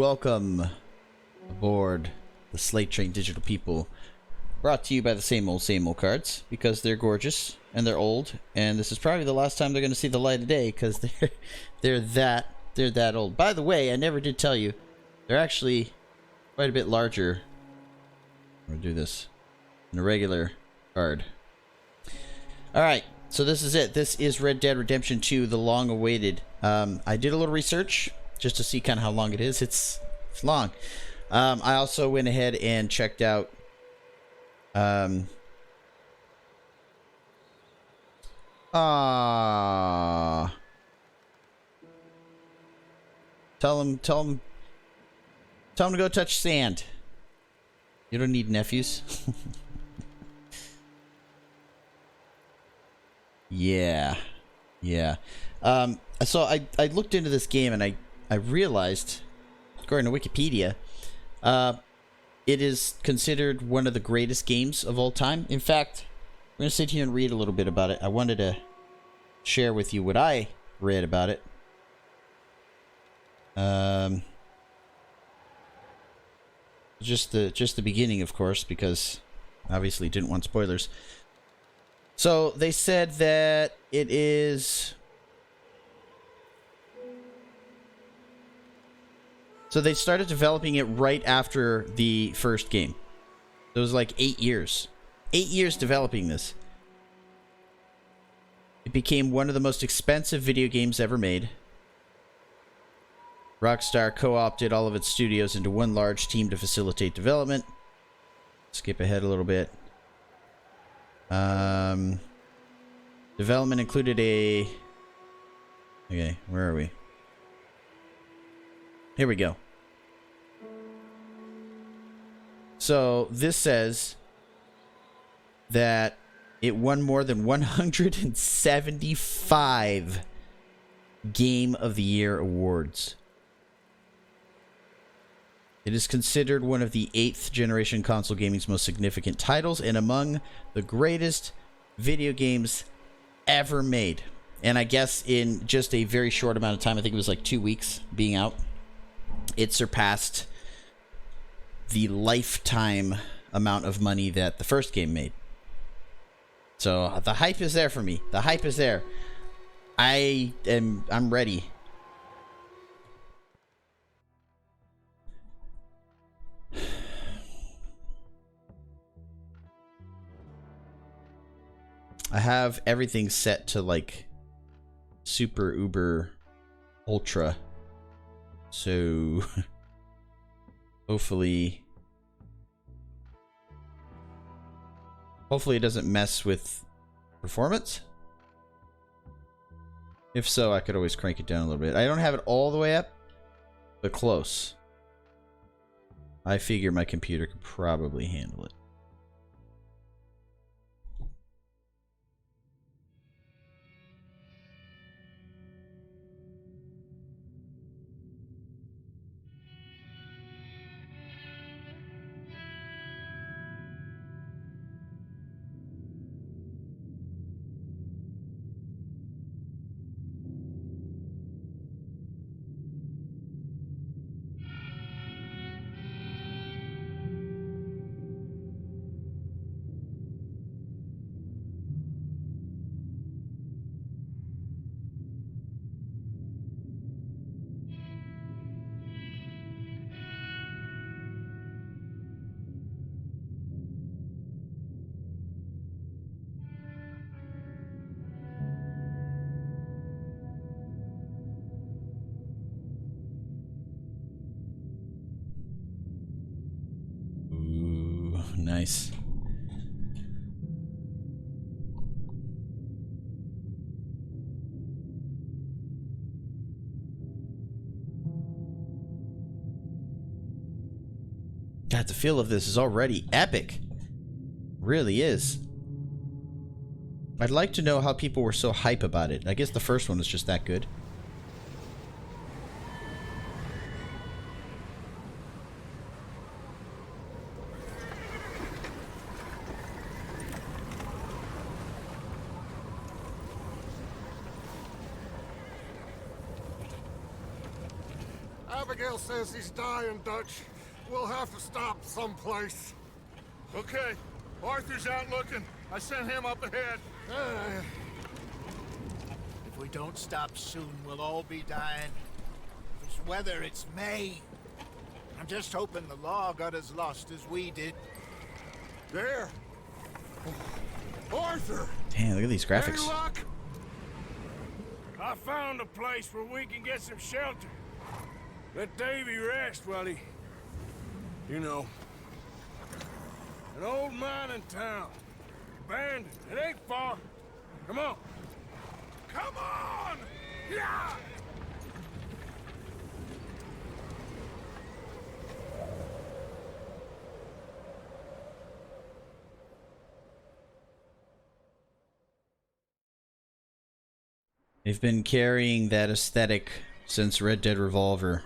welcome aboard the Slate Train Digital People. Brought to you by the same old cards, because they're gorgeous and they're old, and this is probably the last time they're going to see the light of day because they're that old. By the way, I never did tell you, they're actually quite a bit larger. I'm going to do this in a regular card. All right, so this is it. This is Red Dead Redemption 2, the long-awaited. I did a little research just to see kind of how long it is. It's long. I also went ahead and checked out tell him to go touch sand. You don't need nephews. Yeah. So I looked into this game and I realized, according to Wikipedia, it is considered one of the greatest games of all time. In fact, I'm going to sit here and read a little bit about it. I wanted to share with you what I read about it. Just the beginning, of course, because obviously didn't want spoilers. So they said that it is... So they started developing it right after the first game. It was like 8 years. 8 years developing this. It became one of the most expensive video games ever made. Rockstar co-opted all of its studios into one large team to facilitate development. Skip ahead a little bit. Development included a... Okay, where are we? Here we go. So this says that it won more than 175 Game of the Year awards. It is considered one of the 8th generation console gaming's most significant titles and among the greatest video games ever made. And I guess in just a very short amount of time, I think it was like 2 weeks being out, it surpassed the lifetime amount of money that the first game made. So the hype is there for me. The hype is there. I'm ready. I have everything set to like super uber ultra. So hopefully it doesn't mess with performance. If so, I could always crank it down a little bit. I don't have it all the way up, but close. I figure my computer could probably handle it. Nice. God, the feel of this is already epic. Really is. I'd like to know how people were so hype about it. I guess the first one was just that good. Abigail says he's dying, Dutch. We'll have to stop someplace. Okay. Arthur's out looking. I sent him up ahead. If we don't stop soon, we'll all be dying. This weather, it's May. I'm just hoping the law got as lost as we did. There. Arthur! Damn, look at these graphics. Any luck? I found a place where we can get some shelter. Let Davy rest while he... You know. An old mining town. Abandoned. It ain't far. Come on. Come on! Yeah! They've been carrying that aesthetic since Red Dead Revolver.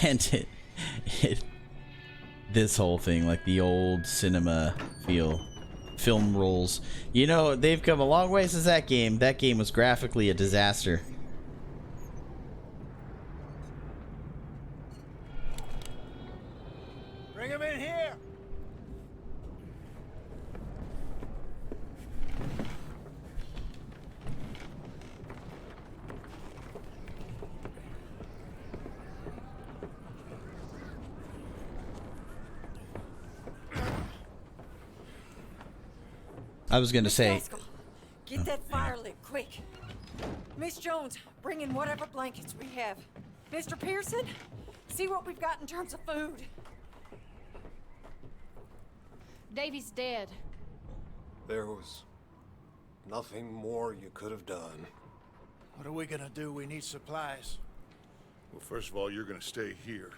And this whole thing, like the old cinema feel, film rolls. You know, they've come a long way since that game. That game was graphically a disaster. Bring him in here! I was gonna say, Gaskell, get that fire lit, quick. Miss Jones, bring in whatever blankets we have. Mr. Pearson, see what we've got in terms of food. Davy's dead. There was nothing more you could have done. What are we gonna do? We need supplies. Well, first of all, you're gonna stay here,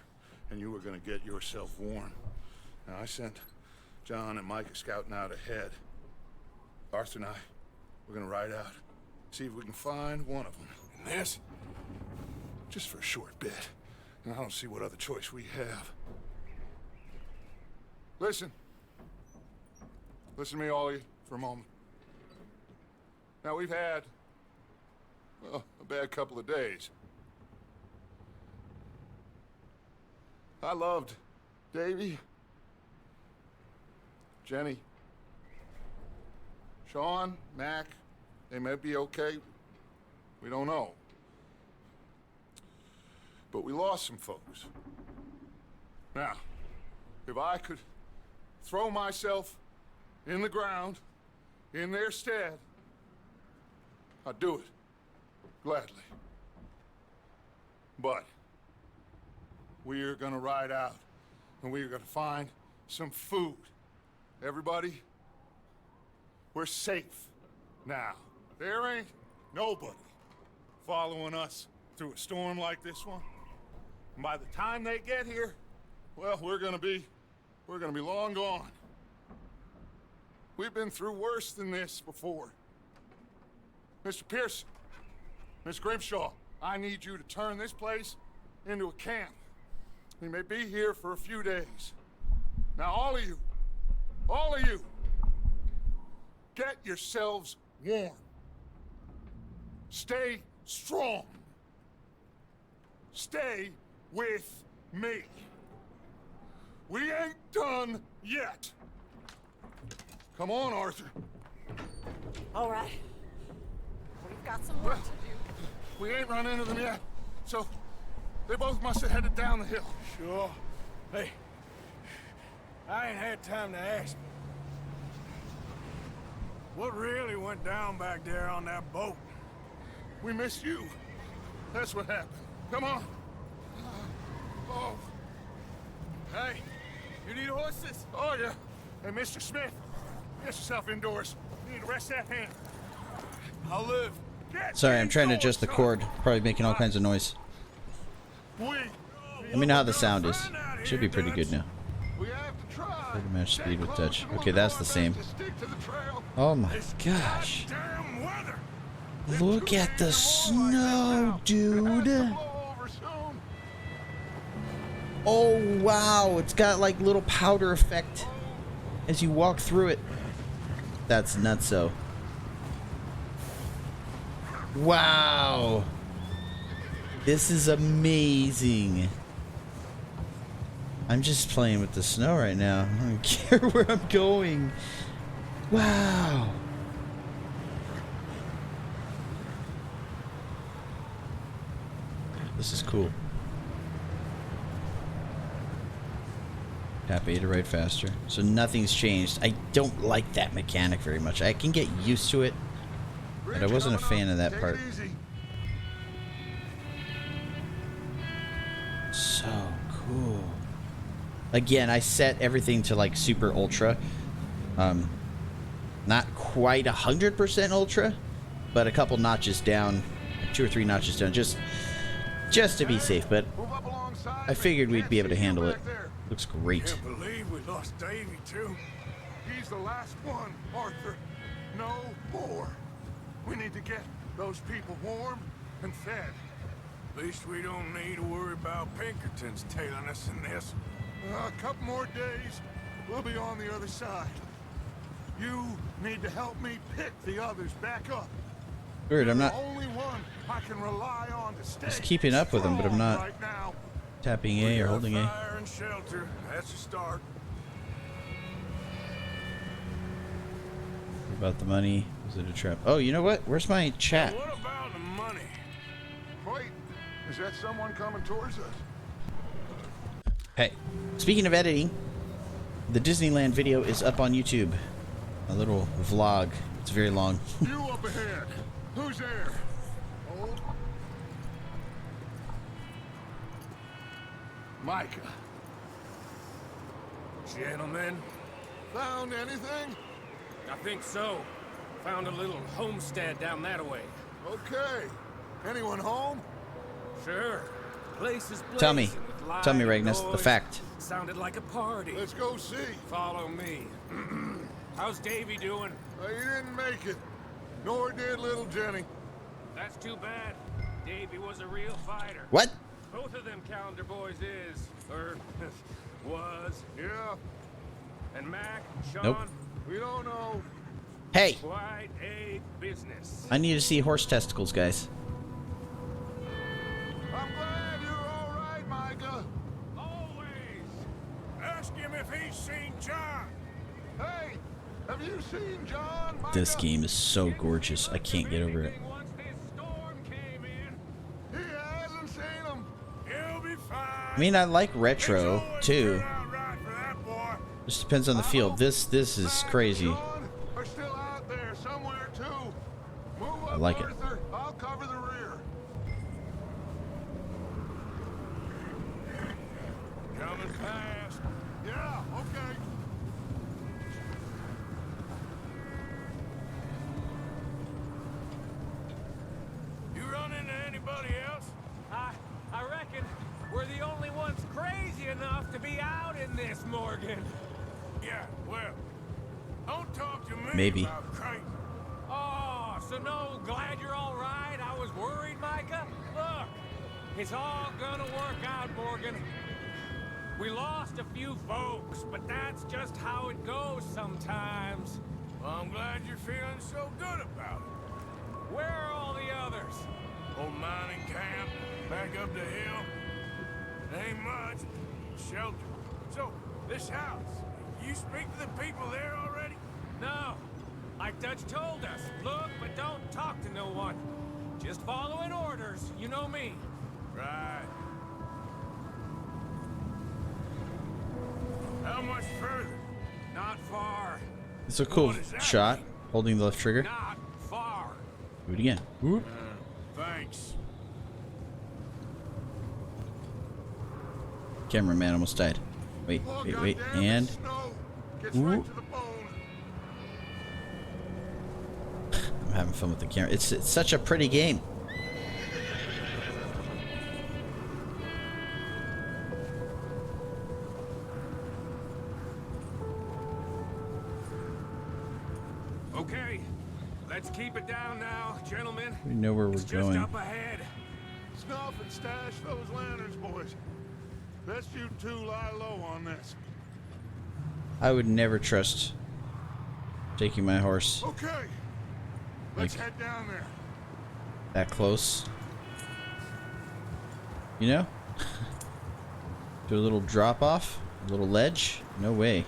and you are gonna get yourself warm. Now, I sent John and Micah scouting out ahead. Arthur and I, we're gonna ride out, see if we can find one of them. And this, just for a short bit. And I don't see what other choice we have. Listen. Listen to me, all of you, for a moment. Now, we've had, well, a bad couple of days. I loved Davy, Jenny, Sean, Mac. They may be okay. We don't know. But we lost some folks. Now, if I could throw myself in the ground in their stead, I'd do it gladly. But we are gonna ride out and we are gonna find some food. Everybody, we're safe now. There ain't nobody following us through a storm like this one. And by the time they get here, well, we're gonna be long gone. We've been through worse than this before. Mr. Pearson, Miss Grimshaw, I need you to turn this place into a camp. We may be here for a few days. Now, all of you, get yourselves warm. Stay strong. Stay with me. We ain't done yet. Come on, Arthur. All right. We've got some work to do. We ain't run into them yet, so they both must have headed down the hill. Sure. Hey, I ain't had time to ask. What really went down back there on that boat? We missed you. That's what happened. Come on. Oh. Hey, you need horses? Oh, yeah. Hey, Mr. Smith, get yourself indoors. You need to rest that hand. I'll live. sorry, I'm trying to adjust the cord. Probably making all kinds of noise. Let me know how the sound is. Should be pretty good now. Pretty much speed with touch. Okay, that's the same. Oh my gosh. Look at the snow, dude. Oh wow, it's got like little powder effect as you walk through it. That's nutso. Wow. This is amazing. I'm just playing with the snow right now. I don't care where I'm going. Wow. This is cool. Tap A to ride faster. So nothing's changed. I don't like that mechanic very much. I can get used to it, but I wasn't a fan of that part. So cool. Again, I set everything to like super ultra. Not quite 100% ultra, but a couple notches down, 2 or 3 notches down, just to be safe. But I figured we'd be able to handle it. Looks great. Can't believe we lost Davy too. He's the last one, Arthur. No more. We need to get those people warm and fed. At least we don't need to worry about Pinkertons tailing us in this. A couple more days, we'll be on the other side. You need to help me pick the others back up. Weird, I'm not the only one I can rely on to stay just keeping up with them, but I'm not right now. tapping A or holding A. Fire and shelter. That's a start. What about the money? Was it a trap? Oh, you know what? Where's my chat? What about the money? Wait, is that someone coming towards us? Hey, speaking of editing, the Disneyland video is up on YouTube. A little vlog. It's very long. You up ahead. Who's there? Oh. Micah. Gentlemen, Found anything? I think so. Found a little homestead down that way. Okay. Anyone home? Sure. Place is Tell me. blazing with light Tell me, and Regnus, the noise. fact. Sounded like a party. Let's go see. Follow me. How's Davy doing? He didn't make it. Nor did little Jenny. That's too bad. Davy was a real fighter. What? Both of them calendar boys is, or was. Yeah, And Mac, Sean, Nope. we don't know. Hey, quite a business. I need to see horse testicles, guys. I'm glad you're all right, Micah. Always. Ask him if he's seen John. Hey, have you seen John, Micah? This game is so gorgeous. I can't get over it. Once this storm came in, He hasn't seen him. he'll be fine. I mean, I like retro too. Out right for that boy. Just depends on the field. This is crazy. John are still out there somewhere too. Move up, I like it. Arthur. I'll cover the rear. Coming fast. Yeah, okay. You run into anybody else? I reckon we're the only ones crazy enough to be out in this, Morgan. Yeah, well, don't talk to me Maybe. about crazy. Oh, so no, glad you're all right. I was worried, Micah. Look, it's all gonna work out, Morgan. We lost a few folks, but that's just how it goes sometimes. Well, I'm glad you're feeling so good about it. Where are all the others? Old mining camp, back up the hill. Ain't much. Shelter. So, this house, you speak to the people there already? No. Like Dutch told us, look, but don't talk to no one. Just following orders, you know me. Right. How much further? Not far. It's a cool What does that shot. mean? Holding the left trigger. Not far. Do it again. Whoop. Thanks. Cameraman almost died. Wait, Oh, wait, wait. goddamn, And the snow gets Ooh. right to the bone. I'm having fun with the camera. It's such a pretty game. Okay, let's keep it down now, gentlemen. We know where we're It's just going. up ahead. Snuff and stash those lanterns, boys. Best you two lie low on this. I would never trust taking my horse Okay. Let's Like- head down there. that close. You know? Do a little drop off, a little ledge. No way.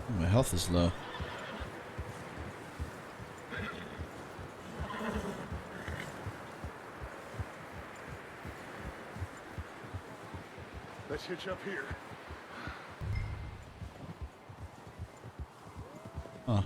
Oh, my health is low. Let's hitch up here. Huh.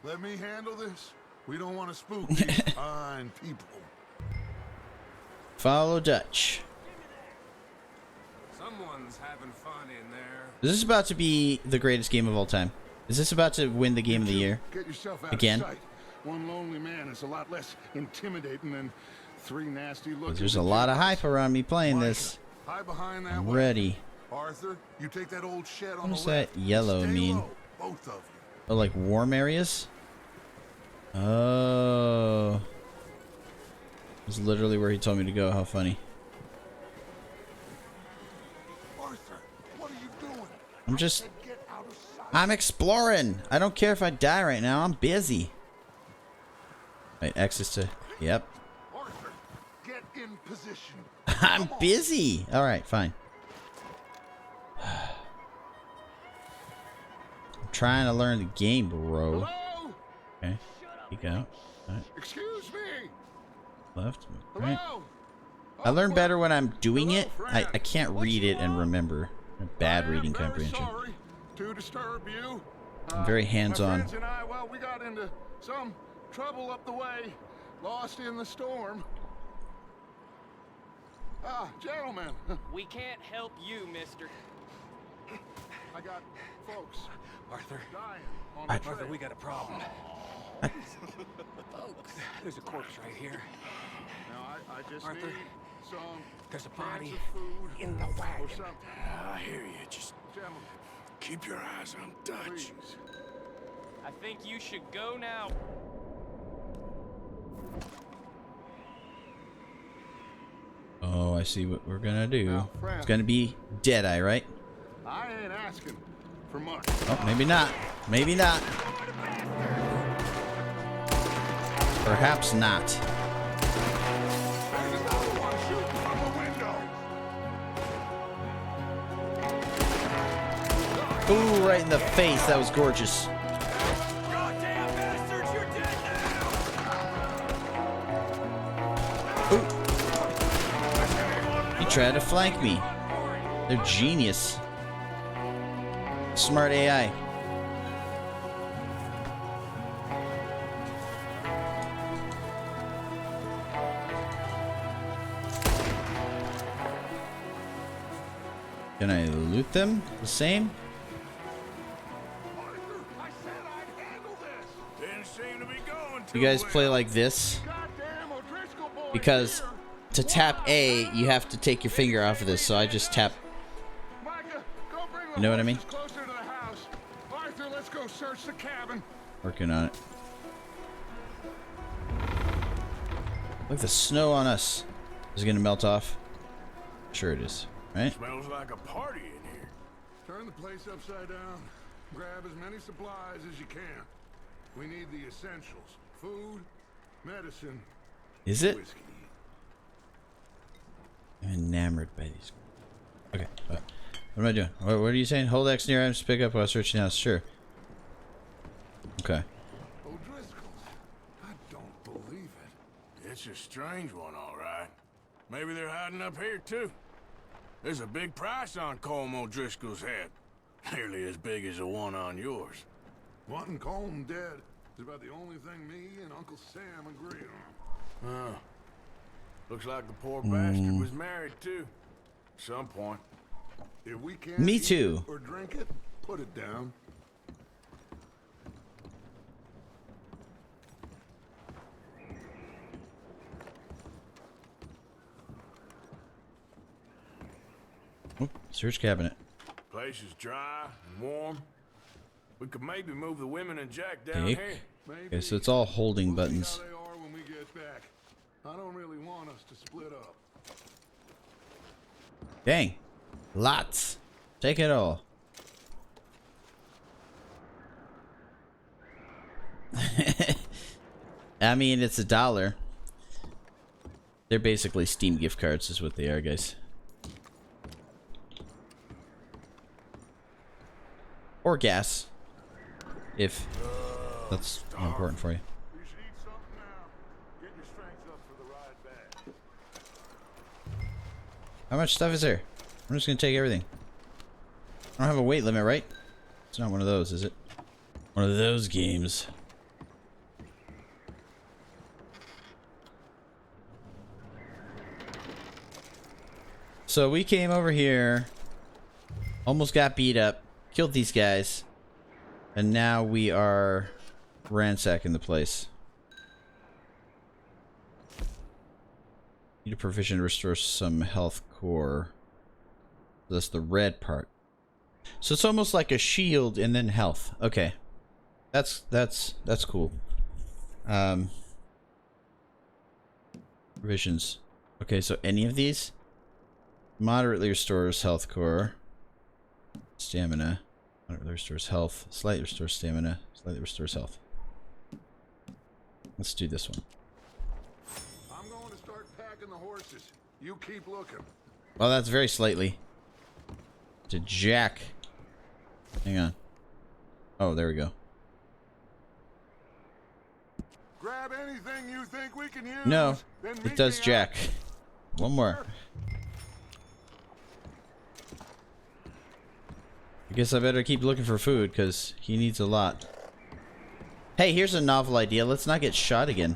Let me handle this. We don't want to spook these fine people. Follow Dutch. Someone's having fun in there. Is this about to be the greatest game of all time? Is this about to win the game of the year? Get yourself out Again? of sight. One lonely man is a lot less intimidating than three nasty looking. There's a lot of hype around me playing this. Hide behind that I'm way. ready. Arthur, you take that old shed on What does the left. that yellow Stay mean? low, both of you. Oh, like warm areas? Oh. This is literally where he told me to go. How funny. Arthur, what are you doing? I'm just... Get out of sight. I'm exploring. I don't care if I die right now. I'm busy. Wait, X is to... Yep. Arthur, get in position. I'm busy. All right, fine. I'm trying to learn the game, bro. Hello? Okay. Peek out. All right. Excuse me. Left. Right. Hello? I learn better when I'm doing Hello, it. friend. I can't What's read it and wrong? remember. Bad reading I am comprehension. Very sorry to disturb you. I'm very hands-on. My friends and I, well, we got into some trouble up the way, lost in the storm. Ah, gentlemen, We can't help you, mister. I got folks Arthur, dying on I- the trail. Arthur, we got a problem. Folks, there's a corpse right here. Now, I just Arthur, need some there's a cans body of food in the or wagon. something. I hear you. Just Gentlemen, keep your eyes on Dutch. please. I think you should go now. Oh, I see what we're gonna do. Now, friend. It's gonna be Deadeye, right? I ain't asking for much. Oh, maybe not. Maybe not. Perhaps not. There's another one shooting from the window. Ooh, right in the face. That was gorgeous. Goddamn bastards, you're dead now! Ooh. He tried to flank me. They're genius. Smart AI. Can I loot them the same? Arthur, I said I'd handle this. Didn't seem to be going too You guys well. play like this? Goddamn O'Driscoll boy Because here. to tap A, you have to take your finger off of this, so I just tap. Micah, go bring the You know what I mean? horses closer to the house. Arthur, let's go search the cabin. Working on it. Look, the snow on us is gonna melt off. Sure it is, right? Smells like a party in here. Turn the place upside down. Grab as many supplies as you can. We need the essentials. Food, medicine, Is it? whiskey. I'm enamored by these. Okay. What am I doing? What are you saying? Hold X near items to pick up while searching house. Sure. Okay. O'Driscoll's. I don't believe it. It's a strange one, all right. Maybe they're hiding up here, too. There's a big price on Colm O'Driscoll's head. Nearly as big as the one on yours. Wanting Colm dead is about the only thing me and Uncle Sam agree on. Huh. Looks like the poor bastard was married, too. At some point. If we can't Me eat too. it or drink it, put it down. Oh, search cabinet. Place is dry and warm. We could maybe move the women and Jack down Take. here. Maybe. Okay, so it's all holding We'll see buttons. how they are when we get back. Dang. Lots. Take it all. I mean, it's $1. They're basically Steam gift cards is what they are, guys. Or gas. If that's more important for you. You should eat something now. Get your strength up for the ride back. How much stuff is there? I'm just gonna take everything. I don't have a weight limit, right? It's not one of those, is it? One of those games. So we came over here, almost got beat up, killed these guys, and now we are ransacking the place. Need a provision to restore some health core. That's the red part. So it's almost like a shield and then health. Okay. That's cool. Provisions. Okay, so any of these moderately restores health core. Stamina. Moderately restores health. Slightly restores stamina. Slightly restores health. Let's do this one. I'm going to start packing the horses. You keep looking. Well, that's very slightly. To Jack. Hang on. Oh, there we go. Grab anything you think we can use. No, then it meet does me Jack. One more. I guess I better keep looking for food because he needs a lot. Hey, here's a novel idea. Let's not get shot again.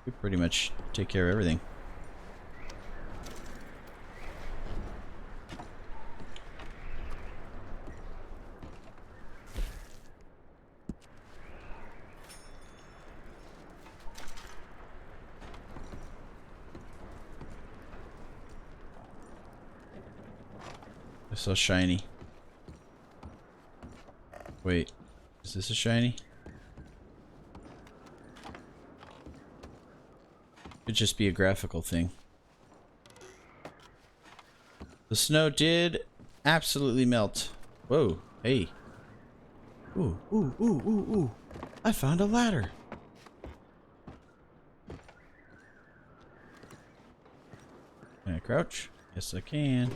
We pretty much take care of everything. They're so shiny. Wait, is this a shiny? Could just be a graphical thing. The snow did absolutely melt. Whoa, hey. Ooh, ooh, ooh, ooh, ooh. I found a ladder. Can I crouch? Yes, I can.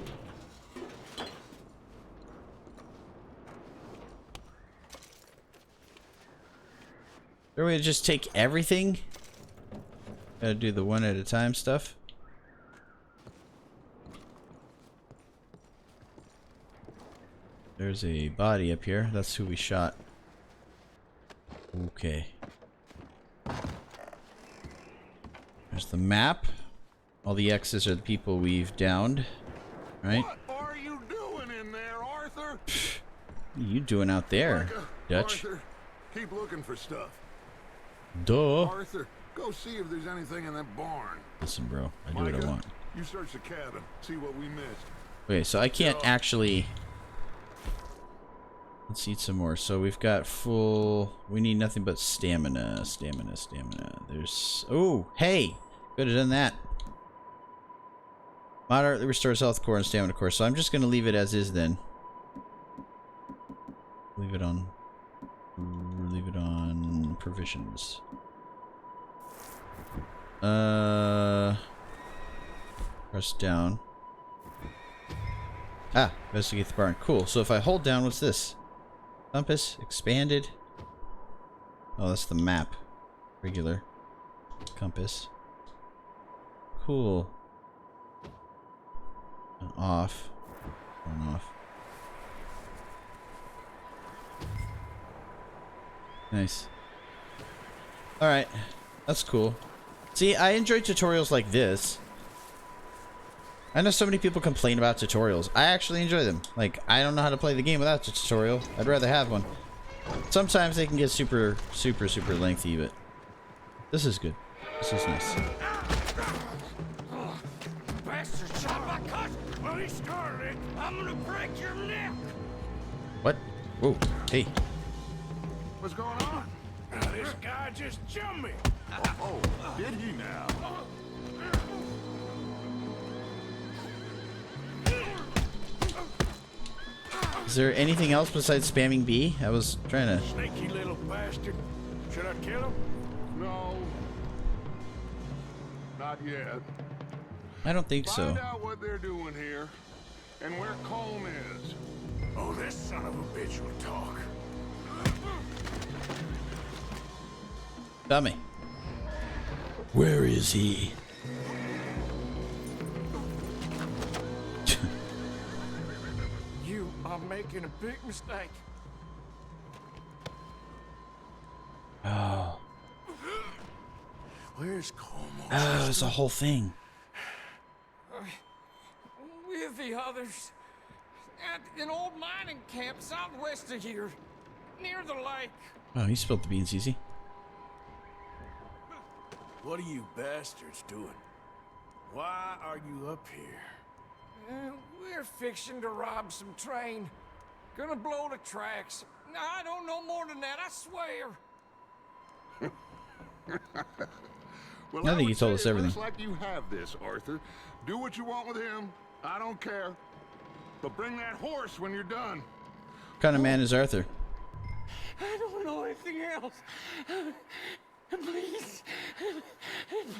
Is there a way to just take everything? Gotta do the one at a time stuff. There's a body up here. That's who we shot. Okay. There's the map. All the X's are the people we've downed. Right? What are you doing in there, Arthur? What are you doing out there, Dutch? Arthur, keep looking for stuff. Duh. Arthur, go see if there's anything in that barn. Listen, bro. I do what I Micah, want. You search the cabin, see what we missed. Okay, so I can't actually... Let's eat some more. So we've got full... We need nothing but stamina. Stamina, stamina. There's... Oh, hey! Could have done that. Moderately restores health core and stamina core. So I'm just going to leave it as is then. Leave it on... Leave it on provisions. Press down. Ah, investigate the barn. Cool. So if I hold down, what's this? Compass expanded. Oh, that's the map. Regular compass. Cool. And off. On off. Nice. Alright. That's cool. See, I enjoy tutorials like this. I know so many people complain about tutorials. I actually enjoy them. Like, I don't know how to play the game without a tutorial. I'd rather have one. Sometimes they can get super lengthy, but this is good. This is nice. Bastard shot my cousin! Well, he started it. I'm gonna break your neck! What? Whoa. Hey. What's going on? This guy just jumped me. Oh, did he now? Is there anything else besides spamming B? I was trying to... Sneaky little bastard. Should I kill him? No. Not yet. I don't think so. Find out what they're doing here and where Colm is. Oh, this son of a bitch will talk. Tell me. Where is he? You are making a big mistake. Oh. Where's Como? Oh, it's a whole thing. With the others. At an old mining camp southwest of here. Near the lake. Oh, he spilled the beans easy. What are you bastards doing? Why are you up here? We're fixing to rob some train. Gonna blow the tracks. I don't know more than that, I swear. Well, I think he would told say us it everything. looks like you have this, Arthur. Do what you want with him. I don't care. But bring that horse when you're done. What kind of man is Arthur? I don't know anything else. Please.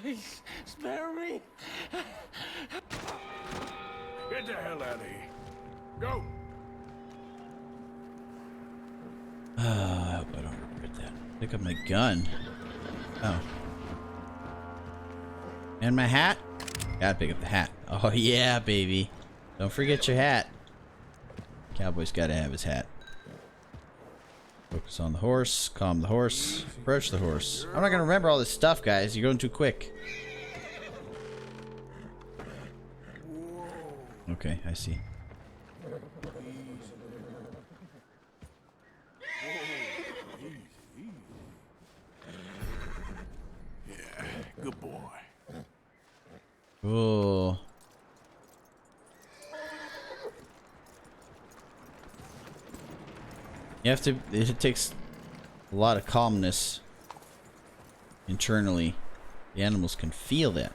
Please, spare me. Get the hell out of here. Go. I hope I don't regret that. Pick up my gun. Oh. And my hat? Gotta pick up the hat. Oh yeah, baby. Don't forget your hat. Cowboy's gotta have his hat. Focus on the horse. Calm the horse. Approach the horse. I'm not gonna remember all this stuff, guys. You're going too quick. Okay, I see. Yeah, good boy. Cool. You have to, it takes a lot of calmness internally. The animals can feel that.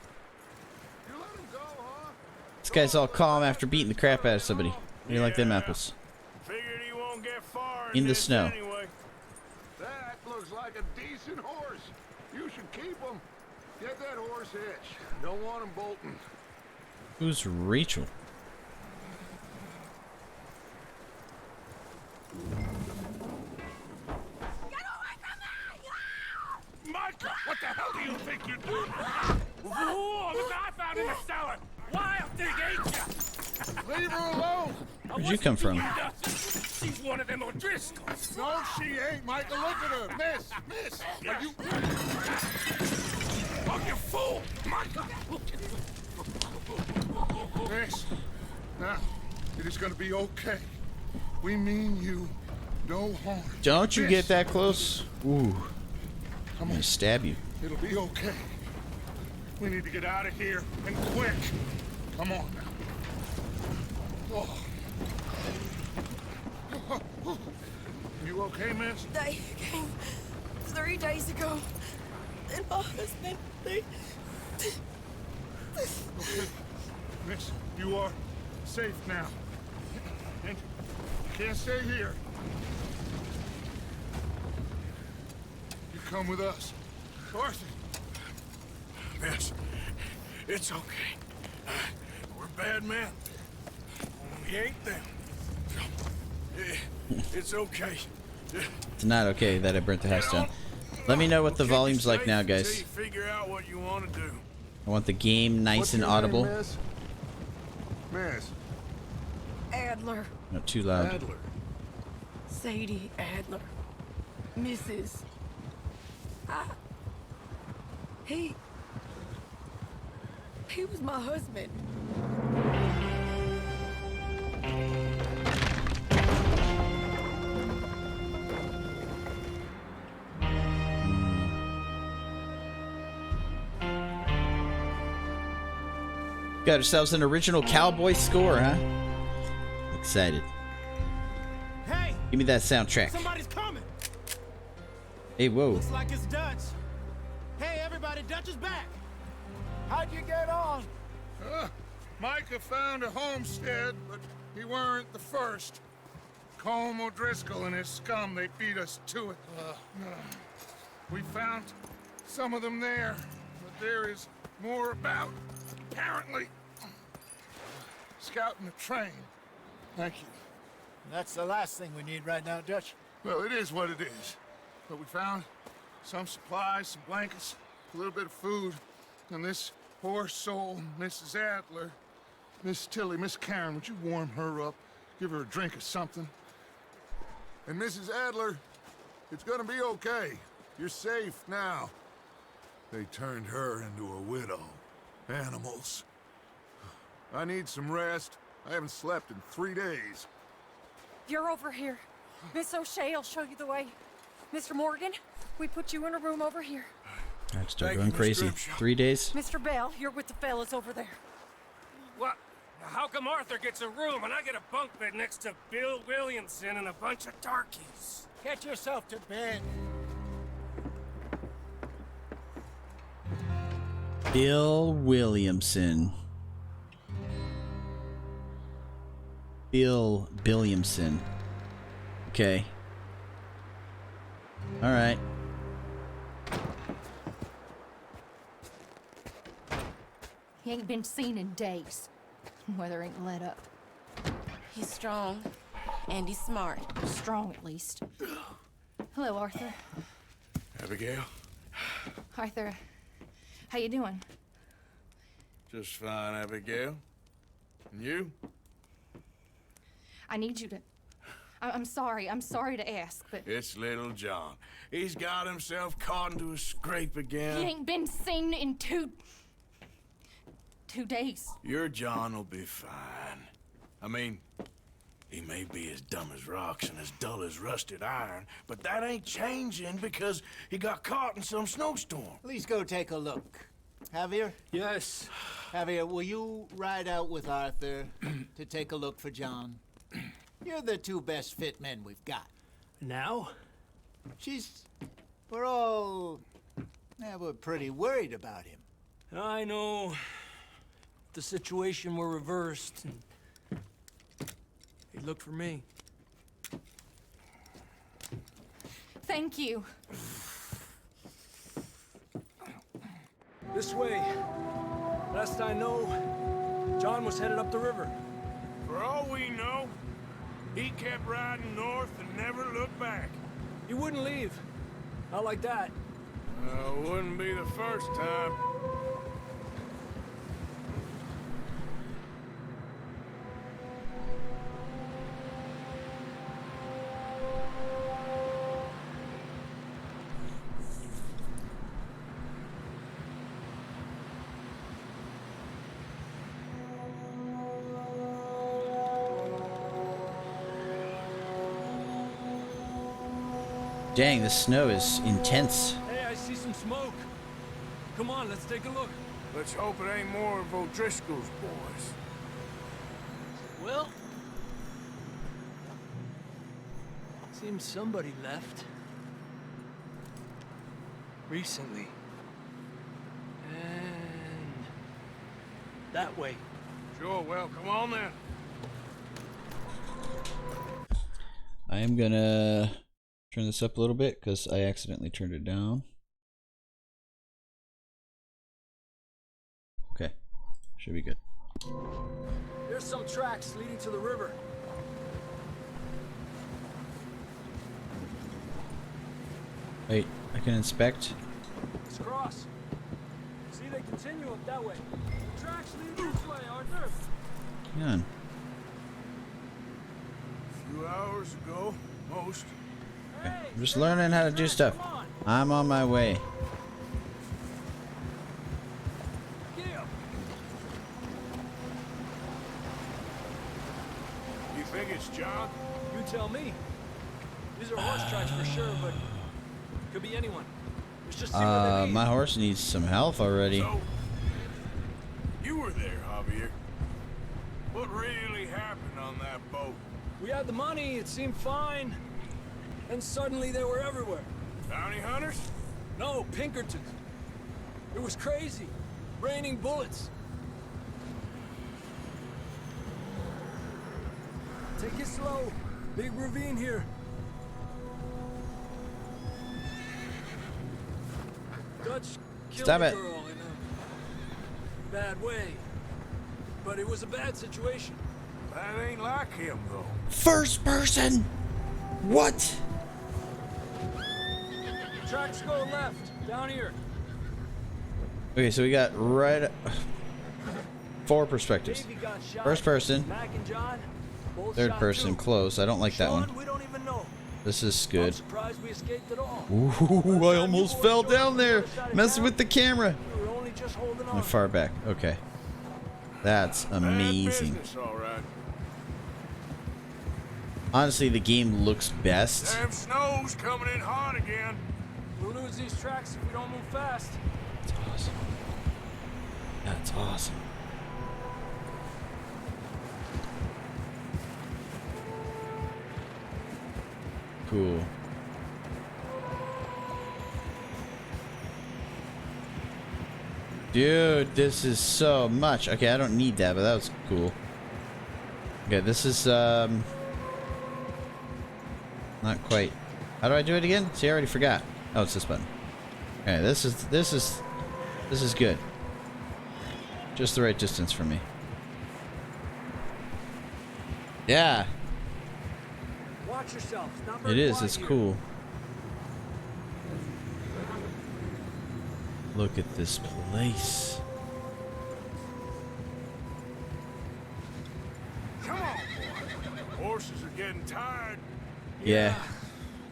This guy's all calm after beating the crap out of somebody. You like them apples. Figured he won't get far In the this snow. Anyway. That looks like a decent horse. You should keep him. Get that horse hitched. Don't want him bolting. Who's Rachel? Micah, what the hell do you think you're doing? Whoa, look what I found in the cellar. Wild thing, ain't ya? Leave her alone. Where'd you come from? She's one of them O'Driscolls. No, she ain't, Michael. Look at her. Miss, are you... Oh, you fool! Micah! Miss, now, it is going to be okay. We mean you no harm. Don't you Miss, get that close? Ooh. I'm Come gonna on. stab you. It'll be okay. We need to get out of here, and quick. Come on now. Oh. You okay, miss? They came 3 days ago. And my husband, they... Okay. Miss, you are safe now. And you can't stay here. You come with us. Arthur. Miss, it's okay. We're bad men. We ain't them. It's okay. It's not okay that I burnt the house down. Let me know what the volume's like now, Until guys. you figure out what you want to do. I want the game nice What's and your name, audible. miss? Miss. Adler. Not too loud. Adler. Sadie Adler. Mrs. He was my husband. Got ourselves an original Cowboy score, huh? Excited. Hey! Give me that soundtrack. Somebody's coming! Hey, whoa. Looks like it's Dutch. Hey, everybody, Dutch is back! How'd you get on? Micah found a homestead, but he weren't the first. Colm O'Driscoll and his scum, they beat us to it. We found some of them there, but there is more about, apparently. Scouting the train. Thank you. That's the last thing we need right now, Dutch. Well, it is what it is. But we found some supplies, some blankets, a little bit of food, and this poor soul, Mrs. Adler, Miss Tilly, Miss Karen, would you warm her up? Give her a drink or something? And Mrs. Adler, it's gonna be okay. You're safe now. They turned her into a widow. Animals. I need some rest. I haven't slept in 3 days. You're over here. Miss O'Shea will show you the way. Mr. Morgan, we put you in a room over here. I just started going crazy. 3 days. Mr. Bell, you're with the fellas over there. What? How come Arthur gets a room and I get a bunk bed next to Bill Williamson and a bunch of darkies? Get yourself to bed. Bill Williamson. Bill Williamson. Okay. All right. He ain't been seen in days. Weather ain't let up. He's strong, and he's smart. Strong, at least. Hello, Arthur. Abigail? Arthur, how you doing? Just fine, Abigail. And you? I need you to... I'm sorry to ask, but... It's little John. He's got himself caught into a scrape again. He ain't been seen in 2 days. Your John will be fine. I mean, he may be as dumb as rocks and as dull as rusted iron, but that ain't changing because he got caught in some snowstorm. Please go take a look. Javier? Yes. Javier, will you ride out with Arthur to take a look for John? You're the 2 best fit men we've got. Now? We're pretty worried about him. I know. The situation were reversed, and he looked for me. Thank you. This way. Last I know, John was headed up the river. For all we know, he kept riding north and never looked back. He wouldn't leave. Not like that. Wouldn't be the first time. Dang, the snow is intense. Hey, I see some smoke. Come on, let's take a look. Let's hope it ain't more of O'Driscoll's boys. Well, seems somebody left. Recently. And that way. Sure, well, come on then. I am gonna turn this up a little bit because I accidentally turned it down. Okay, should be good. There's some tracks leading to the river. Wait, I can inspect. Let's cross. See, they continue up that way. The tracks lead this way, Arthur. Hang on. A few hours ago, most. Okay. I'm just learning how to do stuff. I'm on my way. You think it's John? You tell me. These are horse tracks for sure, but could be anyone. Let's just see where they lead. My horse needs some health already. So, you were there, Javier. What really happened on that boat? We had the money, it seemed fine. And suddenly they were everywhere. Bounty hunters? No, Pinkertons. It was crazy. Raining bullets. Take it slow. Big ravine here. Dutch killed Stop a it. girl in a bad way. But it was a bad situation. That ain't like him, though. First person. What? Tracks go left, down here. Okay, so we got right 4 perspectives. Davey got shot. First person, Mac and John, both third shot person, too. close. I don't like that Sean, one. we don't even know. This is I'm good. surprised we escaped at all. Ooh, I almost fell down there, messing with the camera. We were only just holding I'm on. far back. Okay. That's amazing. Bad business, all right. Honestly, the game looks best. Damn snow's coming in hard again. We'll lose these tracks if we don't move fast. That's awesome. That's awesome. Cool. Dude, this is so much. Okay, I don't need that, but that was cool. Okay, this is not quite. How do I do it again? See, I already forgot. Oh, it's this button. Okay, this is good. Just the right distance for me. Yeah, Watch yourself. It's not very it is. quiet It's here. cool. Look at this place. Come on, boy. Horses are getting tired. Yeah.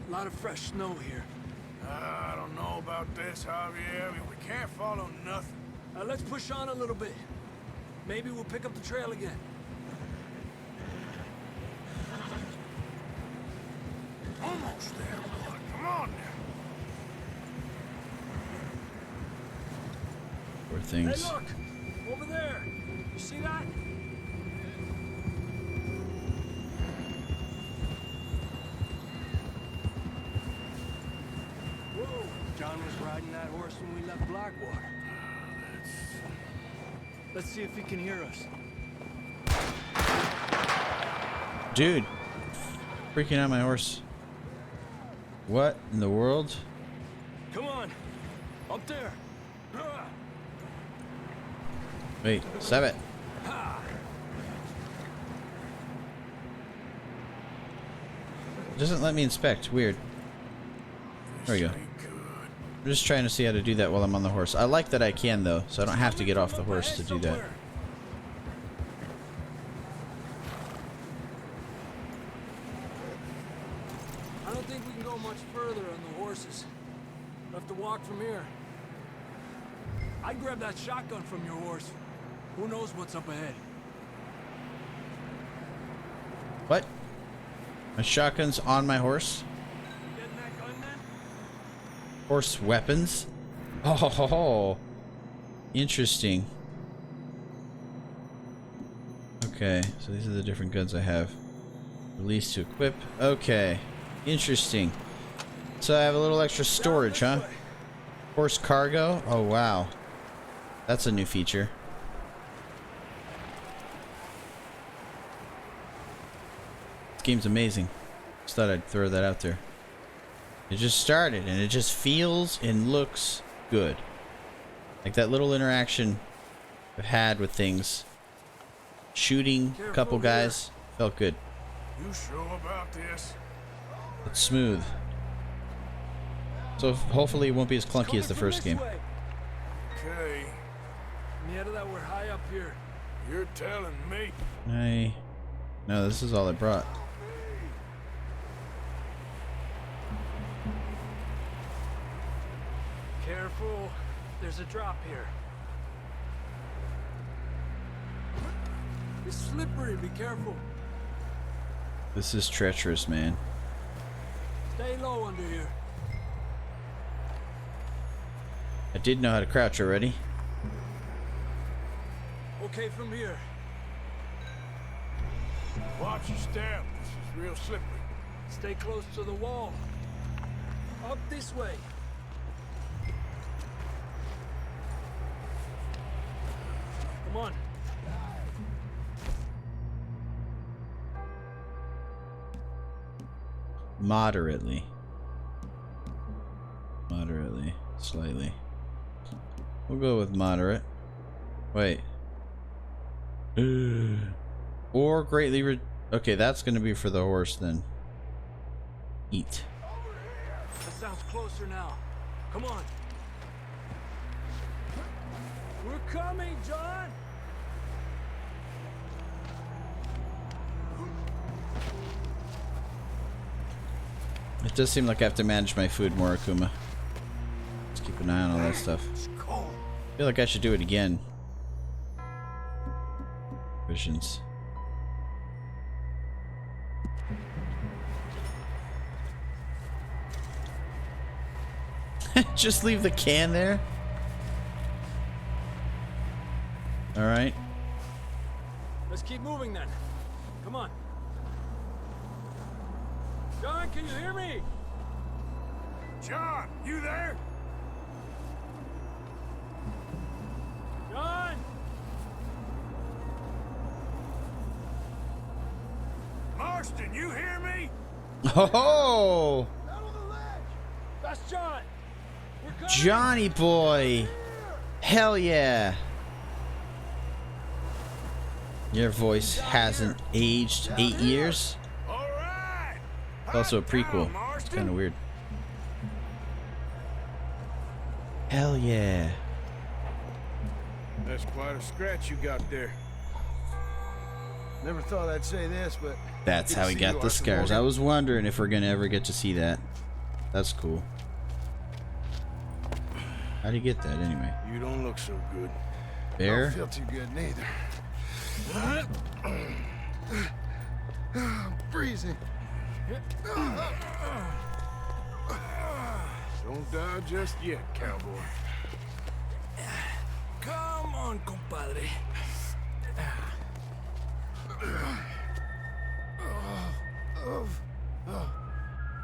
A lot of fresh snow here. I don't know about this, Javier. I mean, we can't follow nothing. Let's push on a little bit. Maybe we'll pick up the trail again. Almost there, boy. Come on now. Poor things. Hey, look! Over there! You see that? Whoa! John was riding that horse when we left Blackwater. Let's see if he can hear us. Dude. Freaking out my horse. What in the world? Come on! Up there! Wait, stop it. It doesn't let me inspect. Weird. There we go. I'm just trying to see how to do that while I'm on the horse. I like that I can, though, so I don't have to get off the horse to do that. I don't think we can go much further on the horses. We'll have to walk from here. I'd grab that shotgun from your horse. Who knows what's up ahead? What? My shotgun's on my horse? Getting that gun then? Horse weapons? Oh, interesting. Okay, so these are the different guns I have. Release to equip. Okay, interesting. So I have a little extra storage, huh? Horse cargo? Oh, wow. That's a new feature. This game's amazing. Just thought I'd throw that out there. It just started and it just feels and looks good. Like that little interaction I've had with things. Shooting a couple guys felt good. You sure about this? It's smooth. So hopefully it won't be as clunky as the first game. Okay, Mierda, that we're high up here. you're telling me. No, this is all I brought. Careful. There's a drop here. It's slippery. Be careful. This is treacherous, man. Stay low under here. I did know how to crouch already. Okay, from here. Watch your step. This is real slippery. Stay close to the wall. Up this way. Come on. Moderately. Moderately. Slightly. We'll go with moderate. Wait. Or greatly okay, that's gonna be for the horse then. Eat. That sounds closer now. Come on. We're coming, John! It does seem like I have to manage my food more, Akuma. Just keep an eye on all that stuff. I feel like I should do it again. Visions. Just leave the can there. All right. Let's keep moving then. Come on. John, can you hear me? John, you there? John! Marston, you hear me? Oh, That's John! We're coming! Johnny boy. Hell yeah. Your voice hasn't aged 8 years. All right. It's also a prequel. It's kind of weird. Hell yeah. That's quite a scratch you got there. Never thought I'd say this, but That's how he got the scars. I was wondering if we're gonna ever get to see that. That's cool. How'd you get that anyway? You don't look so good. Bear? Don't feel too good neither. I'm freezing. Don't die just yet, cowboy. Come on, compadre.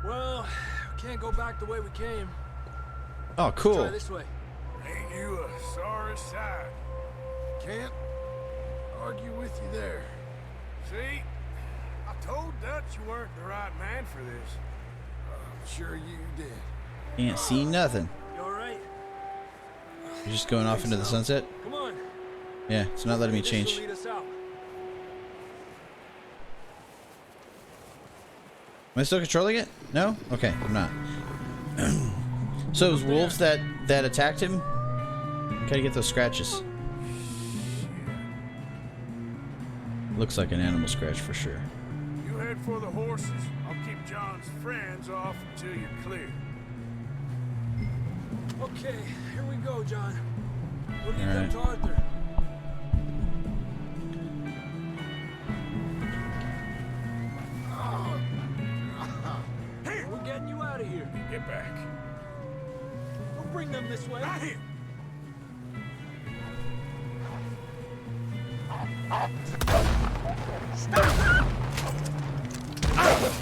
Well, we can't go back the way we came. Oh, cool. Try this way. Ain't you a sorry sight? Can't argue with you there. See? I told Dutch you weren't the right man for this. I'm sure you did. Can't see nothing. You alright? You're just going off into the sunset? Come on. Yeah, it's not letting me This will change. lead us out. Am I still controlling it? No? Okay, I'm not. So it was wolves that attacked him? Gotta get those scratches. Looks like an animal scratch for sure. You head for the horses. I'll keep John's friends off until you're clear. Okay, here we go, John. We'll lead All them right. to Arthur. Here! We're getting you out of here. Get back. We'll bring them this way. Not here!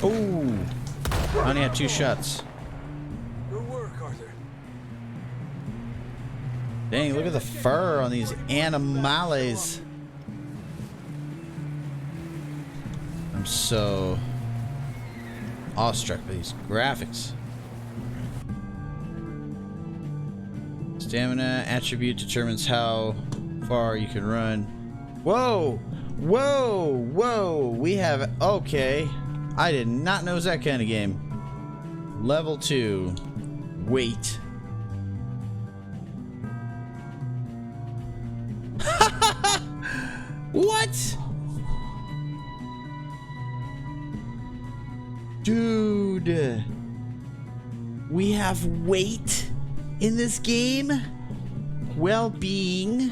Ooh. I only had 2 shots. Good work, Arthur. Dang, look at the fur on these animales. I'm so awestruck by these graphics. Stamina attribute determines how far you can run. Whoa! Whoa! Whoa! We have... Okay. I did not know it was that kind of game. Level 2. Wait. What? Dude. We have weight in this game? Well-being.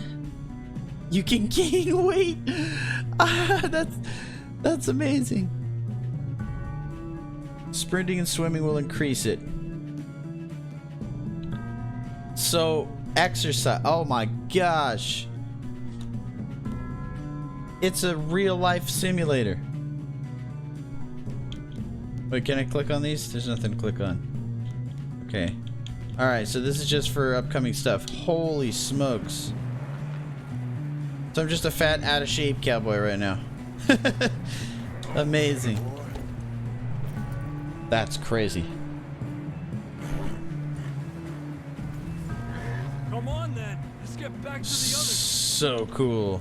You can gain weight. That's amazing. Sprinting and swimming will increase it. So, exercise. Oh my gosh. It's a real life simulator. Wait, can I click on these? There's nothing to click on. Okay. Alright, so this is just for upcoming stuff. Holy smokes. So I'm just a fat, out of shape cowboy right now. Amazing. That's crazy. Come on then. Let's get back to the others. So cool.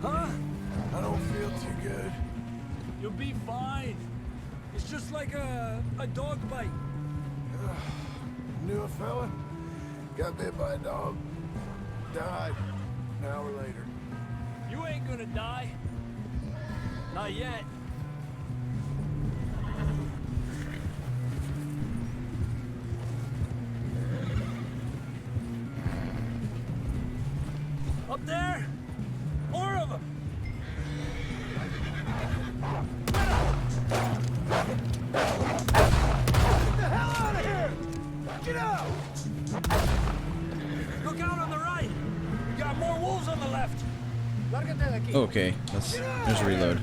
Huh? I don't feel too good. You'll be fine. It's just like a dog bite. Knew a fella, got bit by a dog, died an hour later. You ain't gonna die. Not yet. Up there? More of them! Get the hell out of here! Get out! Look out on the right! We got more wolves on the left! Okay, there's a reload.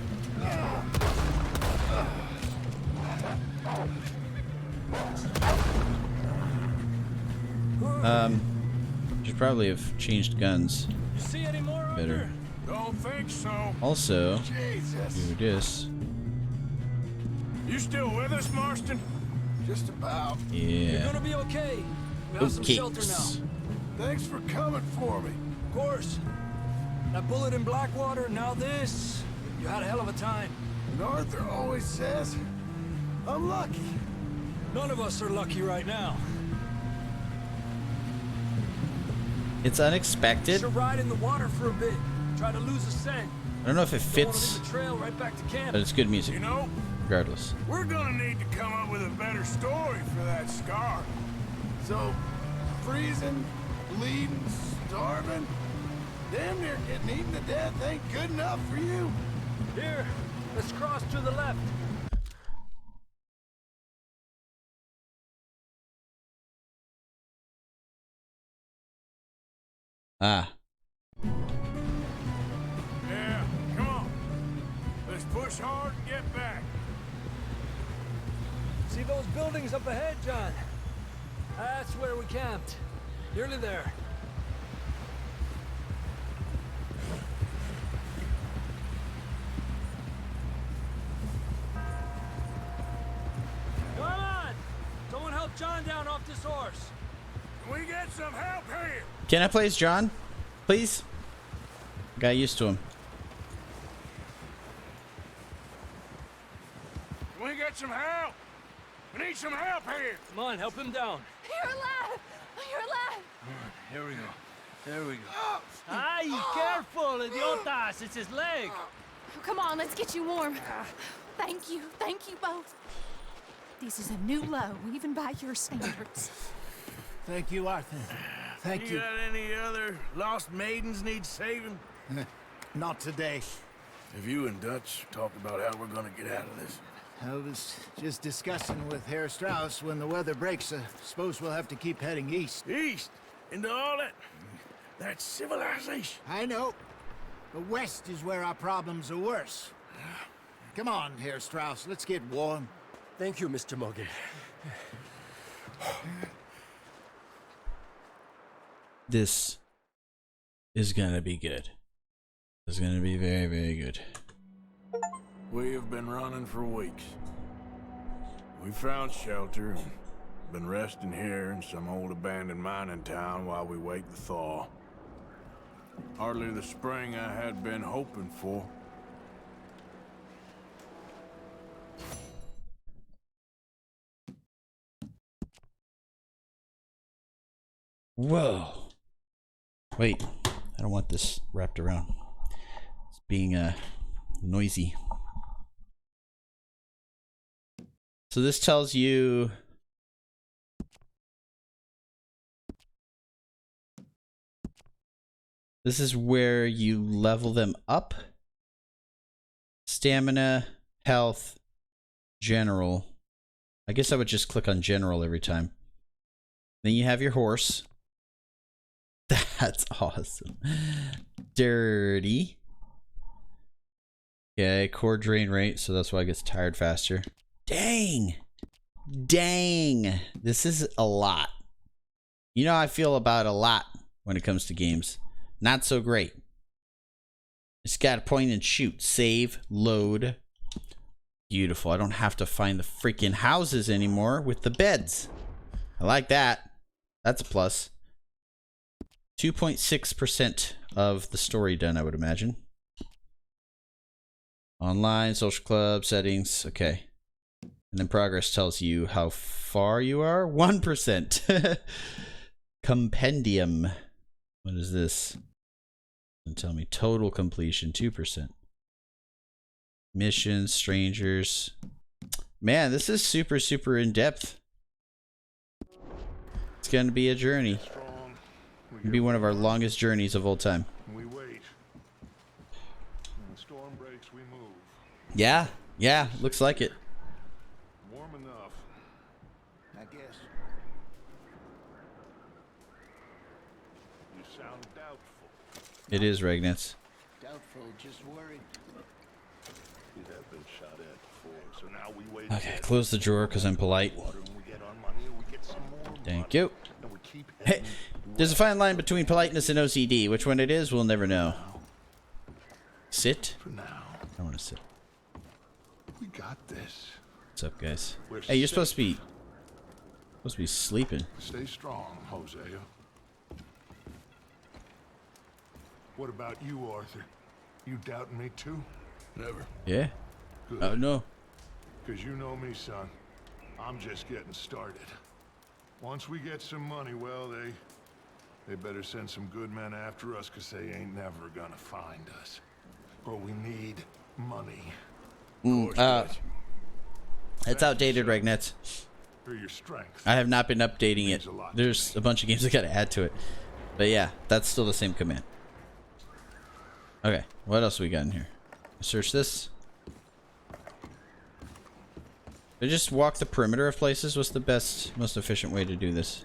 Should probably have changed guns You see any more better. Don't think so. Also, Jesus! do this. You still with us, Marston? Just about. You're Yeah. gonna be okay. We have some Okay. shelter now. Thanks for coming for me. Of course. That bullet in Blackwater, now this. You had a hell of a time. And Arthur always says, I'm lucky. None of us are lucky right now. It's unexpected. Should ride in the water for a bit. Try to lose a scent. I don't know if it Don't wanna fits, leave the trail right back to camp. but it's good music, You know, regardless. we're gonna need to come up with a better story for that scar. So, freezing, bleeding, starving, damn near getting eaten to death ain't good enough for you. Here, let's cross to the left. Ah. Yeah, come on. Let's push hard and get back. See those buildings up ahead, John? That's where we camped. Nearly there. Come on! Someone help John down off this horse. Can we get some help here? Can I play as John? Please? Got used to him. Can we get some help? We need some help here. Come on, help him down. You're alive! You're alive! Here we go. There we go. Ay, careful, idiotas! It's his leg. Come on, let's get you warm. Thank you both. This is a new low, even by your standards. Thank you, Arthur. Thank you. Got any other lost maidens need saving? Not today. Have you and Dutch talked about how we're gonna get out of this? I was just discussing with Herr Strauss when the weather breaks. Suppose we'll have to keep heading east. East? Into all that civilization. I know. But west is where our problems are worse. Come on, Herr Strauss. Let's get warm. Thank you, Mr. Mogul. This is gonna be good. It's gonna be very, very good. We have been running for weeks. We found shelter and been resting here in some old abandoned mining town while we wait the thaw. Hardly the spring I had been hoping for. Whoa. Wait, I don't want this wrapped around. It's being noisy. So this tells you this is where you level them up. Stamina, health, general. I guess I would just click on general every time. Then you have your horse. That's awesome. Dirty. Okay, core drain rate, so that's why it gets tired faster. Dang. Dang. This is a lot. You know how I feel about a lot when it comes to games. Not so great. Just gotta point and shoot. Save, load. Beautiful. I don't have to find the freaking houses anymore with the beds. I like that. That's a plus. 2.6% of the story done, I would imagine. Online, social club, settings. Okay. And then progress tells you how far you are. 1%. Compendium. What is this? And tell me total completion. 2%. Missions, strangers. Man, this is super, super in depth. It's going to be a journey. It'll be one of our longest journeys of all time. We wait. When the storm breaks, we move. Yeah, looks like it. Warm enough, I guess. you sound doubtful. It is, Regnitz. Doubtful, just worried. We have been shot at before, so now we wait. Okay, close the drawer because I'm polite. Water, and we get our money, and we get some more Thank you. and we keep Hey, there's a fine line between politeness and OCD. Which one it is, we'll never know. Sit? For now, I want to sit. we got this. What's up, guys? We're Hey, you're safe. supposed to be sleeping. Stay strong, Hosea. What about you, Arthur? You doubting me too? Never. Yeah? Good. Oh, no. Because you know me, son. I'm just getting started. Once we get some money, well, they better send some good men after us, because they ain't never gonna find us. But we need money. It's outdated, Regnitz. For your strength. I have not been updating it. Means a lot to There's a bunch of games I gotta add to it. But yeah, that's still the same command. Okay, what else we got in here? Search this. I just walk the perimeter of places. What's the best, most efficient way to do this?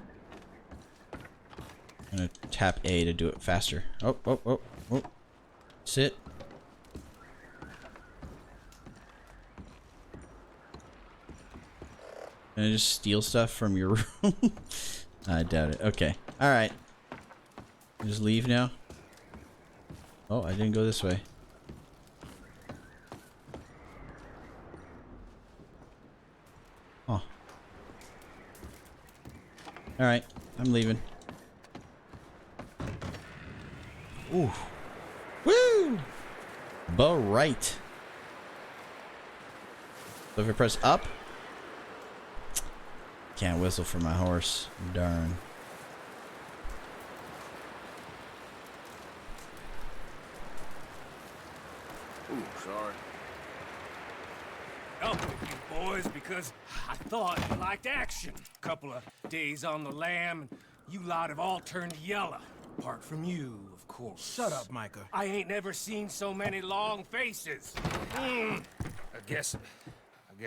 I'm gonna tap A to do it faster. Oh. Sit. Can I just steal stuff from your room? I doubt it. Okay. Alright. Just leave now? Oh, I didn't go this way. Oh. Alright. I'm leaving. Ooh. Woo! Right. So if I press up, can't whistle for my horse. Darn. Ooh, sorry. Up with you boys because I thought you liked action. Couple of days on the lam, and you lot have all turned yellow. Apart from you, of course. Shut up, Micah. I ain't never seen so many long faces. I guess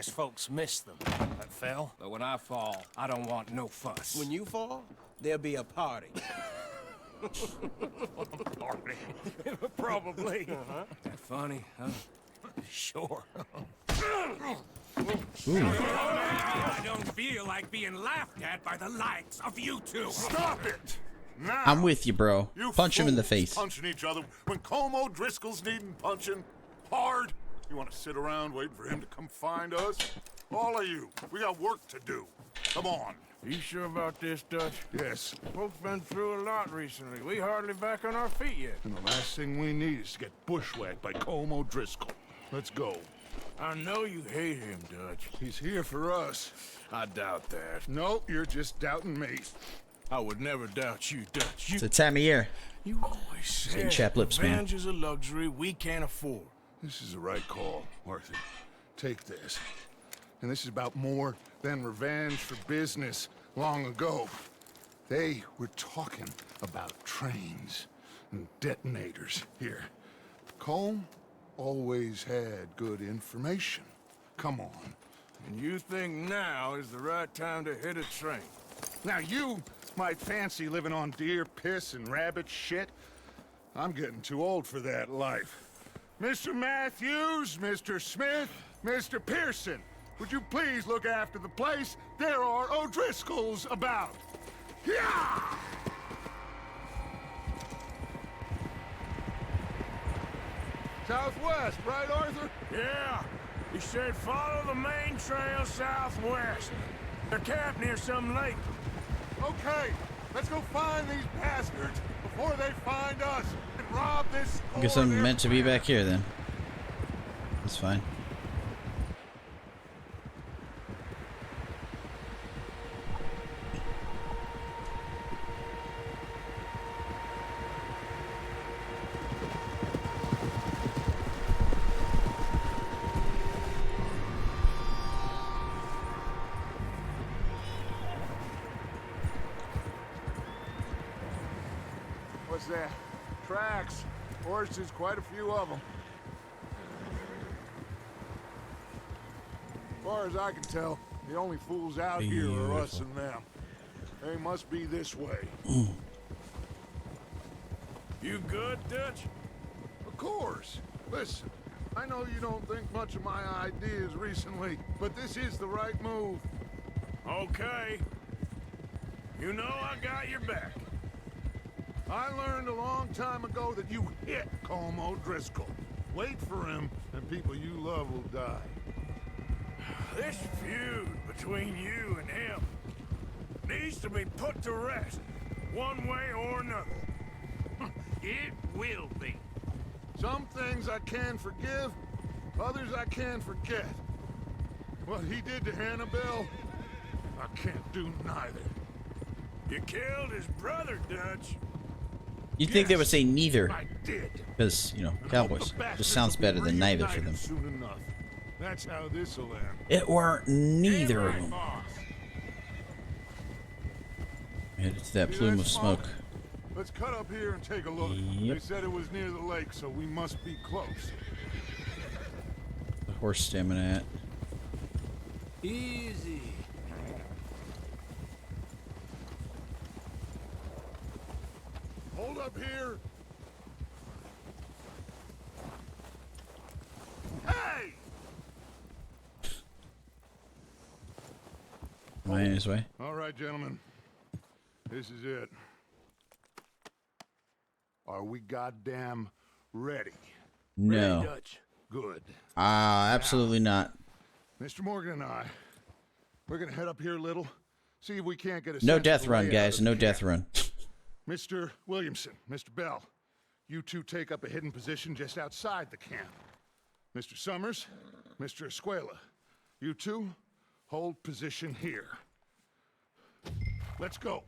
folks miss them. That fell. But when I fall, I don't want no fuss. When you fall, there'll be a party. Party. Probably. That funny, huh? Sure. I don't feel like being laughed at by the likes of you two. Stop it! Now! I'm with you, bro. You Punch him in the fools face. Punching each other when Como Driscoll's needing punching hard. You want to sit around waiting for him to come find us? All of you, we got work to do. Come on. Are you sure about this, Dutch? Yes. Folks been through a lot recently. We hardly back on our feet yet. And the last thing we need is to get bushwhacked by Como Driscoll. Let's go. I know you hate him, Dutch. He's here for us. I doubt that. No, you're just doubting me. I would never doubt you, Dutch. It's the time of year. You always said chapped lips, man. revenge is a luxury we can't afford. This is the right call, Arthur. Take this. And this is about more than revenge for business long ago. They were talking about trains and detonators here. Colm always had good information. Come on. And you think now is the right time to hit a train? Now you might fancy living on deer piss and rabbit shit. I'm getting too old for that life. Mr. Matthews, Mr. Smith, Mr. Pearson, would you please look after the place? There are O'Driscolls about. Yeah! Southwest, right, Arthur? Yeah. He said follow the main trail southwest. They're camped near some lake. Okay, let's go find these bastards before they find us and rob this I guess store I'm of their meant to be plant. back here then. That's fine. What's that? Tracks. Horses, quite a few of them. As far as I can tell, the only fools out here are us and them. They must be this way. You good, Dutch? Of course. Listen, I know you don't think much of my ideas recently, but this is the right move. Okay. You know I got your back. I learned a long time ago that you hit Colm O'Driscoll. Wait for him, and people you love will die. This feud between you and him needs to be put to rest, one way or another. It will be. Some things I can forgive, others I can forget. What he did to Annabelle, I can't do neither. You killed his brother, Dutch. You'd think they would say neither. I did. Because, you know, Cowboys. Just sounds better than neither for them. Soon enough. That's how this'll end. It weren't neither of them. Headed to that plume of smoke. Let's cut up here and take a look. Yep. They said it was near the lake, so we must be close. The horse stamina at. Easy. Hold up here. Hey! Am I in his way? All right, gentlemen. This is it. Are we goddamn ready? No. Ready, Dutch? Good. Absolutely not. Mr. Morgan and I, we're gonna head up here a little, see if we can't get a No sense of death the run, layout guys. of the No death camp. run. Mr. Williamson, Mr. Bell, you two take up a hidden position just outside the camp. Mr. Summers, Mr. Escuela, you two hold position here. Let's go.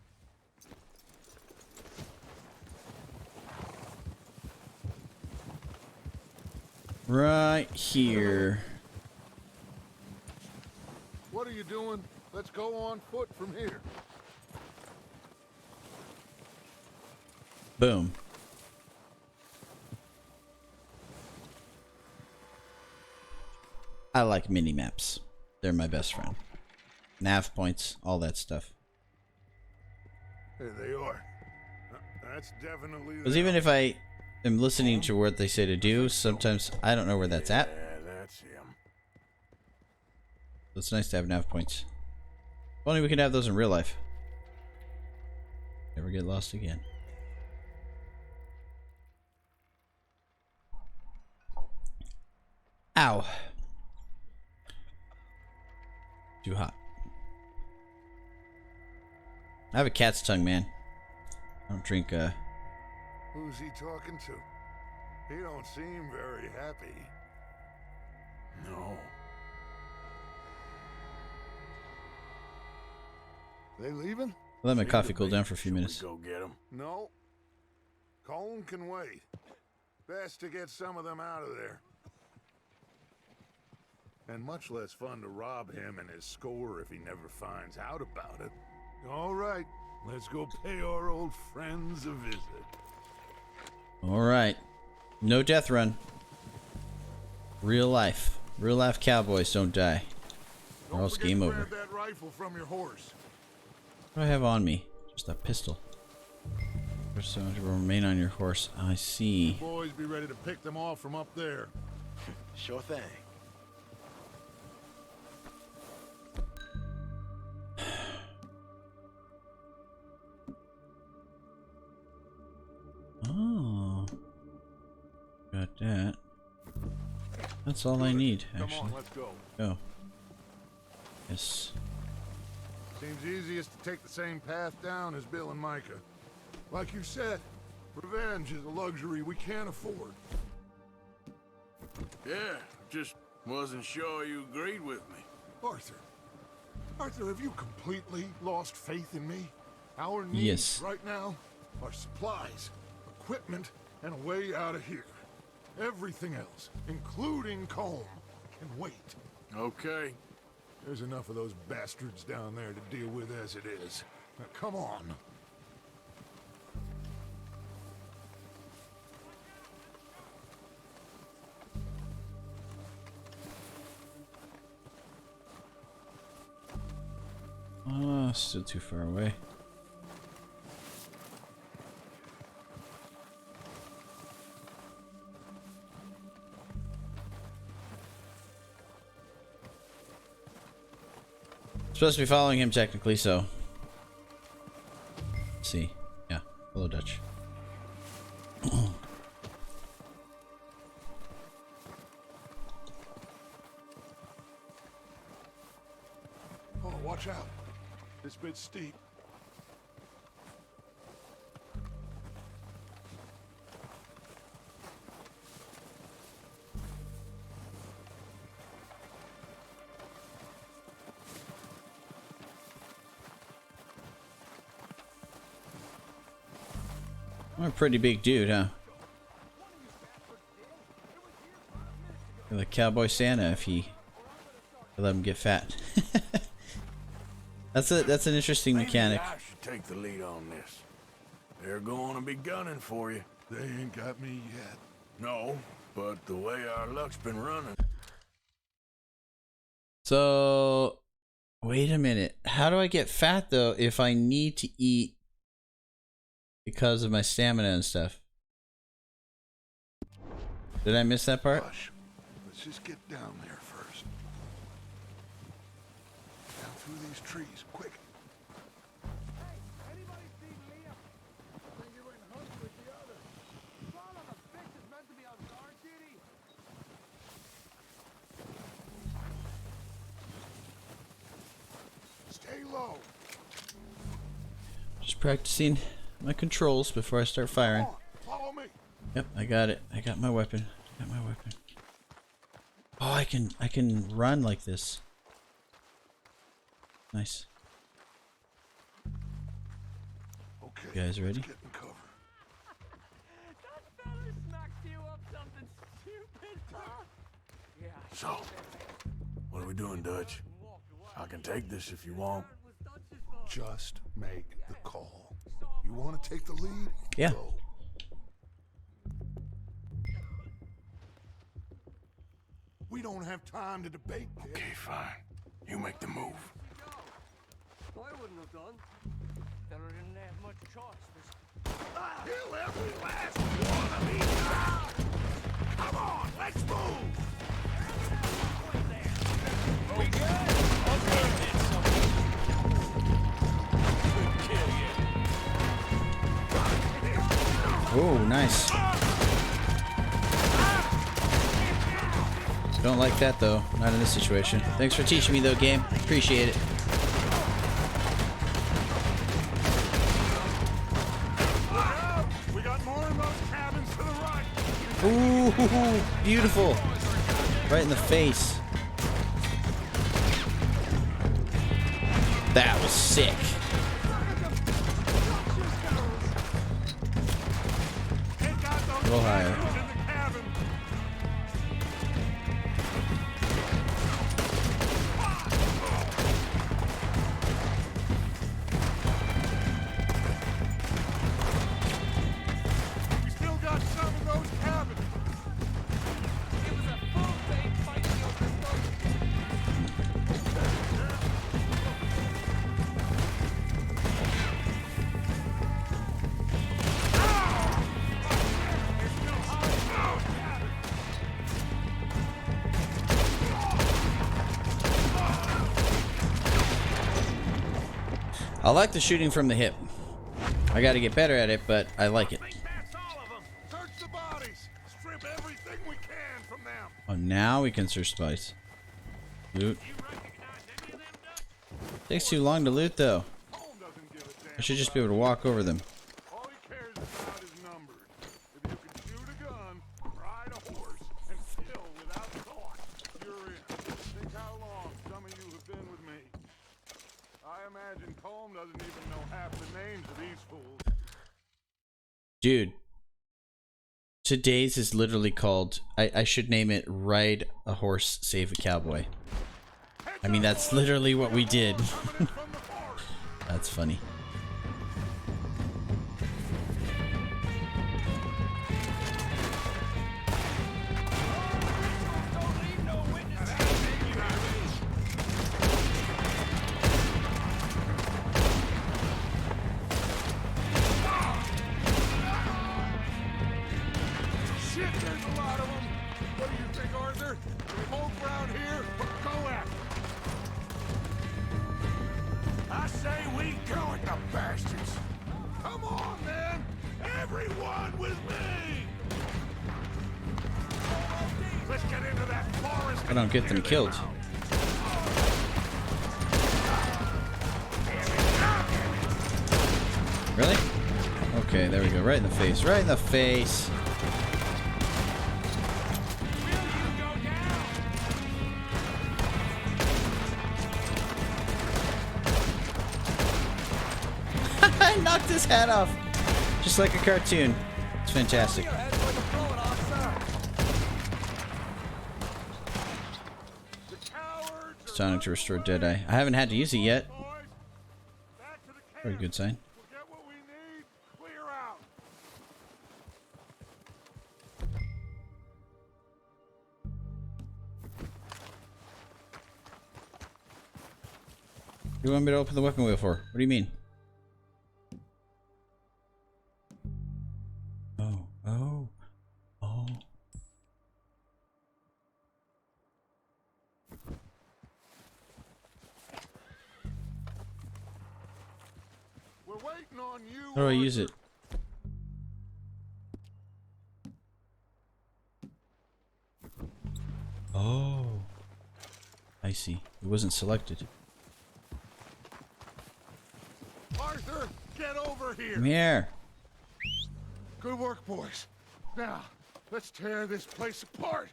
Right here. What are you doing? Let's go on foot from here. Boom. I like mini maps. They're my best friend. Nav points, all that stuff. There they are. That's definitely. Because even if I am listening to what they say to do, sometimes I don't know where that's at. Yeah, that's him. So it's nice to have nav points. If only we could have those in real life. Never get lost again. Ow. Too hot. I have a cat's tongue, man. I don't drink, Who's he talking to? He don't seem very happy. No. They leaving? I'll let my coffee cool down for a few minutes. Go get him. No. Colm can wait. Best to get some of them out of there. And much less fun to rob him and his score if he never finds out about it. All right, let's go pay our old friends a visit. Alright. No death run. Real life. Real life cowboys don't die. Or else game over. Grab that rifle from your horse. What do I have on me? Just a pistol. So to remain on your horse. I see. Boys, be ready to pick them off from up there. Sure thing. Oh. Got that. That's all I need, Come actually. on, let's go. Oh. Yes. Seems easiest to take the same path down as Bill and Micah. Like you said, revenge is a luxury we can't afford. Yeah, just wasn't sure you agreed with me. Arthur. Arthur, have you completely lost faith in me? Our needs Yes. right now are supplies, equipment, and a way out of here. Everything else, including Colm, can wait. Okay. There's enough of those bastards down there to deal with as it is. Now, come on. Still too far away. Supposed to be following him technically, so. Let's see. Yeah. Hello, Dutch. Oh, watch out. This bit's steep. I'm a pretty big dude, huh? You're like Cowboy Santa if he let him get fat. That's an interesting mechanic. Maybe I should take the lead on this. They're going to be gunning for you. They ain't got me yet. No, but the way our luck's been running. So, wait a minute. How do I get fat though if I need to eat because of my stamina and stuff? Did I miss that part? Hush. Let's just get down there first. Down through these trees, quick. Hey, anybody see Liam? I think he went hunt with the others. Son of a bitch is meant to be on guard duty. Stay low. Just practicing my controls before I start firing. Follow me. Yep, I got it. I got my weapon. Got my weapon. Oh, I can run like this. Nice. Okay. You guys ready? Let's get in cover. That fella smacked you up something stupid. Yeah. So, what are we doing, Dutch? I can take this if you want. Just make the call. You want to take the lead? Yeah. Go. We don't have time to debate, kid. Okay, fine. You make the move. I wouldn't have done. Fella didn't have much choice. Kill every last one of these now! Come on, let's move! We good? Okay, then, Oh, nice. Don't like that though. Not in this situation. Thanks for teaching me though, game. Appreciate it. We got more of those cabins to the right. Ooh, beautiful. Right in the face. That was sick. A little higher. We still got some of those cabins. It was a full day fighting over I like the shooting from the hip. I gotta get better at it, but I like it. That's all of them. Search the bodies. Strip everything we can from them. Oh now we can search spice. Loot. Takes too long to loot though. I should just be able to walk over them. All he cares about is numbers. If you can shoot a gun, ride a horse, and kill without thought, you're in. Think how long some of you have been with me. I imagine Colm doesn't even know half the names of these fools. Dude. Today's is literally called, I should name it Ride a Horse, Save a Cowboy. I mean, that's literally what we did. That's funny. Shit, there's a lot of them. What do you think, Arthur? We hold around here or go after them? I say we go at the bastards. Come on, man. Everyone with me. Let's get into that forest. I don't get them killed. Really? Okay, there we go. Right in the face. Right in the face. I knocked his hat off. Just like a cartoon. It's fantastic. It's time to restore Deadeye. I haven't had to use it yet. Very good sign. What do you want me to open the weapon wheel for? What do you mean? Oh. We're waiting on you. How do I use it? Oh. I see. It wasn't selected. Arthur, get over here. Come here. Good work, boys. Now, let's tear this place apart.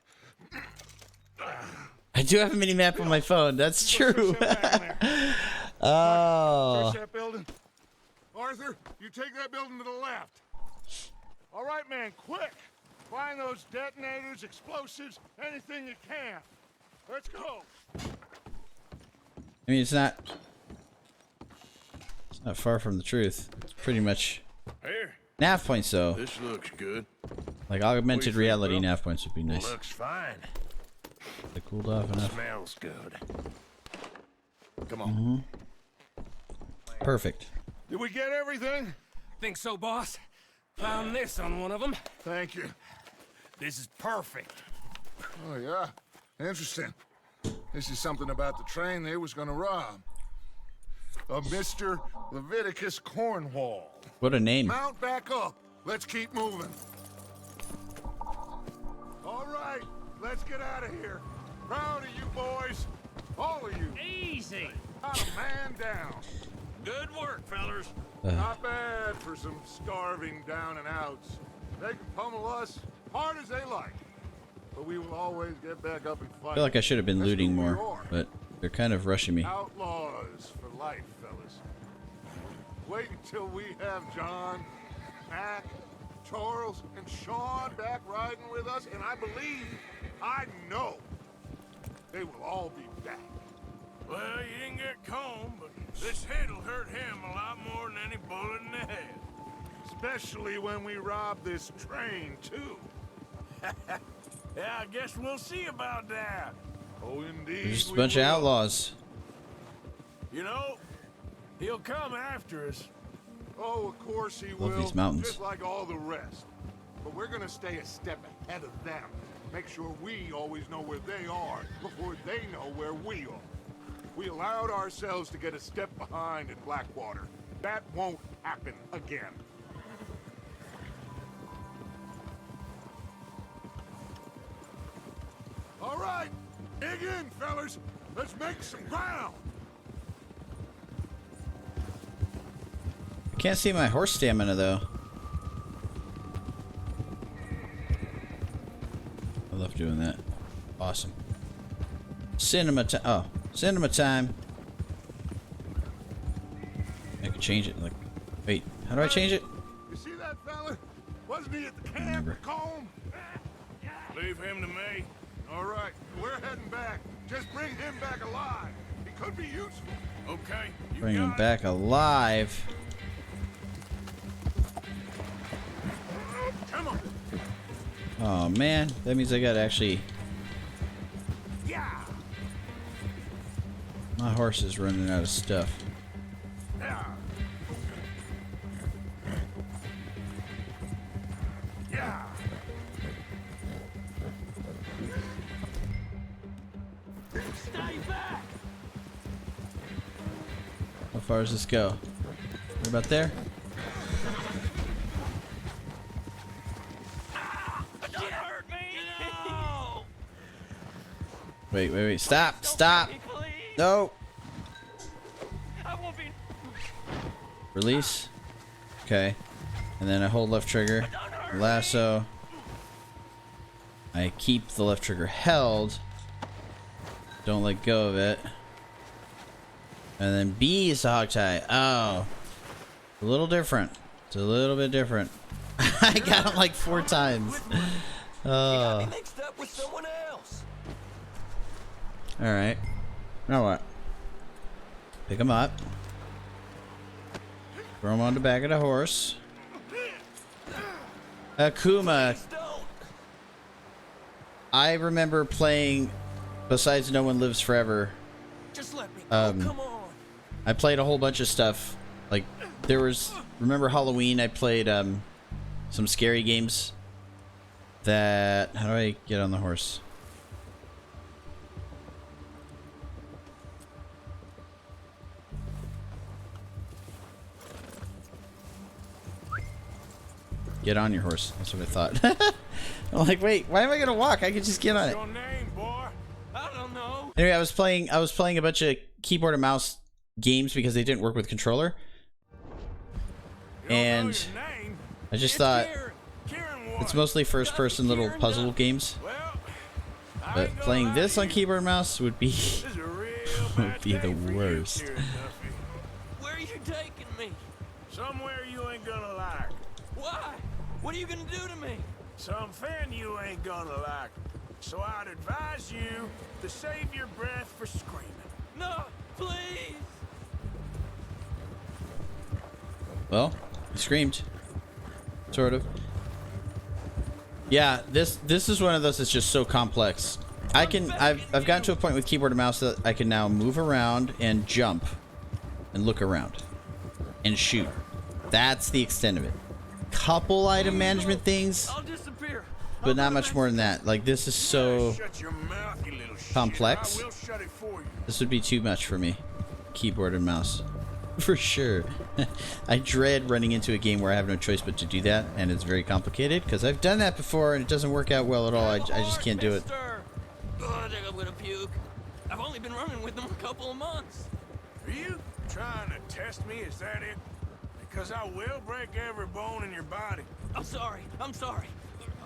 I do have a mini map on my phone. That's true. Oh. Push that building. Arthur, you take that building to the left. All right, man, quick. Find those detonators, explosives, anything you can. Let's go. I mean, it's not far from the truth. It's pretty much Here. nav points, though. This looks good. Like augmented What do you think, reality Will? nav points would be nice. Looks fine. They cooled off enough. Smells good. Come on. Perfect. Did we get everything? Think so, boss? Found this on one of them. Thank you. This is perfect. Oh, yeah? Interesting. This is something about the train they was gonna rob. A Mr. Leviticus Cornwall. What a name. Mount back up. Let's keep moving. All right, let's get out of here. Proud of you boys. All of you. Easy. Not a man down. Good work, fellers. Not bad for some starving down and outs. They can pummel us hard as they like. But we will always get back up and fight. I feel like I should have been That's looting who we more, are. but they're kind of rushing me. Outlaws for life, fellas. Wait until we have John, Mac, Charles, and Sean back riding with us, and I believe, I know, they will all be back. Well, you didn't get Colm, but this hit'll hurt him a lot more than any bullet in the head. Especially when we rob this train, too. Yeah, I guess we'll see about that. Oh, indeed. They're just a we bunch of will. outlaws. You know, he'll come after us. Oh, of course he Love will. these mountains. Just like all the rest. But we're gonna stay a step ahead of them. Make sure we always know where they are before they know where we are. We allowed ourselves to get a step behind in Blackwater. That won't happen again. All right, dig in, fellas. Let's make some ground. I can't see my horse stamina though. I love doing that. Awesome. Cinema time. Oh, cinema time. I can change it. Like, wait, how do I change it? You see that fella? Wasn't he at the camp at Combe? Leave him to me. All right, we're heading back. Just bring him back alive. He could be useful. Okay. You Bring him got it. back alive. Come on. Oh man, that means I gotta actually. Yeah. My horse is running out of stuff. Yeah. Yeah. Stay back! How far does this go? Right about there? Don't hurt me! No! Wait. Stop! Stop! Me, please. No! I won't be. Release. Okay. And then I hold left trigger. Lasso. I keep the left trigger held. Don't let go of it. And then B is the hog tie. Oh. A little different. It's a little bit different. I got him like 4 times. Oh. Mixed up with someone else. Alright. Now what? Pick him up. Throw him on the back of the horse. Akuma. I remember playing, besides No One Lives Forever, Just let me go. Come on. I played a whole bunch of stuff. Like, there was, remember Halloween? I played some scary games that, how do I get on the horse? Get on your horse. That's what I thought. I'm like, wait, why am I gonna walk? I could just get on it. Your name, boy? I don't know. Anyway, I was playing a bunch of keyboard and mouse games because they didn't work with controller. And I just thought it's mostly first person little puzzle games. But playing this on keyboard and mouse would be the worst. Where are you taking me? Somewhere you ain't gonna like. Why? What are you gonna do to me? Something you ain't gonna like. So I'd advise you to save your breath for screaming. No, please. Well, he screamed. Sort of. Yeah, this is one of those that's just so complex. I've gotten to a point with keyboard and mouse that I can now move around and jump and look around and shoot. That's the extent of it. Couple item management things, I'll disappear. but not much more than that. Like, this is so Shut your mouth, you little shit. complex. I will shut it for you. This would be too much for me. Keyboard and mouse. For sure. I dread running into a game where I have no choice but to do that, and it's very complicated, because I've done that before and it doesn't work out well at all. I just can't do it. Oh, I think I'm gonna puke. I've only been running with them a couple of months. Are you trying to test me? Is that it? Because I will break every bone in your body. I'm sorry.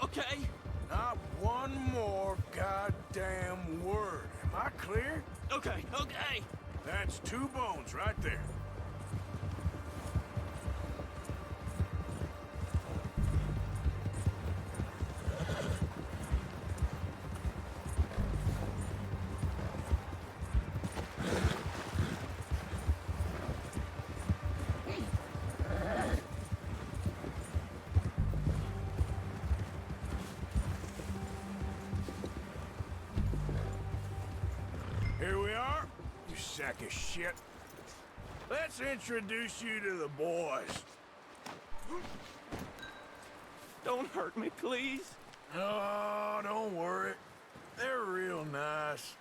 Okay? Not one more goddamn word. Am I clear? Okay. That's 2 bones right there. Here we are, you sack of shit. Let's introduce you to the boys. Don't hurt me, please. Oh, don't worry. They're real nice.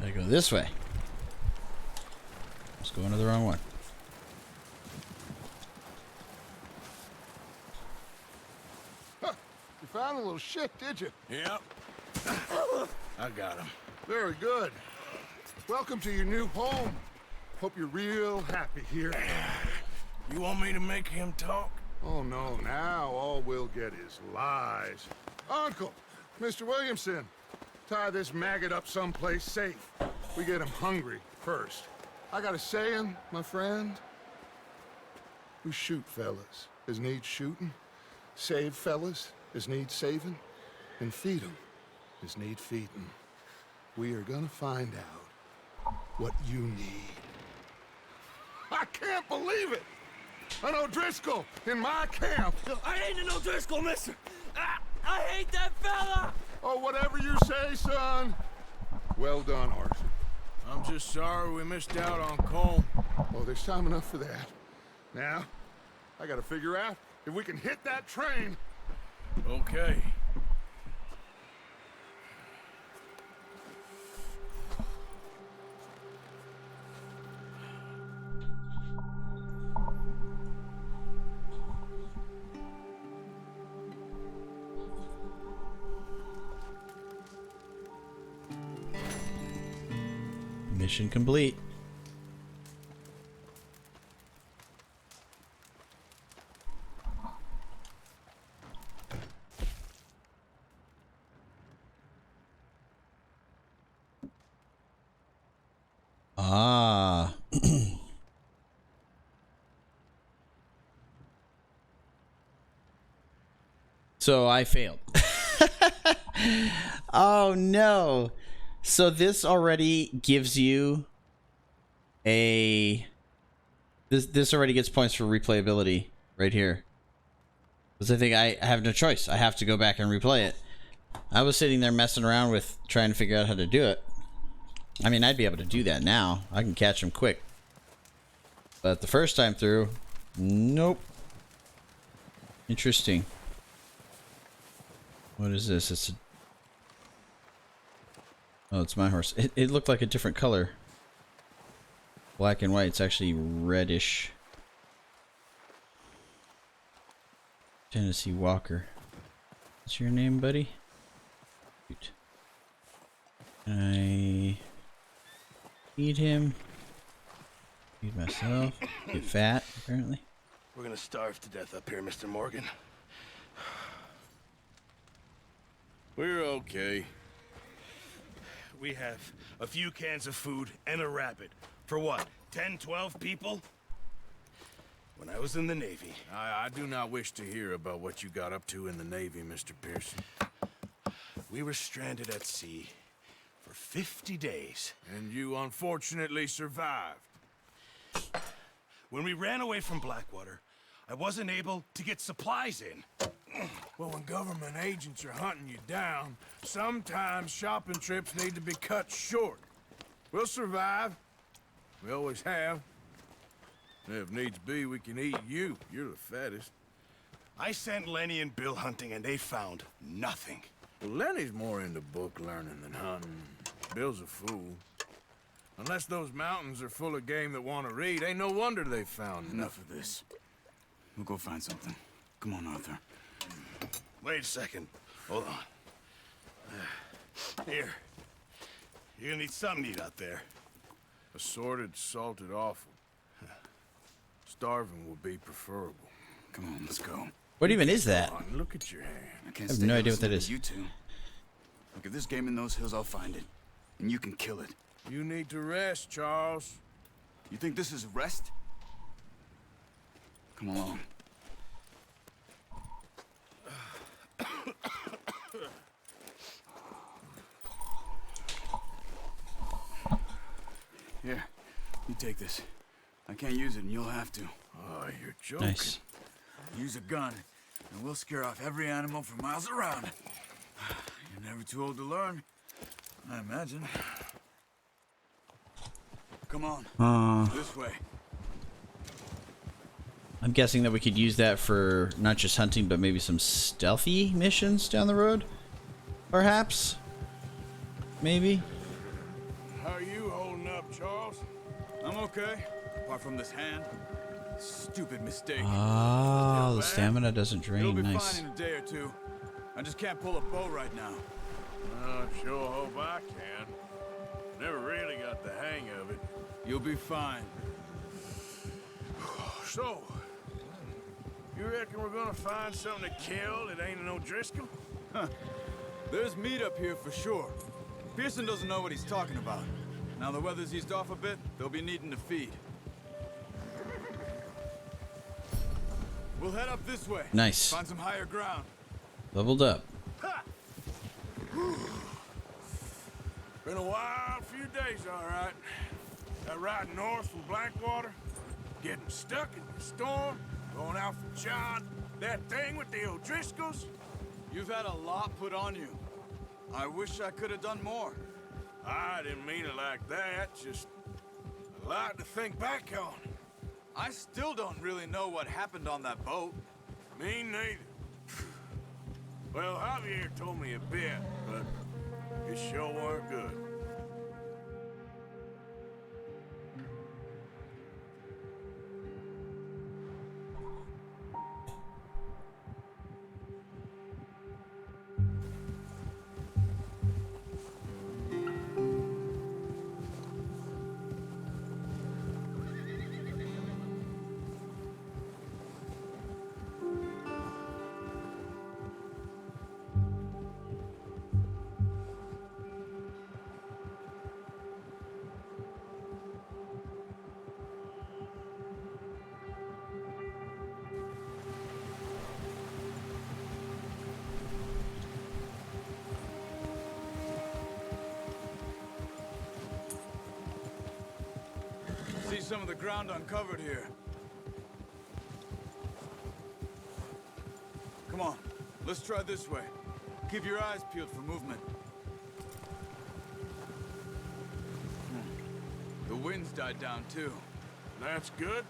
I go this way. Let's go into the wrong one. Huh. You found the little shit, did you? Yep. I got him. Very good. Welcome to your new home. Hope you're real happy here. You want me to make him talk? Oh, no, now all we'll get is lies. Uncle, Mr. Williamson, tie this maggot up someplace safe. We get him hungry first. I got a saying, my friend. We shoot fellas as need shooting, save fellas as need saving, and feed 'em as need feeding. We are gonna find out what you need. I can't believe it! An O'Driscoll in my camp! I ain't an O'Driscoll, mister! I hate that fella! Oh, whatever you say, son. Well done, Arthur. I'm just sorry we missed out on Cole. Oh, there's time enough for that. Now, I gotta figure out if we can hit that train. Okay. Mission complete. Ah. So I failed. Oh no. So this already gives you a this already gets points for replayability right here. Because I think I have no choice. I have to go back and replay it. I was sitting there messing around with trying to figure out how to do it. I mean, I'd be able to do that now. I can catch them quick. But the first time through, nope. Interesting. What is this? It's a... Oh, it's my horse. It looked like a different color. Black and white. It's actually reddish. Tennessee Walker. What's your name, buddy? Shoot. Can I feed him? Feed myself. Get fat, apparently. We're gonna starve to death up here, Mr. Morgan. We're okay. We have a few cans of food and a rabbit. For what, 10, 12 people? When I was in the Navy... I do not wish to hear about what you got up to in the Navy, Mr. Pearson. We were stranded at sea for 50 days. And you unfortunately survived. When we ran away from Blackwater, I wasn't able to get supplies in. Well, when government agents are hunting you down, sometimes shopping trips need to be cut short. We'll survive. We always have. If needs be, we can eat you. You're the fattest. I sent Lenny and Bill hunting, and they found nothing. Well, Lenny's more into book learning than hunting. Bill's a fool. Unless those mountains are full of game that want to read, ain't no wonder they found Enough of this. We'll go find something. Come on, Arthur. Wait a second. Hold on. Here. You're gonna need something to eat out there. Assorted, salted offal. Starving would be preferable. Come on, let's go. What even is that? Look at your hand. I can't I have stay no here idea what that listening is. to you two. Look, if there's game in those hills, I'll find it. And you can kill it. You need to rest, Charles. You think this is rest? Come along. Here, you take this. I can't use it, and you'll have to. Oh, you're joking. Nice. Use a gun, and we'll scare off every animal for miles around. You're never too old to learn, I imagine. Come on, this way. I'm guessing that we could use that for not just hunting, but maybe some stealthy missions down the road? Perhaps? Maybe? How are you holding up, Charles? I'm okay, apart from this hand. Stupid mistake. Oh, the stamina doesn't You'll drain. be Nice. fine in a day or two. I just can't pull a bow right now. I sure hope I can. Never really got the hang of it. You'll be fine. So, you reckon we're gonna find something to kill that ain't an O'Driscoll? Huh. There's meat up here for sure. Pearson doesn't know what he's talking about. Now the weather's eased off a bit, they'll be needing to feed. We'll head up this way. Nice. Find some higher ground. Leveled up. Been a wild few days, all right. That ride north from Blackwater, getting stuck in the storm, going out for John, that thing with the O'Driscolls. You've had a lot put on you. I wish I could have done more. I didn't mean it like that, just a lot to think back on. I still don't really know what happened on that boat. Me neither. Well, Javier told me a bit, but it sure weren't good. See some of the ground uncovered here. Come on, let's try this way. Keep your eyes peeled for movement. The wind's died down too. That's good.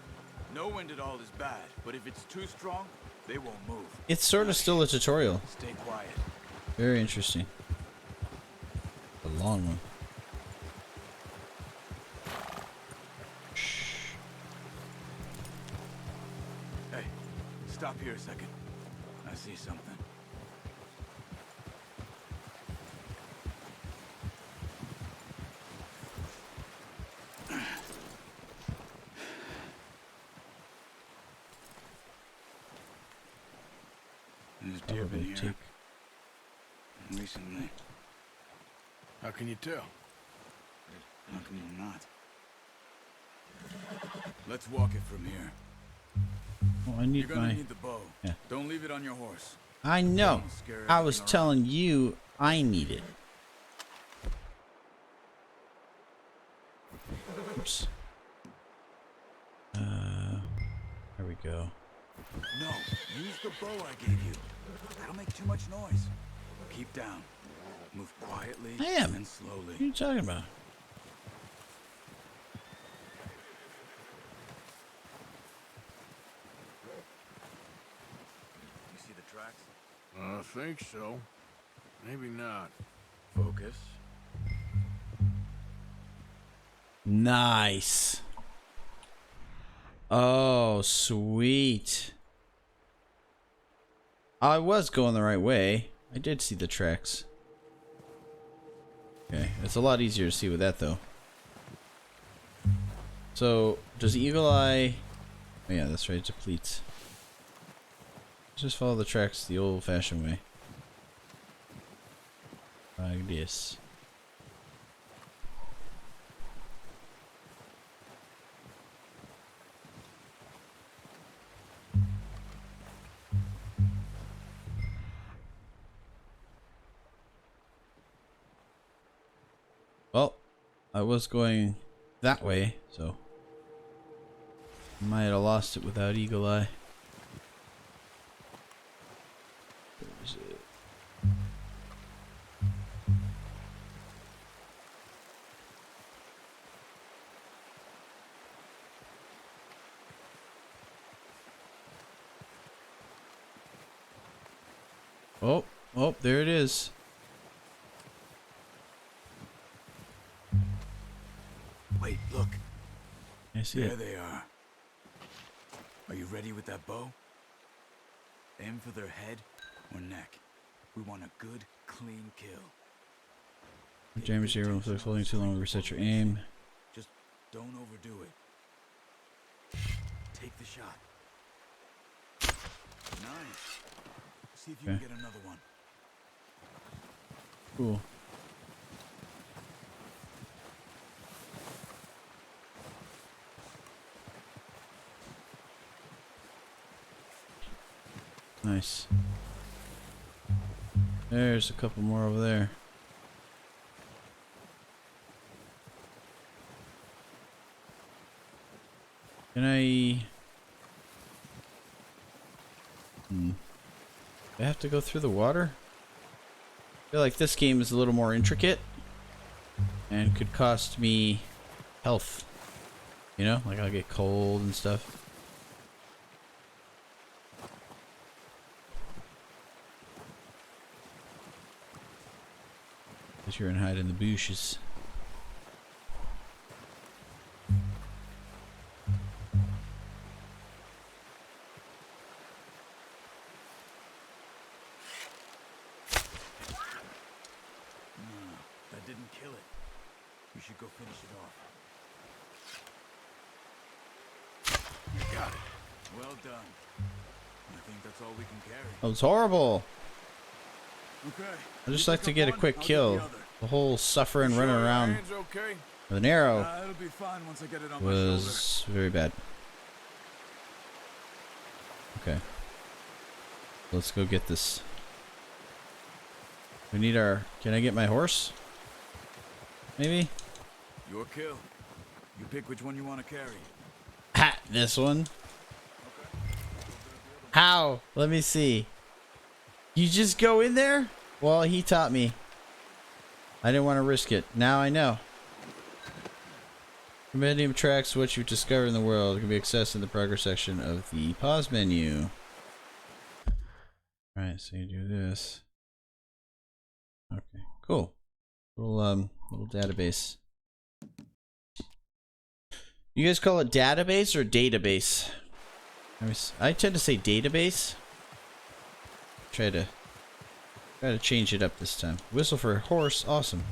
No wind at all is bad, but if it's too strong, they won't move. It's sort of still a tutorial. Stay quiet. Very interesting. A long one. Hey, stop here a second. I see something. There's deer been here recently. How can you tell? How come you're not? Let's walk it from here. Oh, I need You're gonna my. need the bow. Yeah. Don't leave it on your horse. I know. Don't scare I was everything telling you I need it. Oops. There we go. No, use the bow I gave you. That'll make too much noise. Keep down. Move quietly I am. and slowly. What are you talking about? You see the tracks? I think so. Maybe not. Focus. Nice. Oh, sweet. I was going the right way. I did see the tracks. Okay, it's a lot easier to see with that though. So, does Eagle Eye... Oh yeah, that's right, it depletes. Just follow the tracks the old-fashioned way. Like this. Well, I was going that way, so might have lost it without Eagle Eye. Where is it? Oh, oh, there it is. Wait, look. I see There it. they are. Are you ready with that bow? Aim for their head or neck. We want a good, clean kill. Damage here will inflict holding too long to reset your aim. Just don't overdo it. Take the shot. Nice. See if you can get another one. Cool. Nice. There's a couple more over there. Can I... Do I have to go through the water? I feel like this game is a little more intricate and could cost me health. You know, like I'll get cold and stuff. But you're gonna hide in the bushes. That didn't kill it. We should go finish it off. You got it. Well done. I think that's all we can carry. That was horrible. Okay. I just like to get a quick kill. The whole suffering running around with an arrow It'll be fine once I get it on was very bad. Okay. Let's go get this. We need our... Can I get my horse? Maybe? Your kill. You pick which one you want to carry. Ha! This one? How? Let me see. You just go in there? Well, he taught me. I didn't want to risk it. Now I know. Compendium tracks what you've discovered in the world. It can be accessed in the progress section of the pause menu. Alright, so you do this. Okay, cool. Little database. You guys call it database or database? I tend to say database. Try to change it up this time. Whistle for a horse, awesome.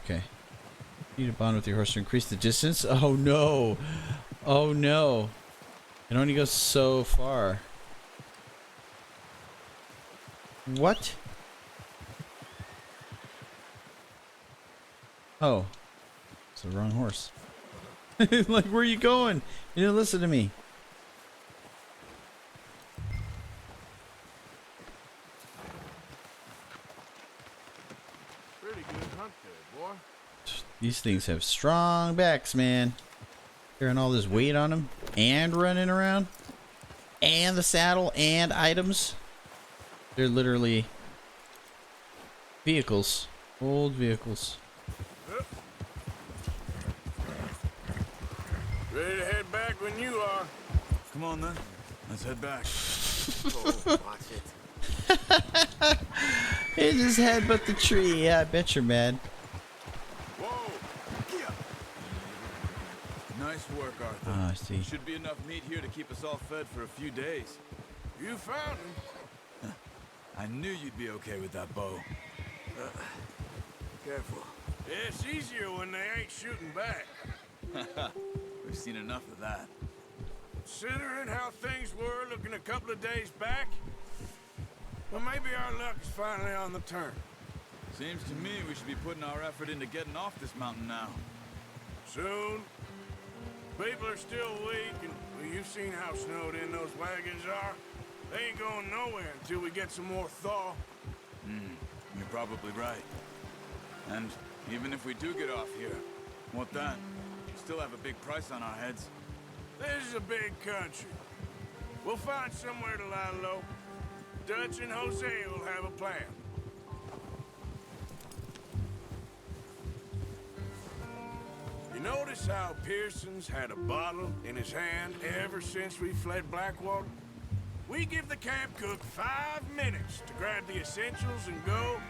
Okay. You need to bond with your horse to increase the distance. Oh no! Oh no! It only goes so far. What? Oh. It's the wrong horse. Like, where are you going? You didn't listen to me. Pretty good hunt there, boy. These things have strong backs, man. Carrying all this weight on them and running around. And the saddle and items. They're literally vehicles. Old vehicles. Ready to head back when you are. Come on then. Let's head back. Oh, watch it. It just headbutt the tree. Yeah, I bet you're mad. Whoa! Nice work, Arthur. Ah, I see. Should be enough meat here to keep us all fed for a few days. You found him. I knew you'd be okay with that bow. Careful. It's easier when they ain't shooting back. We've seen enough of that. Considering how things were looking a couple of days back, well, maybe our luck is finally on the turn. Seems to me we should be putting our effort into getting off this mountain now. Soon. People are still weak, and well, you've seen how snowed in those wagons are. They ain't going nowhere until we get some more thaw. You're probably right. And even if we do get off here, what then? We still have a big price on our heads. This is a big country. We'll find somewhere to lie low. Dutch and Jose will have a plan. You notice how Pearson's had a bottle in his hand ever since we fled Blackwater? We give the camp cook 5 minutes to grab the essentials and go,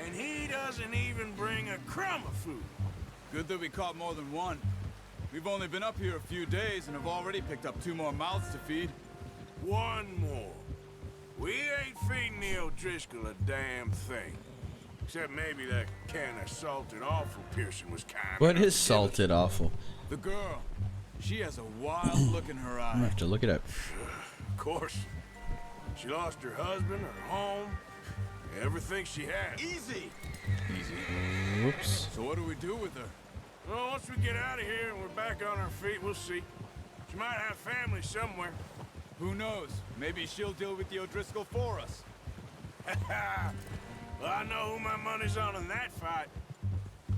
and he doesn't even bring a crumb of food. Good that we caught more than one. We've only been up here a few days and have already picked up 2 more mouths to feed. 1 more. We ain't feeding the O'Driscoll a damn thing. Except maybe that can of salted offal Pearson was kind What enough is to give us. salted awful? The girl. She has a wild look in her I'm gonna eye. have to look it up. Of course. She lost her husband, her home, everything she had. Easy. Whoops. So what do we do with her? Well, once we get out of here and we're back on our feet, we'll see. She might have family somewhere. Who knows? Maybe she'll deal with the O'Driscoll for us. Well, I know who my money's on in that fight.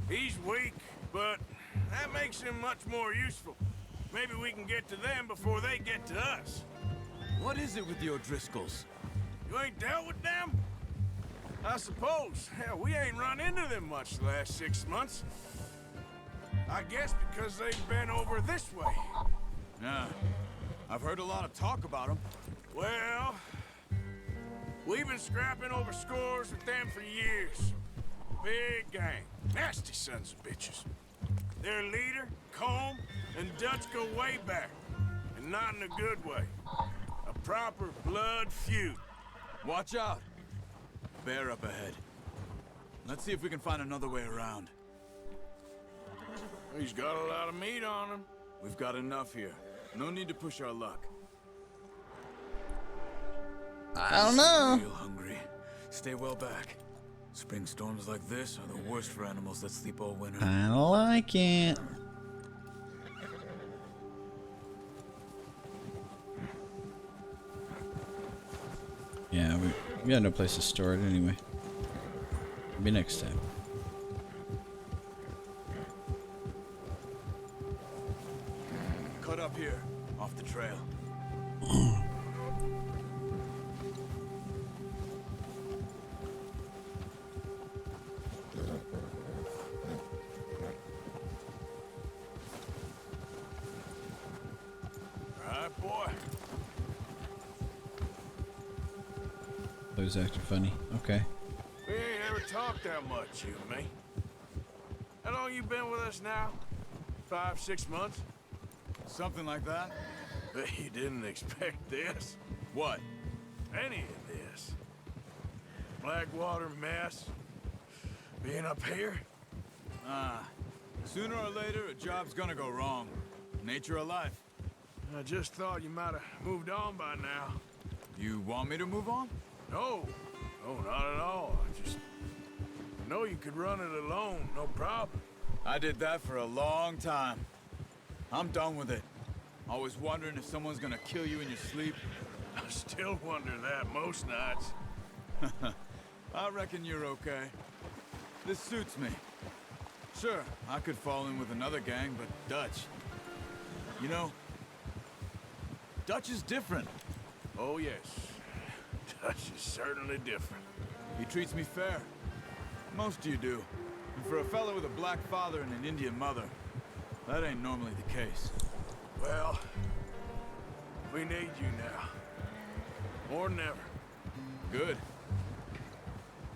He's weak, but that makes him much more useful. Maybe we can get to them before they get to us. What is it with the O'Driscolls? You ain't dealt with them? I suppose. Hell, we ain't run into them much the last 6 months. I guess because they've been over this way. Yeah. I've heard a lot of talk about them. Well, we've been scrapping over scores with them for years. Big gang. Nasty sons of bitches. Their leader, Combe, and Dutch go way back. And not in a good way. A proper blood feud. Watch out. Bear up ahead. Let's see if we can find another way around. He's got a lot of meat on him. We've got enough here. No need to push our luck. I don't know. Real hungry. Stay well back. Spring storms like this are the worst for animals that sleep all winter. I don't like it. Yeah, we got no place to store it anyway. Maybe next time. Cut up here, off the trail. Right, boy. Those acting funny. Okay. We ain't ever talked that much, you and me. How long you been with us now? 5, 6 months? Something like that? Bet you didn't expect this. What? Any of this. Blackwater mess. Being up here. Sooner or later, a job's gonna go wrong. Nature of life. I just thought you might have moved on by now. You want me to move on? No. No, not at all. I just know you could run it alone, no problem. I did that for a long time. I'm done with it. Always wondering if someone's gonna kill you in your sleep. I still wonder that most nights. I reckon you're okay. This suits me. Sure, I could fall in with another gang, but Dutch... You know, Dutch is different. Oh, yes. Dutch is certainly different. He treats me fair. Most of you do. And for a fella with a black father and an Indian mother, that ain't normally the case. Well, we need you now. More than ever. Good.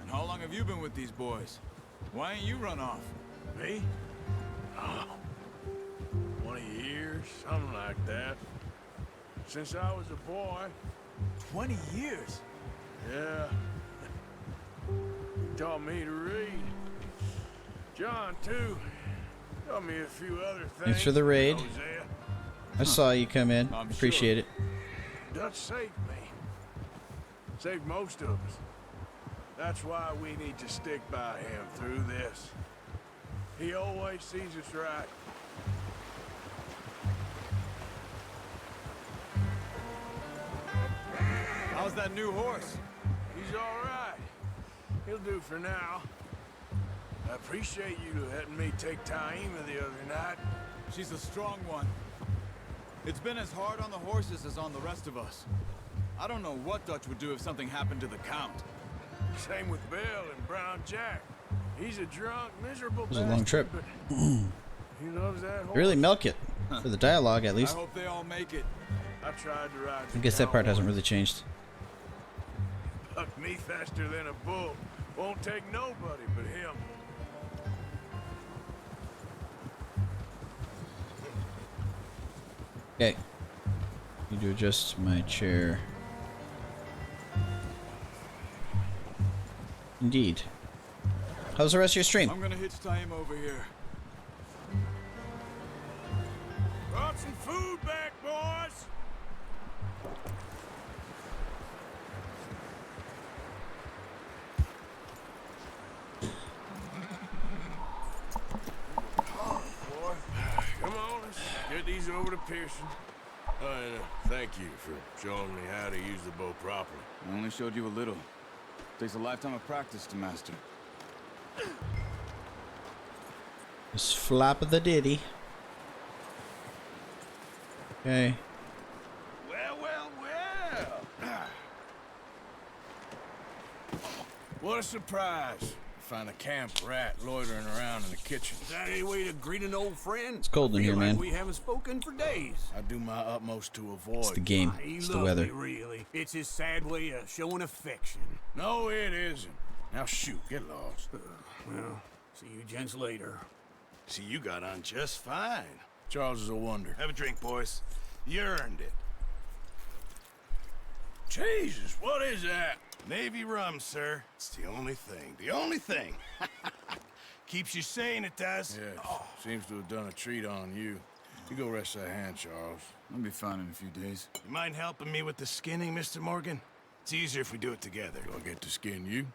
And how long have you been with these boys? Why ain't you run off? Me? Oh, 20 years, something like that. Since I was a boy. 20 years? Yeah. He taught me to read. John, too. Taught me a few other things. Thanks for the raid. Hosea. I saw you come in. I'm Appreciate it. Dutch saved me. Saved most of us. That's why we need to stick by him through this. He always sees us right. How's that new horse? He's all right. He'll do for now. I appreciate you letting me take Taima the other night. She's a strong one. It's been as hard on the horses as on the rest of us. I don't know what Dutch would do if something happened to the Count. Same with Bill and Brown Jack. He's a drunk, miserable It was a long trip. but he loves that horse. Really milk it. For the dialogue, at I least. hope they all make it. I tried to ride I guess that part hasn't really changed. Buck me faster than a bull. Won't take nobody but him. Okay. Need to adjust my chair. Indeed. How's the rest of your stream? I'm gonna hitch tie him over here. Brought some food back, boys. Come on, let's get these over to Pearson. And thank you for showing me how to use the bow properly. I only showed you a little. Takes a lifetime of practice to master. Just flap of the ditty. Okay. Well. What a surprise. Find a camp rat loitering around in the kitchen. Is that any way to greet an old friend? It's cold in here, man. We haven't spoken for days. I do my utmost to avoid. It's the game. He It's the loves weather. me, really. It's his sad way of showing affection. No, it isn't. Now shoot, get lost. Well, see you gents later. See, you got on just fine. Charles is a wonder. Have a drink, boys. You earned it. Jesus, what is that? Navy rum, sir. It's the only thing. The only thing. Keeps you sane, it does. Yes, seems to have done a treat on you. You go rest that hand, Charles. I'll be fine in a few days. You mind helping me with the skinning, Mr. Morgan? It's easier if we do it together. Do I get to skin you?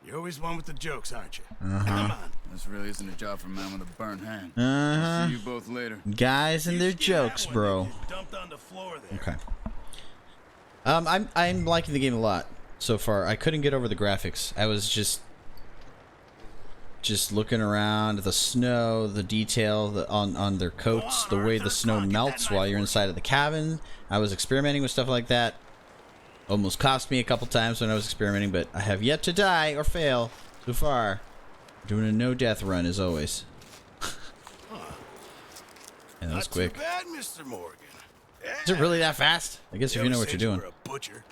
You're always one with the jokes, aren't you? Uh-huh. Come on. This really isn't a job for a man with a burnt hand. Uh-huh. See you both later. Guys and their jokes, bro. Dumped on the floor there. Okay. I'm liking the game a lot so far. I couldn't get over the graphics. I was just looking around, the snow, the detail on their coats, the way the snow melts while you're inside of the cabin. I was experimenting with stuff like that. Almost cost me a couple times when I was experimenting, but I have yet to die or fail so far. Doing a no-death run as always. And that was Not quick. too bad, Mr. Morgan. Is it really that fast? I guess if you know what you're doing. You were a butcher.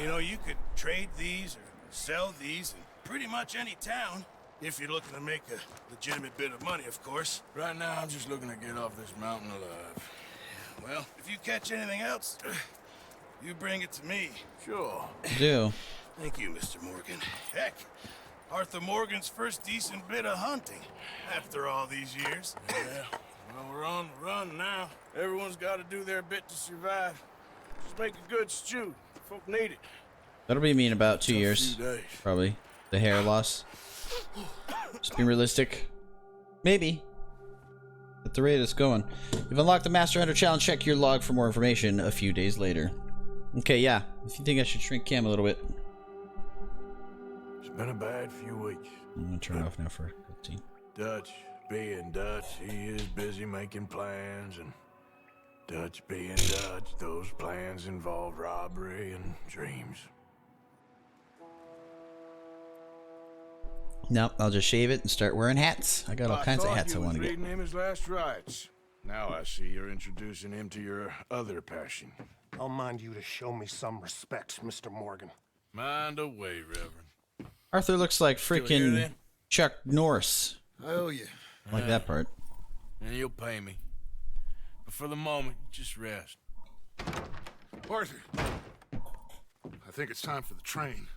You know, you could trade these or sell these in pretty much any town. If you're looking to make a legitimate bit of money, of course. Right now, I'm just looking to get off this mountain alive. Well, if you catch anything else, you bring it to me. Sure. Do. Thank you, Mr. Morgan. Heck, Arthur Morgan's first decent bit of hunting after all these years. Yeah. Well, we're on the run now. Everyone's got to do their bit to survive. Just make a good stew. Folk need it. That'll be me in about 2 years. Few days. Probably. The hair loss. Just being realistic. Maybe. At the rate it's going. You've unlocked the Master Hunter Challenge. Check your log for more information a few days later. Okay, yeah. If you think I should shrink Cam a little bit. It's been a bad few weeks. I'm gonna turn it off now for a cutscene. Dutch being Dutch, he is busy making plans, and Dutch being Dutch, those plans involve robbery and dreams. Nope, I'll just shave it and start wearing hats. I got all kinds of hats I want to get. Reading him his last rites. Now I see you're introducing him to your other passion. I'll mind you to show me some respect, Mr. Morgan. Mind away, Reverend. Arthur looks like Still here, freaking then? Chuck Norris. I owe you. I like that part. And you'll pay me. But for the moment, just rest. Arthur, I think it's time for the train.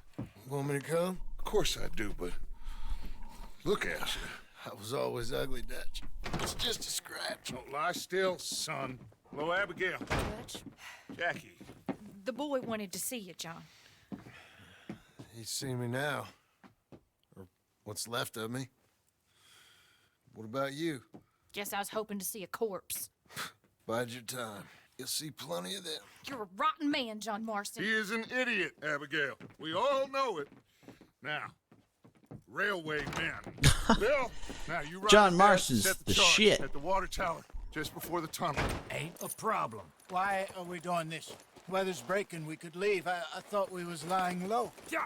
Want me to come? Of course I do, but look at you. I was always ugly, Dutch. It's just a scratch. Don't lie still, son. Hello, Abigail. Dutch, Jackie. the boy wanted to see you, John. He's seen me now. Or what's left of me. What about you? Guess I was hoping to see a corpse. Bide your time. You'll see plenty of them. You're a rotten man, John Marston. He is an idiot, Abigail. We all know it. Now, railway men. Bill, now you ride John ahead, Marston's set the charge shit. at the water tower just before the tunnel. Ain't a problem. Why are we doing this? Weather's breaking. We could leave. I thought we was lying low. Yeah,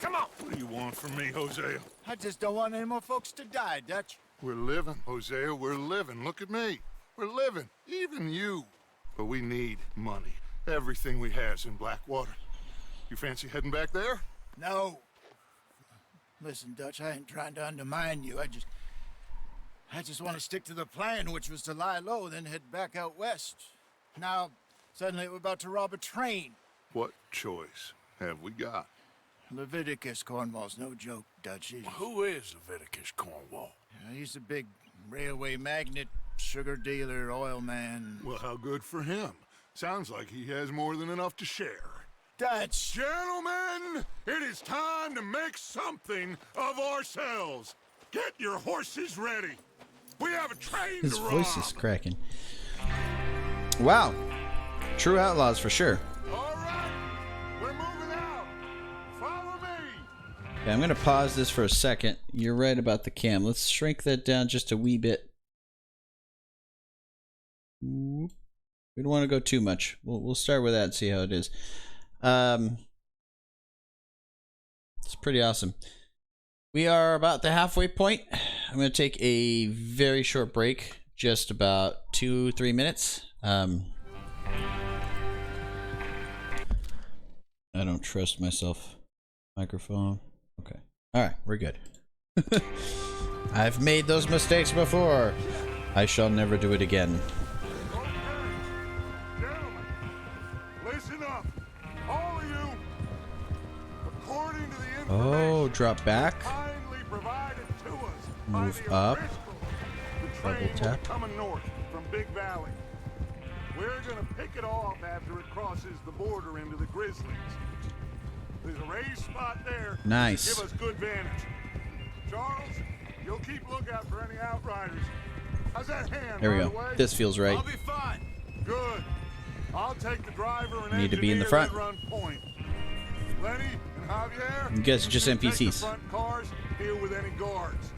come on. What do you want from me, Hosea? I just don't want any more folks to die, Dutch. We're living, Hosea. We're living. Look at me. We're living. Even you. But we need money. Everything we has in Blackwater. You fancy heading back there? No. Listen, Dutch, I ain't trying to undermine you. I just want to stick to the plan, which was to lie low, then head back out west. Now, suddenly we're about to rob a train. What choice have we got? Leviticus Cornwall's no joke, Dutch. Who is Leviticus Cornwall? He's a big railway magnate, sugar dealer, oil man. Well, how good for him. Sounds like he has more than enough to share. Dutch! Gentlemen, it is time to make something of ourselves. Get your horses ready. We have a train His to voice rob. is cracking. Wow. True outlaws for sure. All right, we're moving out. Follow me. Okay, I'm gonna pause this for a second. You're right about the cam. Let's shrink that down just a wee bit. Whoop. We don't want to go too much. We'll start with that and see how it is. It's pretty awesome. We are about the halfway point. I'm going to take a very short break, just about 2-3 minutes. I don't trust myself. Microphone. Okay. All right, we're good. I've made those mistakes before. I shall never do it again. Listen up, all of you. According to the Oh, drop back. kindly provided to us Move by the up. O'Driscolls, the Double train will tap. be coming north from Big Valley. We're gonna pick it off after it crosses the border into the Grizzlies. There's a raised spot there. Nice. To give us good vantage. Charles, you'll keep lookout for any outriders. How's that hand? There we by go. the way? This feels right. I'll be fine. Good. I'll take the driver and Need to be in the engineer front. that run point. Lenny and Javier. You guys are just take the NPCs. front cars, deal with any guards.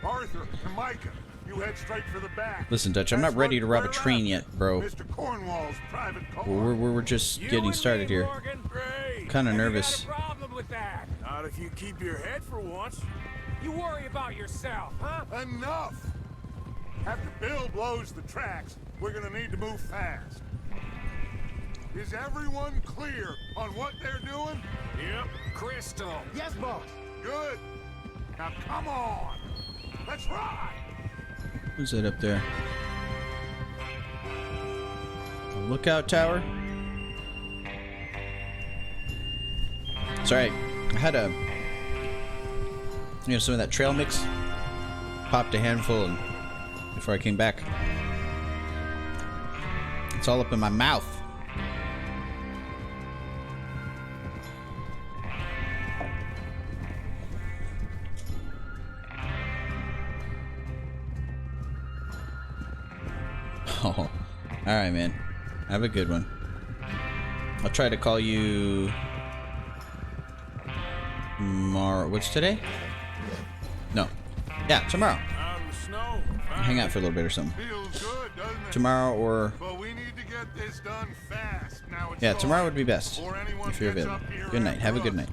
Arthur and Micah, you head straight for the back. Listen, Dutch, I'm not ready to rob a train yet, bro. Mr. Cornwall's private car. We're just getting started here. Kind of nervous. Problem with that? Not if you keep your head for once. You worry about yourself, huh? Enough! After Bill blows the tracks, we're gonna need to move fast. Is everyone clear on what they're doing? Yep. Crystal. Yes, boss. Good. Now come on. Let's ride. Who's that up there? The lookout tower? Sorry, I had some of that trail mix. Popped a handful and before I came back. It's all up in my mouth. Oh, alright, man. Have a good one. I'll try to call you tomorrow. What's today? No. Yeah, tomorrow. Hang out for a little bit or something. Feels good, doesn't it? Tomorrow or... But we need to get this done fast. Now it's Yeah, dark tomorrow would be best. before anyone If you're gets available. up here Good night. after Have a good us. night.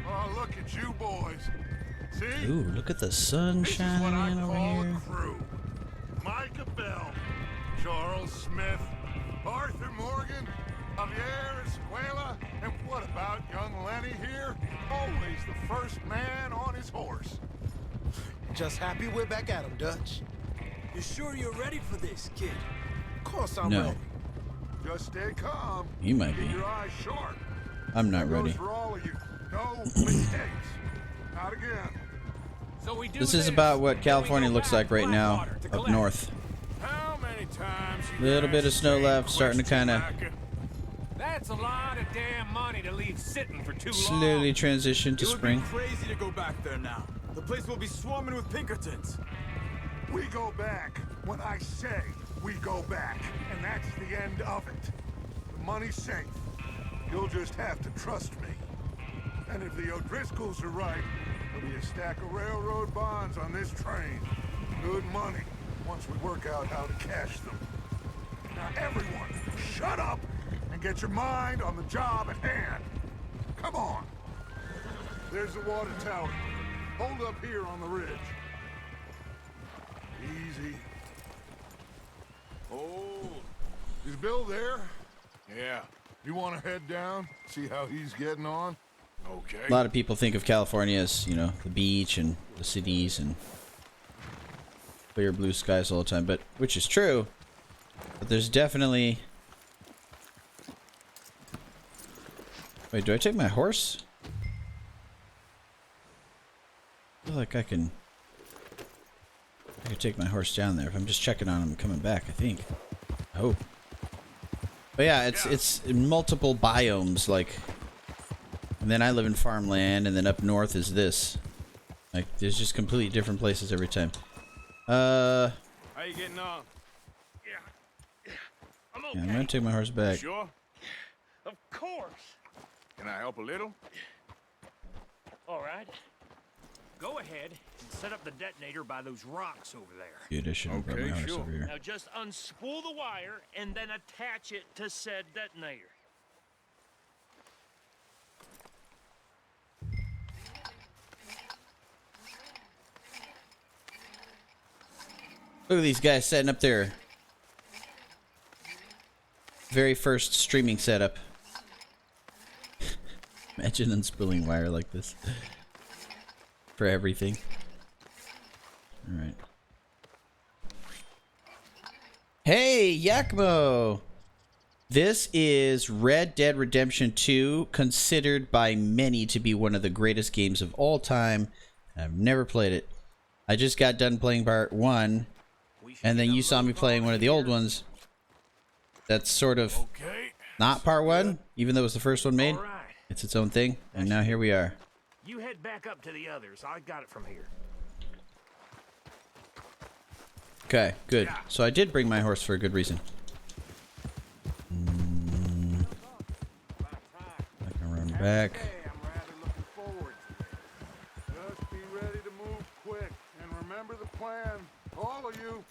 Oh, look at you boys. See? Ooh, look at the sun This is what I shining over call here. a crew. Micah Bell, Charles Smith, Arthur Morgan, Javier Escuela, and what about young Lenny here? Always the first man on his horse. Just happy we're back at him, Dutch. You sure you're ready for this, kid? Of course I'm No. ready. Just stay calm. You might Keep be. your eyes sharp. I'm not That goes ready. for all of you. No mistakes. Not again. So we do This is about what California looks like right now up north. How many times A little bit of snow left, starting to kind of That's a lot of damn money to leave sitting for too long. slowly transition to It would spring. be crazy to go back there now. The place will be swarming with Pinkertons. We go back when I say we go back, and that's the end of it. The money's safe. You'll just have to trust me. And if the O'Driscolls are right, there'll be a stack of railroad bonds on this train. Good money, once we work out how to cash them. Now everyone, shut up and get your mind on the job at hand. Come on. There's the water tower. Hold up here on the ridge. Easy. Oh, is Bill there? Yeah. You want to head down, see how he's getting on? Okay. A lot of people think of California as, you know, the beach and the cities and clear blue skies all the time, but which is true. But there's definitely... Wait, do I take my horse? I feel like I can take my horse down there if I'm just checking on him and coming back, I think. I hope. But yeah, it's in multiple biomes, like, and then I live in farmland, and then up north is this. Like, there's just completely different places every time. How you getting on? Yeah, I'm okay. Yeah, I'm gonna take my horse back. Sure? Of course. Can I help a little? All right. Go ahead and set up the detonator by those rocks over there. Dude, I shouldn't have brought my horse over here. Now just unspool the wire and then attach it to said detonator. Look at these guys setting up their very first streaming setup. Imagine unspooling wire like this for everything. All right. Hey, Yakmo! This is Red Dead Redemption 2, considered by many to be one of the greatest games of all time. I've never played it. I just got done playing part 1, and then you saw me playing one of the old ones. That's sort of not part 1, even though it was the first one made. It's its own thing, and now here we are. You head back up to the others. I got it from here. Okay, good. So I did bring my horse for a good reason. I can run back. Just be ready to move quick, and remember the plan. All of you,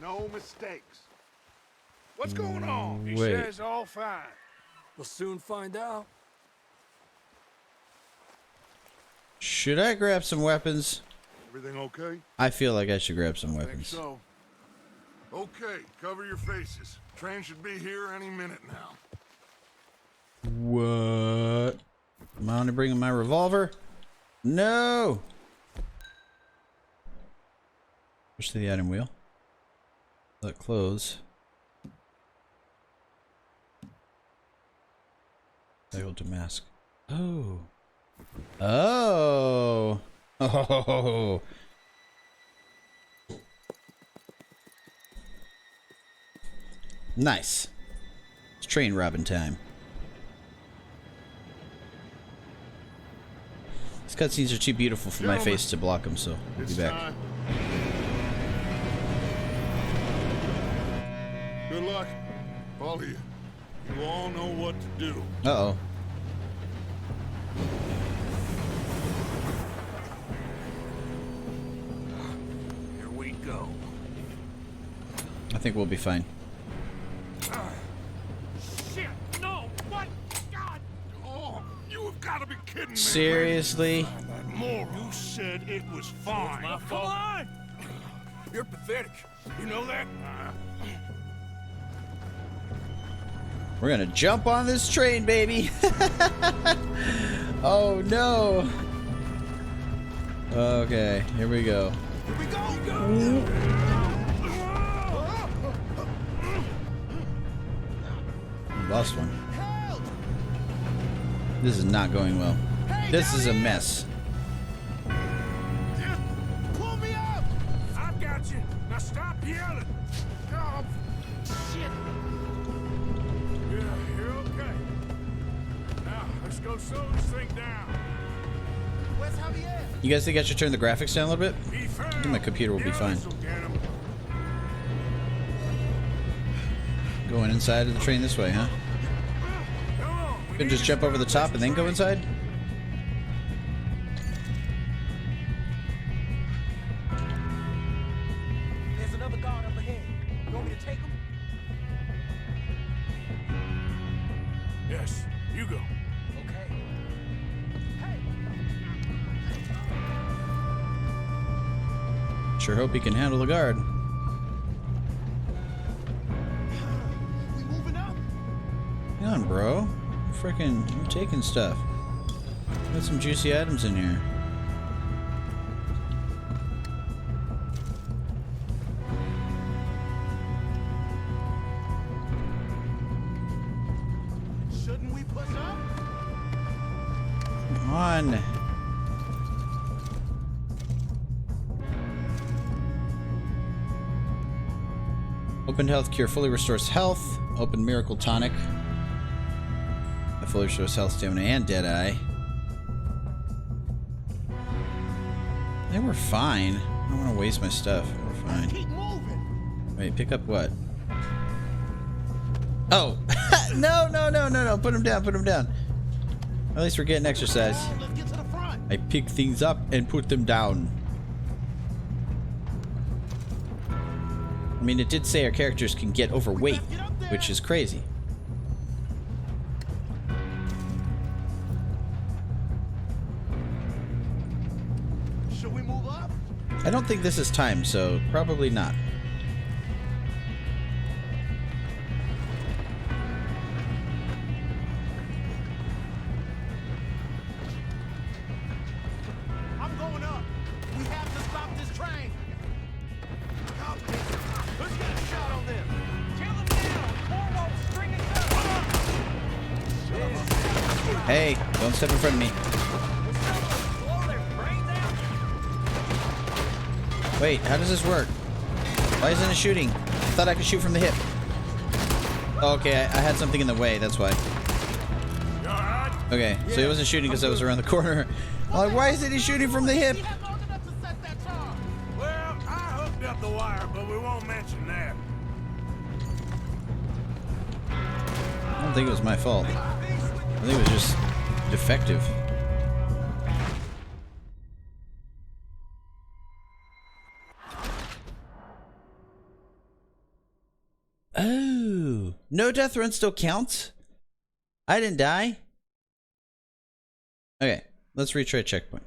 no mistakes. What's going on? He Wait. says all fine. We'll soon find out. Should I grab some weapons? Everything okay? I feel like I should grab some Think weapons. so. Okay, cover your faces. Train should be here any minute now. What? Am I only bringing my revolver? No! Push to the item wheel. Let close. Toggle to mask. Oh. Oh. Oh. Nice. It's train robbing time. These cutscenes are too beautiful for my face to block them, so we'll be back. Time. Good luck, all of you. You all know what to do. Uh-oh. Here we go. I think we'll be fine. Shit! No! What? God! Oh, you have got to be kidding me. Seriously? More. You said it was fine. My fault. Come on! You're pathetic. You know that? We're gonna jump on this train, baby. Oh no. Okay, here we go. Here we go. Lost one. This is not going well. This is a mess. Pull me up. I've got you. Now stop yelling. Oh, shit. Yeah, you're okay. Now, let's go slow this thing down. Where's Javier? You guys think I should turn the graphics down a little bit? Be fair. I think my computer will be fine. Going inside of the train this way, huh? You can just jump over the top and then go inside? There's another guard up ahead. You want me to take him? Yes, you go. Okay. Sure hope he can handle the guard. We moving up. Hang on, bro. I'm taking stuff. Got some juicy items in here. Shouldn't we push up? Come on. Open health cure fully restores health. Open miracle tonic. That fully restores health, stamina, and dead eye. They were fine. I don't want to waste my stuff. We're fine. Keep moving. Wait, pick up what? Oh! No. Put him down, put him down. At least we're getting exercise. Let's get to the front. I pick things up and put them down. I mean, it did say our characters can get overweight, which is crazy. Should we move up? I don't think this is time, so probably not. I'm going up. We have to stop this train. Let's get a shot on them. Kill them down. Corvo, string it up. Hey, don't step in front of me. Wait, how does this work? Why isn't it shooting? I thought I could shoot from the hip. Oh, okay, I had something in the way, that's why. Okay, so he wasn't shooting because I was around the corner. I'm like, why isn't he shooting from the hip? Well, I hooked up the wire, but we won't mention that. I don't think it was my fault. I think it was just defective. Oh, no death run still counts? I didn't die? Okay, let's retry checkpoint.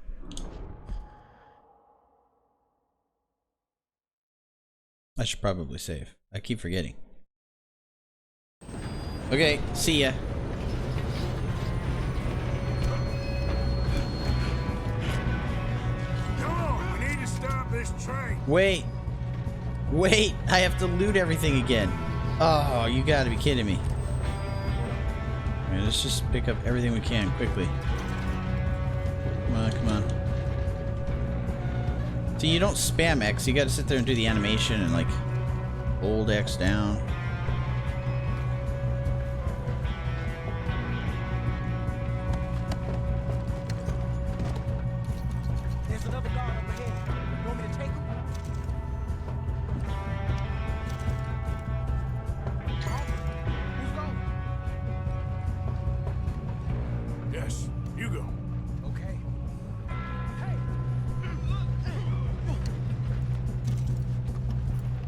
I should probably save. I keep forgetting. Okay, see ya. Come on, we need to stop this train. Wait, I have to loot everything again. Oh, you gotta be kidding me. Okay, let's just pick up everything we can quickly. Come on. See, you don't spam X, you gotta sit there and do the animation and like hold X down. There's another guard up ahead. You want me to take him? Who's going? Yes, you go. Okay.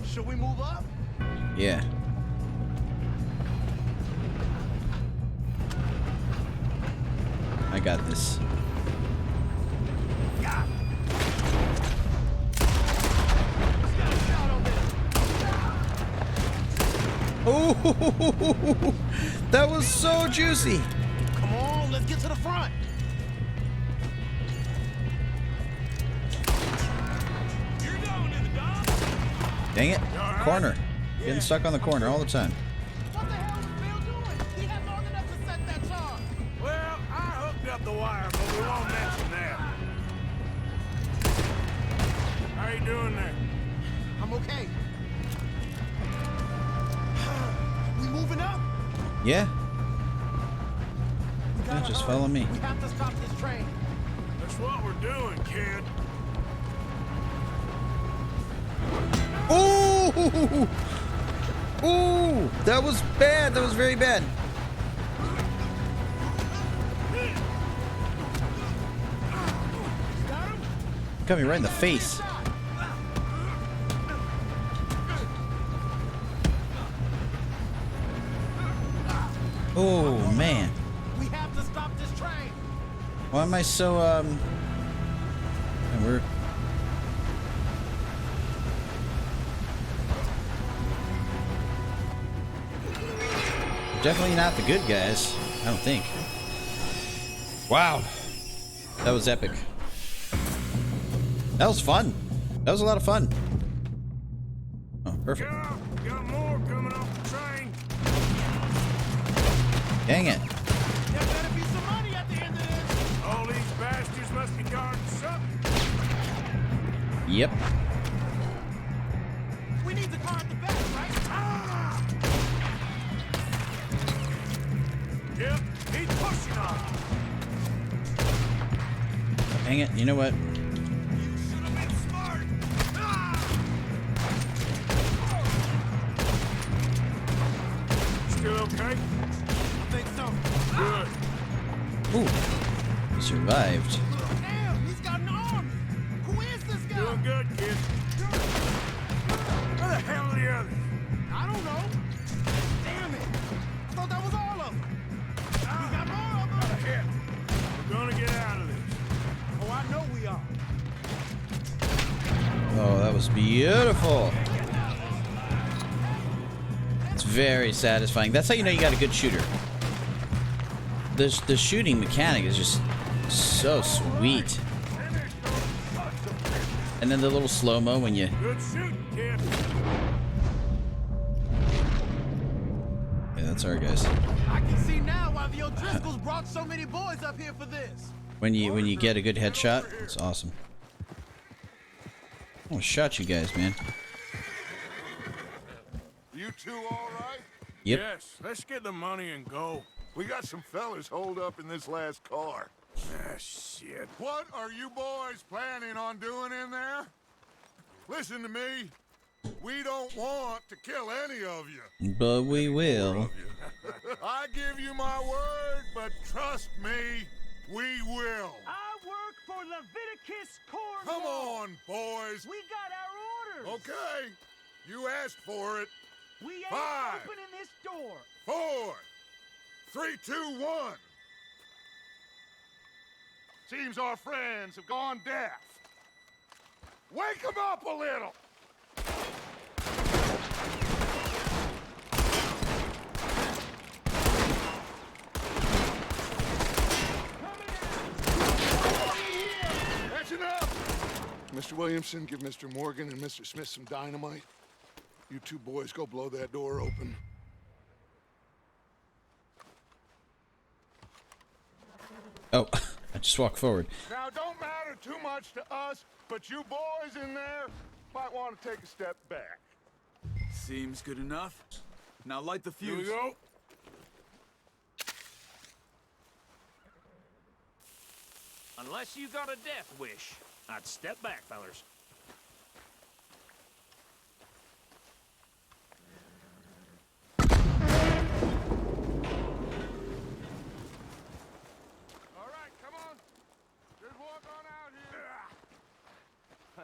Should we move up? Yeah. I got this. Oh, that was so juicy. Come on, let's get to the front. Dang it. Corner. Getting stuck on the corner all the time. What the hell is Bill doing? He had long enough to set that charge. Well, I hooked up the wire, but we won't mention that. How you doing there? I'm okay. We moving up? Yeah. Yeah, just follow me. We have to stop this train. That's what we're doing, kid. Ooh! Ooh! That was bad. That was very bad. Got me right in the face. Oh, man. We have to stop this train. Why am I so, and we're... Definitely not the good guys. I don't think. Wow. That was epic. That was fun. That was a lot of fun. Oh, perfect. Got more coming off the train. Dang it. There better be some money at the end of this. All these bastards must be guarding something. Yep. We need the car at the back, right? Dang it. You know what? Still okay? I think so. Good. Ooh. He survived. Damn, he's got an arm. Who is this guy? Doing good, kid. Where the hell are the others? I don't know. Damn it. I thought that was all of them. We got more of them. Here. We're gonna get out of this. Oh, I know we are. Oh, that was beautiful. It's very satisfying. That's how you know you got a good shooter. The shooting mechanic is just so sweet. And then the little slow-mo when you... Good shooting, kid. Yeah, that's our guys. I can see now why the O'Driscolls brought so many boys up here for this. When you get a good headshot, it's awesome. Oh, shot you guys, man. You two all right? Yep. Yes, let's get the money and go. We got some fellas holed up in this last car. Ah, shit. What are you boys planning on doing in there? Listen to me. We don't want to kill any of you. But we will. I give you my word, but trust me, we will. I work for Leviticus Corps. Come on, boys. We got our orders. Okay, you asked for it. We ain't 5, opening this door. 4, 3, 2, 1. Seems our friends have gone deaf. Wake them up a little. That's enough. Mr. Williamson, give Mr. Morgan and Mr. Smith some dynamite. You two boys go blow that door open. Oh, I just walked forward. Now, don't matter too much to us, but you boys in there might want to take a step back. Seems good enough. Now light the fuse. Here we go. Unless you got a death wish, I'd step back, fellers. All right, come on. Just walk on out here.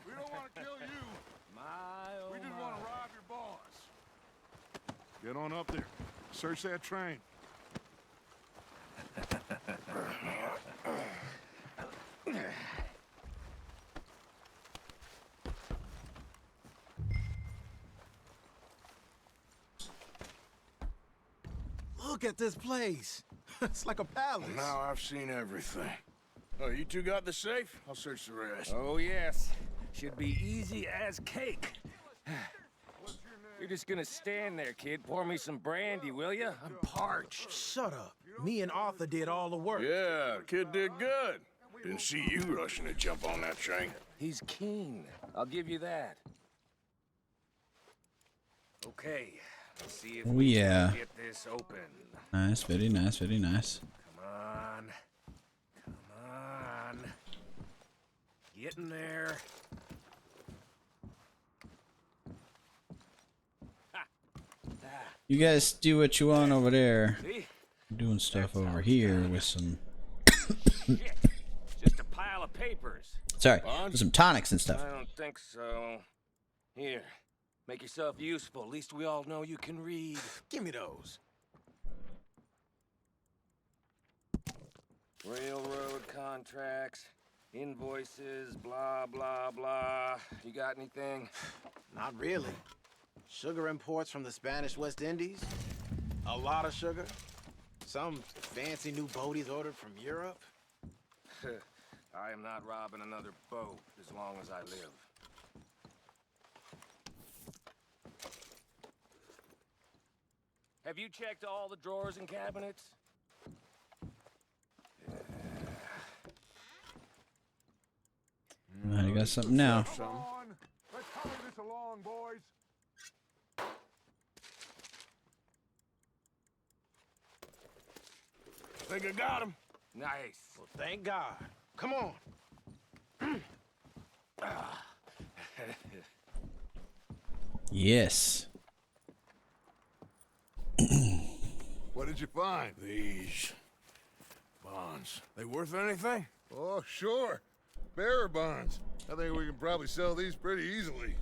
We don't want to kill you. We just want to rob your boss. Get on up there. Search that train. Look at this place. It's like a palace. Now I've seen everything. Oh, you two got the safe? I'll search the rest. Oh, yes. Should be easy as cake. You're just gonna stand there, kid. Pour me some brandy, will you? I'm parched. Shut up. Me and Arthur did all the work. Yeah, kid did good. Didn't see you rushing to jump on that train. He's keen. I'll give you that. Okay, let's see if Oh, we yeah. can get this open. Nice, very nice, very nice. Come on. Come on. Get in there. You guys do what you want over there. See? I'm doing stuff over here with some... Shit. Just a pile of papers. Sorry, with some tonics and stuff. I don't think so. Here, make yourself useful. At least we all know you can read. Give me those. Railroad contracts, invoices, blah, blah, blah. You got anything? Not really. Sugar imports from the Spanish West Indies. A lot of sugar. Some fancy new boat he's ordered from Europe. I am not robbing another boat as long as I live. Have you checked all the drawers and cabinets? I got something now. Come on. Let's hurry this along, boys. Think I got him. Nice. Well, thank God. Come on. Yes. What did you find? These bonds. They worth anything? Oh, sure. Bearer bonds. I think we can probably sell these pretty easily.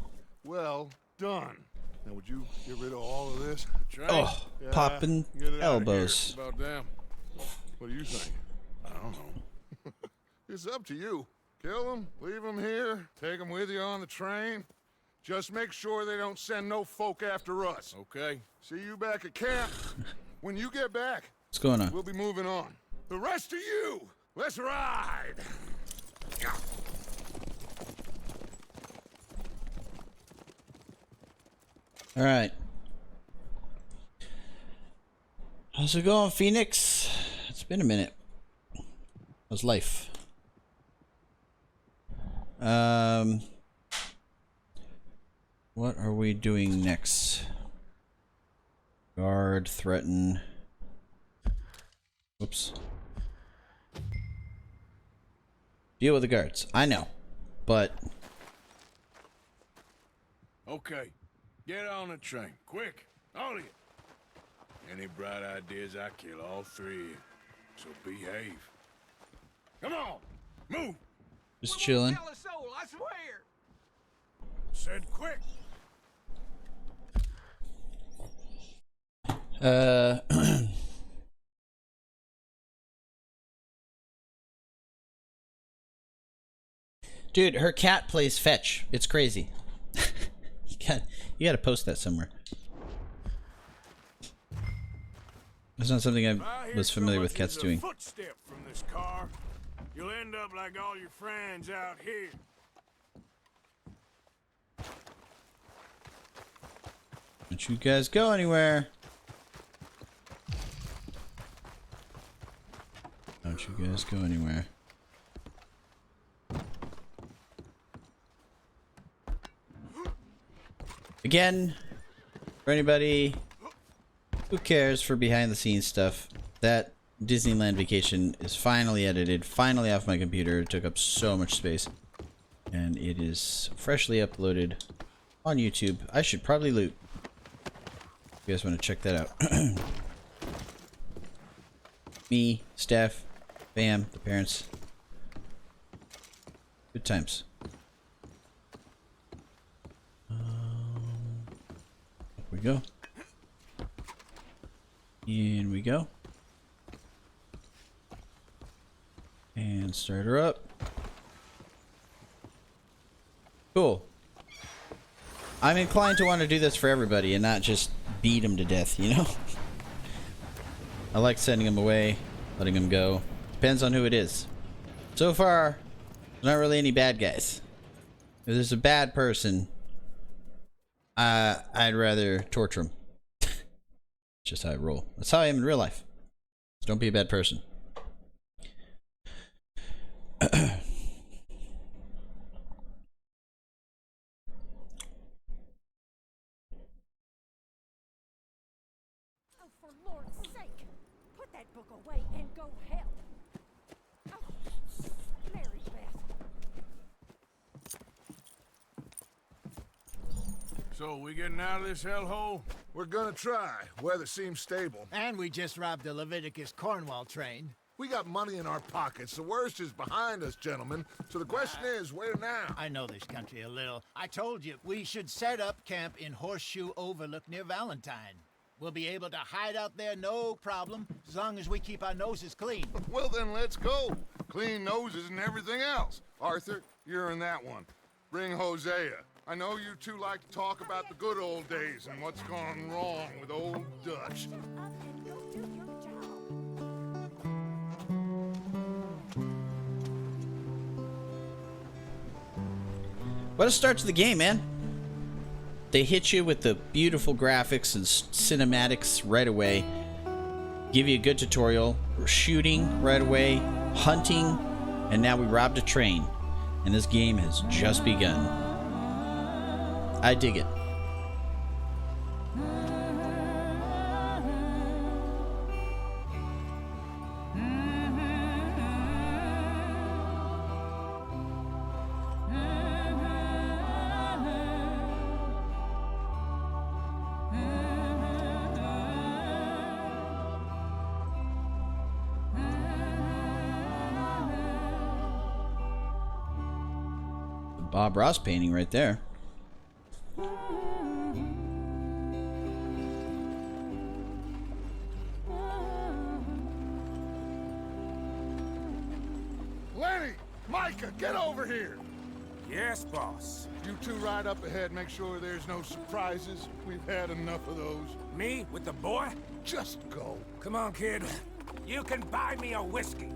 Well done. Now, would you get rid of all of this? Oh, popping get it out of here. elbows. About damn. What do you think? I don't know. It's up to you. Kill them, leave them here, take them with you on the train. Just make sure they don't send no folk after us. Okay. See you back at camp. When you get back, What's going on? we'll be moving on. The rest of you, let's ride. All right. How's it going, Phoenix? It's been a minute. How's life? What are we doing next? Guard, threaten. Whoops. Deal with the guards. I know, but Okay. Get on the train. Quick. All of you. Any bright ideas, I kill all three of you. So behave. Come on. Move. just chilling. Tell a soul, I swear. Said quick. Dude, her cat plays fetch. It's crazy. You gotta post that somewhere. That's not something I was familiar with cats doing. Footstep from this car. You'll end up like all your friends out here. Don't you guys go anywhere. Don't you guys go anywhere. Again, for anybody who cares for behind the scenes stuff, that Disneyland vacation is finally edited, finally off my computer. It took up so much space. And it is freshly uploaded on YouTube. I should probably loot. If you guys want to check that out. Me, Steph, Bam, the parents. Good times. Up we go. In we go. And start her up. Cool. I'm inclined to want to do this for everybody and not just beat them to death, you know? I like sending them away, letting them go. Depends on who it is. So far, there's not really any bad guys. If there's a bad person, I'd rather torture them. Just how I roll. That's how I am in real life. So don't be a bad person. Oh, for Lord's sake, put that book away and go help. Oh, Mary Beth. So, we getting out of this hellhole? We're gonna try. Weather seems stable. And we just robbed the Leviticus Cornwall train. We got money in our pockets. The worst is behind us, gentlemen. So the question is, where now? I know this country a little. I told you, we should set up camp in Horseshoe Overlook near Valentine. We'll be able to hide out there no problem, as long as we keep our noses clean. Well, then let's go. Clean noses and everything else. Arthur, you're in that one. Bring Hosea. I know you two like to talk about the good old days and what's gone wrong with old Dutch. What a start to the game, man. They hit you with the beautiful graphics and cinematics right away. Give you a good tutorial. We're shooting right away, hunting, and now we robbed a train. And this game has just begun. I dig it. Bob Ross painting right there. Lenny! Micah, get over here! Yes, boss. You two ride up ahead, make sure there's no surprises. We've had enough of those. Me with the boy? Just go. Come on, kid. You can buy me a whiskey.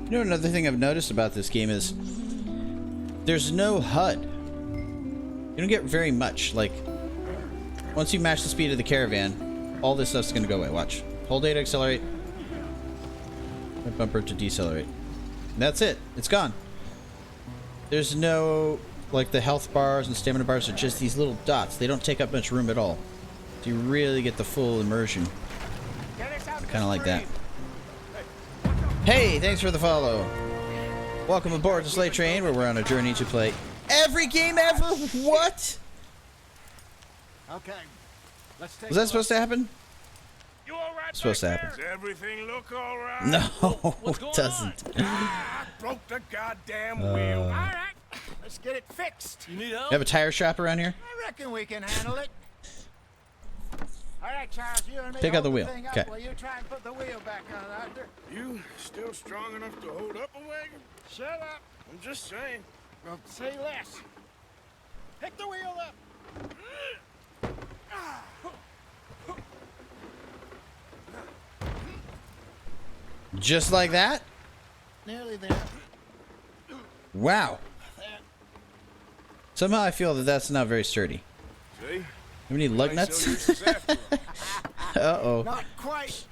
You know, another thing I've noticed about this game is there's no HUD. You don't get very much. Like, once you match the speed of the caravan, all this stuff's gonna go away. Watch. Hold A to accelerate. Right bumper to decelerate. And that's it. It's gone. There's no, like, the health bars and stamina bars are just these little dots. They don't take up much room at all. So you really get the full immersion. Kind of like that. Hey, thanks for the follow. Welcome aboard the Slate Train, where we're on a journey to play every game ever. What? Okay. Let's take Was that supposed to happen? You all right? Supposed to happen. Does everything look all right? No, it doesn't. I broke the goddamn wheel. All right. Let's get it fixed. You need help? You have a tire shop around here? I reckon we can handle it. All right, Charles, you and me Take out hold the wheel. thing up Okay. while you try and put the wheel back on, Arthur. You still strong enough to hold up a wagon? Shut up. I'm just saying. Well, say less. Pick the wheel up. Just like that? Nearly there. Wow. Somehow I feel that that's not very sturdy. See? Have any lug nuts? Uh-oh. Not quite.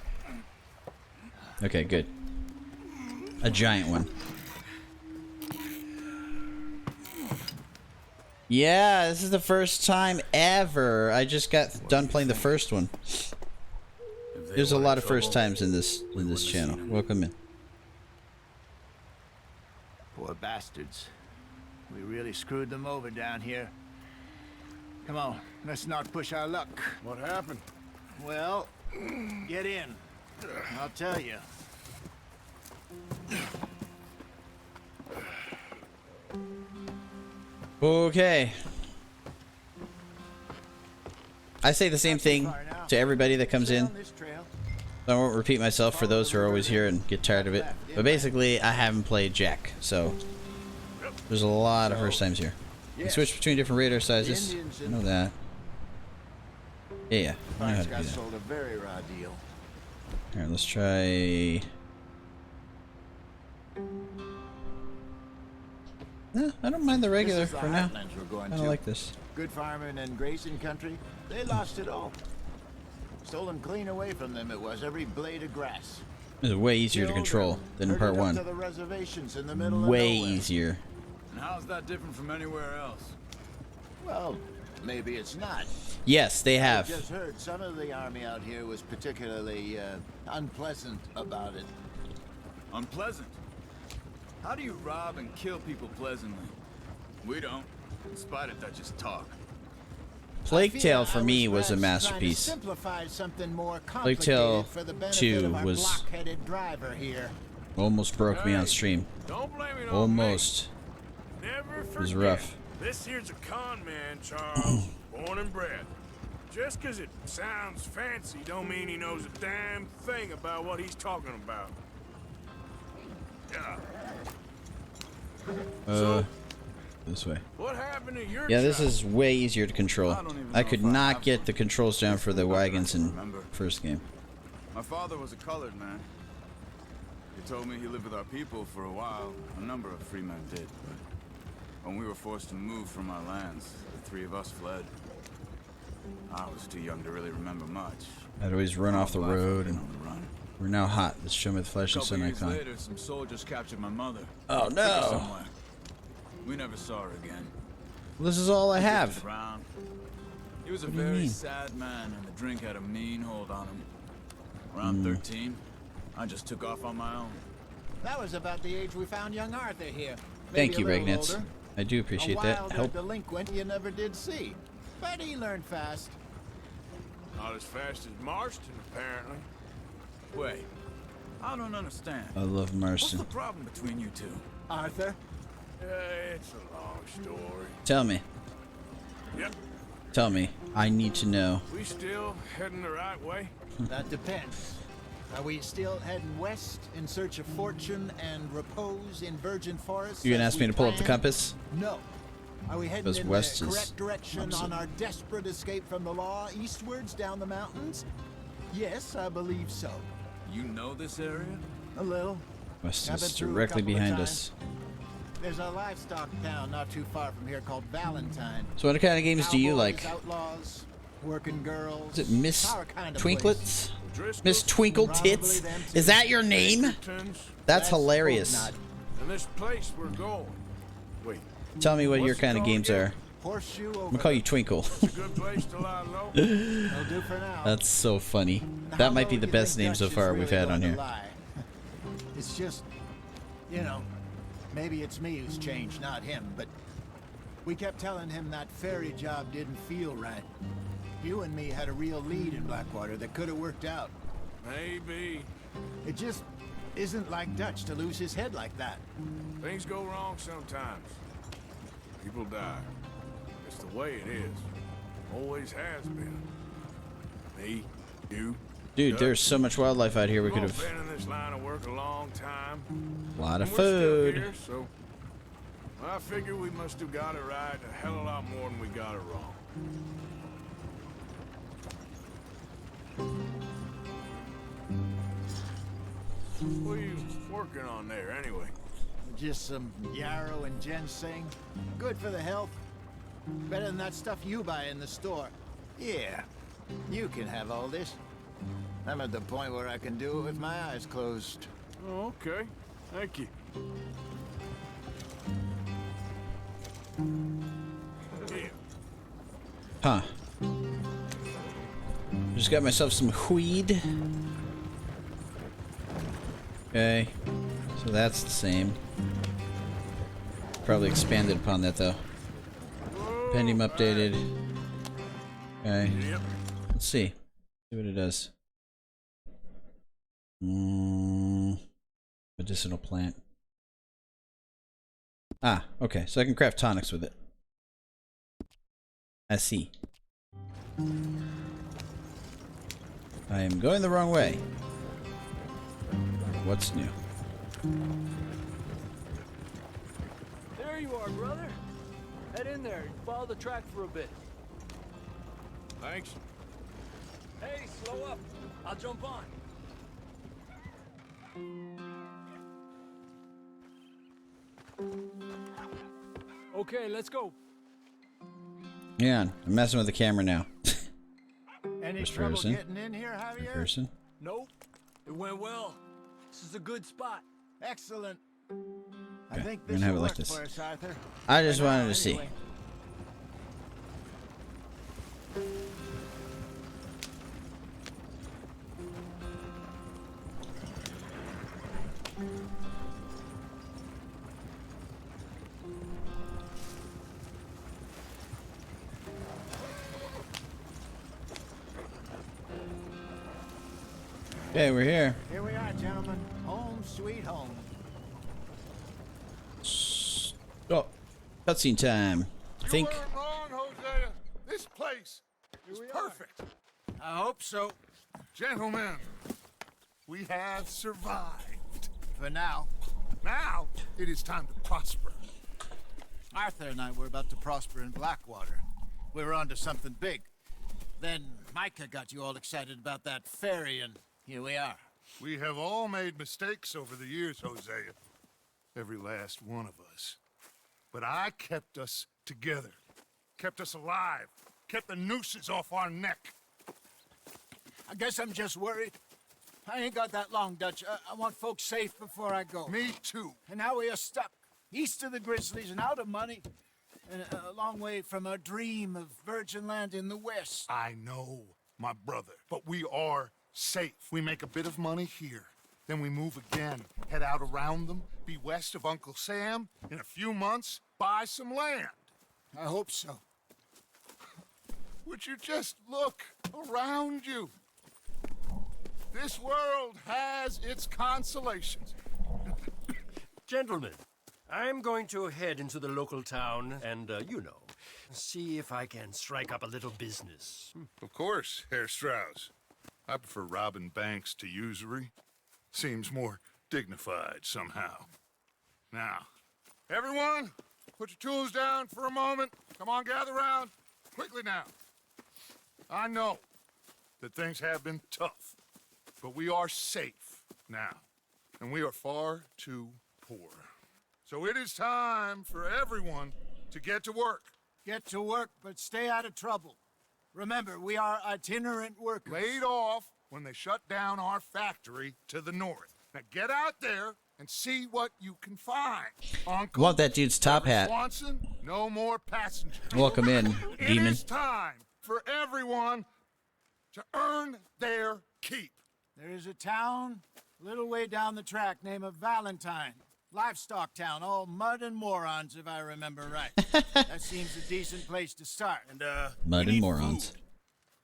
Okay, good. A giant one. Yeah, this is the first time ever. I just got done playing the first one. There's a lot of first times in this channel. Welcome in. Poor bastards. We really screwed them over down here. Come on, let's not push our luck. What happened? Well, get in. I'll tell you. Okay. I say the same thing to everybody that comes in. I won't repeat myself for those who are always here and get tired of it. But basically, I haven't played Jack, so there's a lot of first times here. You switch between different radar sizes. I know that. Yeah, I know how to do that. Sold a very raw deal. Alright, let's try... No, I don't mind the regular for now. I don't like this. Good farming and grazing country. They lost it all. Stolen clean away from them it was, every blade of grass. This is way easier to control than in part one. Way easier. And how's that different from anywhere else? Well, maybe it's not. Yes, they have. I just heard some of the army out here was particularly unpleasant about it. Unpleasant? How do you rob and kill people pleasantly? We don't, in spite of Dutch's talk. Plague Tale for me was a masterpiece. Plague Tale 2 was almost broke me on stream. Don't blame it on Almost. Never It was forget, rough. This here's a con man, Charles. Born and bred. Just 'cause it sounds fancy don't mean he knows a damn thing about what he's talking about. Yeah. This way. What happened to your Yeah, this child? is way easier to control. I could not get the controls down for the wagons in first game. My father was a colored man. He told me he lived with our people for a while. A number of free men did, but when we were forced to move from our lands, the three of us fled. I was too young to really remember much. I'd always run off the road, and we're now hot. Let's show me the flash and sun years icon. later, some soldiers captured my mother. Oh, Took her no. somewhere. We never saw her again. Well, this is all I have. Around. He was a What do you very mean? sad man, and the drink had a mean hold on him. Around 13, I just took off on my own. That was about the age we found young Arthur here. Thank Maybe you, a little Regnitz. older. I do appreciate a that. wilder Help. delinquent you never did see. But he learned fast. Not as fast as Marston, apparently. Wait, I don't understand. I love Marston. What's the problem between you two? Arthur? It's a long story. Tell me. Yep. Tell me. I need to know. We still heading the right way? That depends. Are we still heading west in search of fortune and repose in virgin forests? You gonna as ask me we to pull up the planned? compass? No. Are we heading Because in west the is correct direction opposite. on our desperate escape from the law eastwards down the mountains? Yes, I believe so. You know this area? A little. West I've been is through a directly couple of behind times. us. There's a livestock town not too far from here called Valentine. So what kind of games do you Cowboys, like? Outlaws, working girls. Is it Miss our kind of Twinklets? Driscoll? Miss Twinkle Probably Tits? them Is two. that your name? Pinkertons? That's hilarious. Not And this place we're going. Wait, Tell me what your What's it kind of called games again? are. Horseshoe I'm over. gonna call you Twinkle. it's a good place to lie low. It'll do for now. That's so funny. How That might be low the do you best think name so Dutch is far we've really had on going to here. lie? It's just, you know, maybe it's me who's changed, not him, but we kept telling him that ferry job didn't feel right. You and me had a real lead in Blackwater that could have worked out. Maybe. It just isn't like Dutch to lose his head like that. Things go wrong sometimes. People die. It's the way it is. Always has been. Me, you. Dude, Dutch. there's so much wildlife out here we We've could all have. been in this line of work a long time. A lot of And we're still food. here, so I figure we must have got it right a hell of a lot more than we got it wrong. What are you working on there, anyway? Just some yarrow and ginseng. Good for the health. Better than that stuff you buy in the store. Yeah, you can have all this. I'm at the point where I can do it with my eyes closed. Oh, okay. Thank you. Yeah. Huh. Just got myself some weed. Okay. So that's the same. Probably expanded upon that though. Pendium updated. Okay. Yep. Let's see. See what it does. Medicinal plant. Ah, okay. So I can craft tonics with it. I see. I am going the wrong way. What's new? There you are, brother. Head in there and follow the track for a bit. Thanks. Hey, slow up. I'll jump on. Okay, let's go. Hang on. I'm messing with the camera now. Any First trouble person. getting in here, Javier? Person. Nope. It went well. This is a good spot. Excellent. I Okay, think we're this gonna have will it like work this. for us, Arthur. I just For now, wanted to see. anyway. Okay, we're here. Here we are, gentlemen. Home sweet home. Oh, cutscene time. I think. You weren't wrong, Hosea. This place is perfect. I hope so. Gentlemen, we have survived. For now. Now, it is time to prosper. Arthur and I were about to prosper in Blackwater. We were onto something big. Then Micah got you all excited about that ferry, and here we are. We have all made mistakes over the years, Hosea. Every last one of us. But I kept us together. Kept us alive. Kept the nooses off our neck. I guess I'm just worried. I ain't got that long, Dutch. I want folks safe before I go. Me too. And now we are stuck. East of the Grizzlies and out of money. And a long way from our dream of virgin land in the west. I know, my brother. But we are safe. We make a bit of money here. Then we move again. Head out around them. Be west of Uncle Sam. In a few months, buy some land. I hope so. Would you just look around you? This world has its consolations. Gentlemen, I'm going to head into the local town and, see if I can strike up a little business. Of course, Herr Strauss. I prefer robbing banks to usury. Seems more dignified somehow. Now, everyone, put your tools down for a moment. Come on, gather round. Quickly now. I know that things have been tough, but we are safe now, and we are far too poor. So it is time for everyone to get to work. Get to work, but stay out of trouble. Remember, we are itinerant workers. Laid off when they shut down our factory to the north. Now get out there and see what you can find. Uncle, Want that dude's top hat. Swanson, no more passengers. Welcome in, demon. It is time for everyone to earn their keep. There is a town a little way down the track named Valentine. Livestock town, all mud and morons, if I remember right. That seems a decent place to start. And, Mud we and need morons. Food.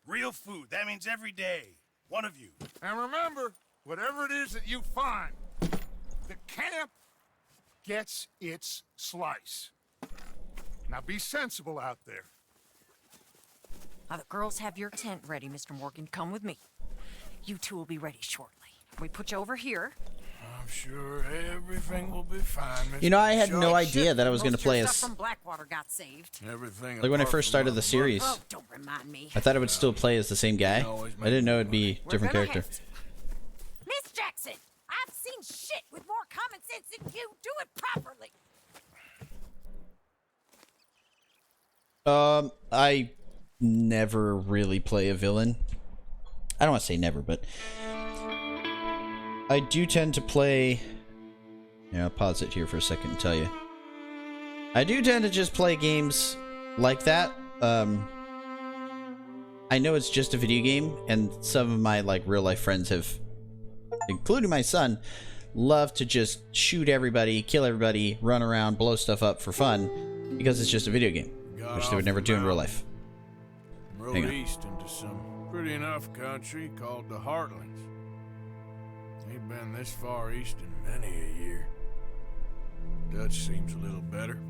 Real food. That means every day. One of you. And remember, whatever it is that you find, the camp gets its slice. Now be sensible out there. Now, the girls have your tent ready, Mr. Morgan. Come with me. You two will be ready shortly. We put you over here. I'm sure everything will be fine, Mr. You know, I had no Short. idea that I was going to Most of your play stuff as... from Blackwater got saved. Everything Like when I apart first from started the my series, Oh, don't remind me. I thought it would still play as the same guy. I didn't know it'd be a different We're gonna character. have to. Miss Jackson, I've seen shit with more common sense than you. Do it properly. I never really play a villain. I don't want to say never, but I do tend to play... Yeah, I'll pause it here for a second and tell you. I do tend to just play games like that. I know it's just a video game, and some of my like real life friends have, including my son, love to just shoot everybody, kill everybody, run around, blow stuff up for fun, because it's just a video game, which they would never do in real life. Rode east into some pretty enough country called the Heartlands. Ain't been this far east in many a year. Dutch seems a little better.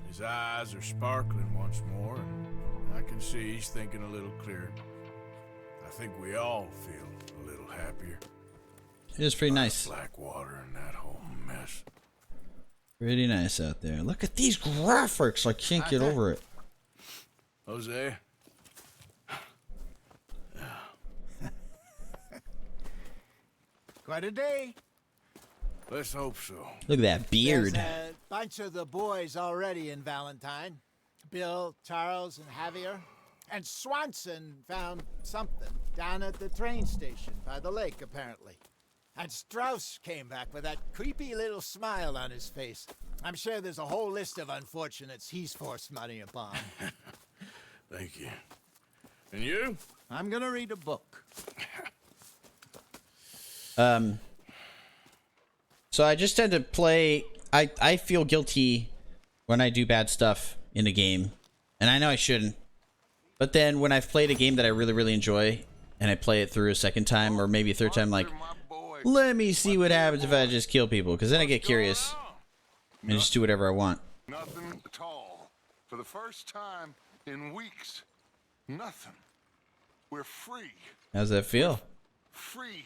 His eyes are sparkling once more, and I can see he's thinking a little clearer. I think we all feel a little happier. It is pretty nice. Blackwater and that whole mess. Pretty nice out there. Look at these graphics. I can't get over it. Jose? Quite a day. Let's hope so. Look at that beard. There's a bunch of the boys already in Valentine. Bill, Charles, and Javier. And Swanson found something down at the train station by the lake, apparently. And Strauss came back with that creepy little smile on his face. I'm sure there's a whole list of unfortunates he's forced money upon. Thank you. And you? I'm gonna read a book. So I just tend to play... I feel guilty when I do bad stuff in a game. And I know I shouldn't. But then when I've played a game that I really, really enjoy, and I play it through a second time, or maybe a third time, like, let me see what happens if I just kill people. Because then I get curious. And just do whatever I want. Nothing at all. For the first time in weeks, nothing. We're free. How's that feel? Free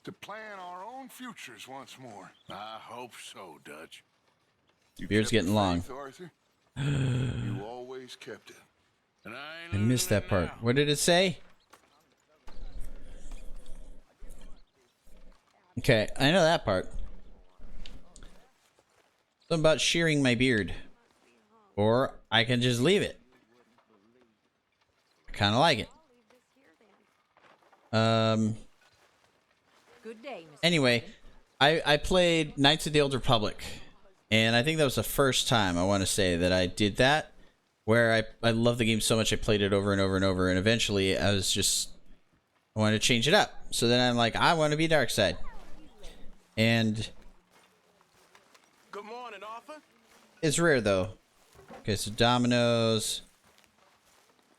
to plan our own futures once more. I hope so, Dutch. You Beard's kept getting the long. faith, Arthur. You always kept it. And I missed that part. What did it say? Okay, I know that part. Something about shearing my beard. Or I can just leave it. I kind of like it. Good day, Mr. Anyway, I played Knights of the Old Republic. And I think that was the first time, I want to say, that I did that. Where I love the game so much I played it over and over and over. And eventually I was just... I wanted to change it up. So then I'm like, I want to be Darkseid. And... Good morning, Arthur. is rare though. Okay, so dominoes.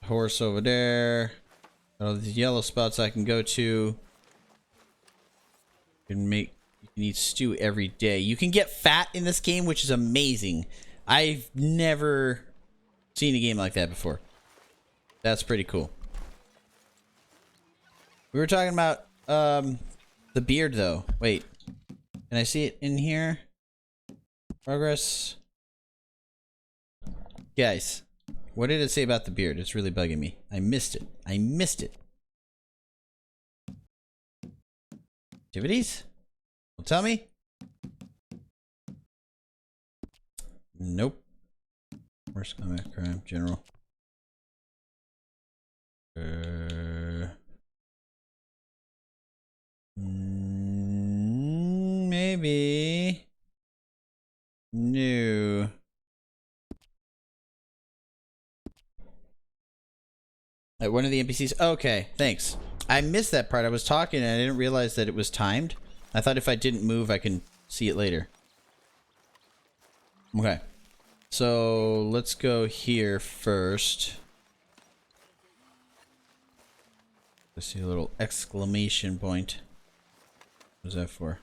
Horse over there. All these yellow spots I can go to. You can eat stew every day. You can get fat in this game, which is amazing. I've never seen a game like that before. That's pretty cool. We were talking about the beard though. Wait. Can I see it in here? Progress. Guys, what did it say about the beard? It's really bugging me. I missed it. I missed it. Activities? Well, tell me. Nope. Where's combat crime? General. Maybe. No. One of the NPCs. Okay, thanks. I missed that part. I was talking and I didn't realize that it was timed. I thought if I didn't move, I can see it later. Okay. So let's go here first. Let's see a little exclamation point. What's that for?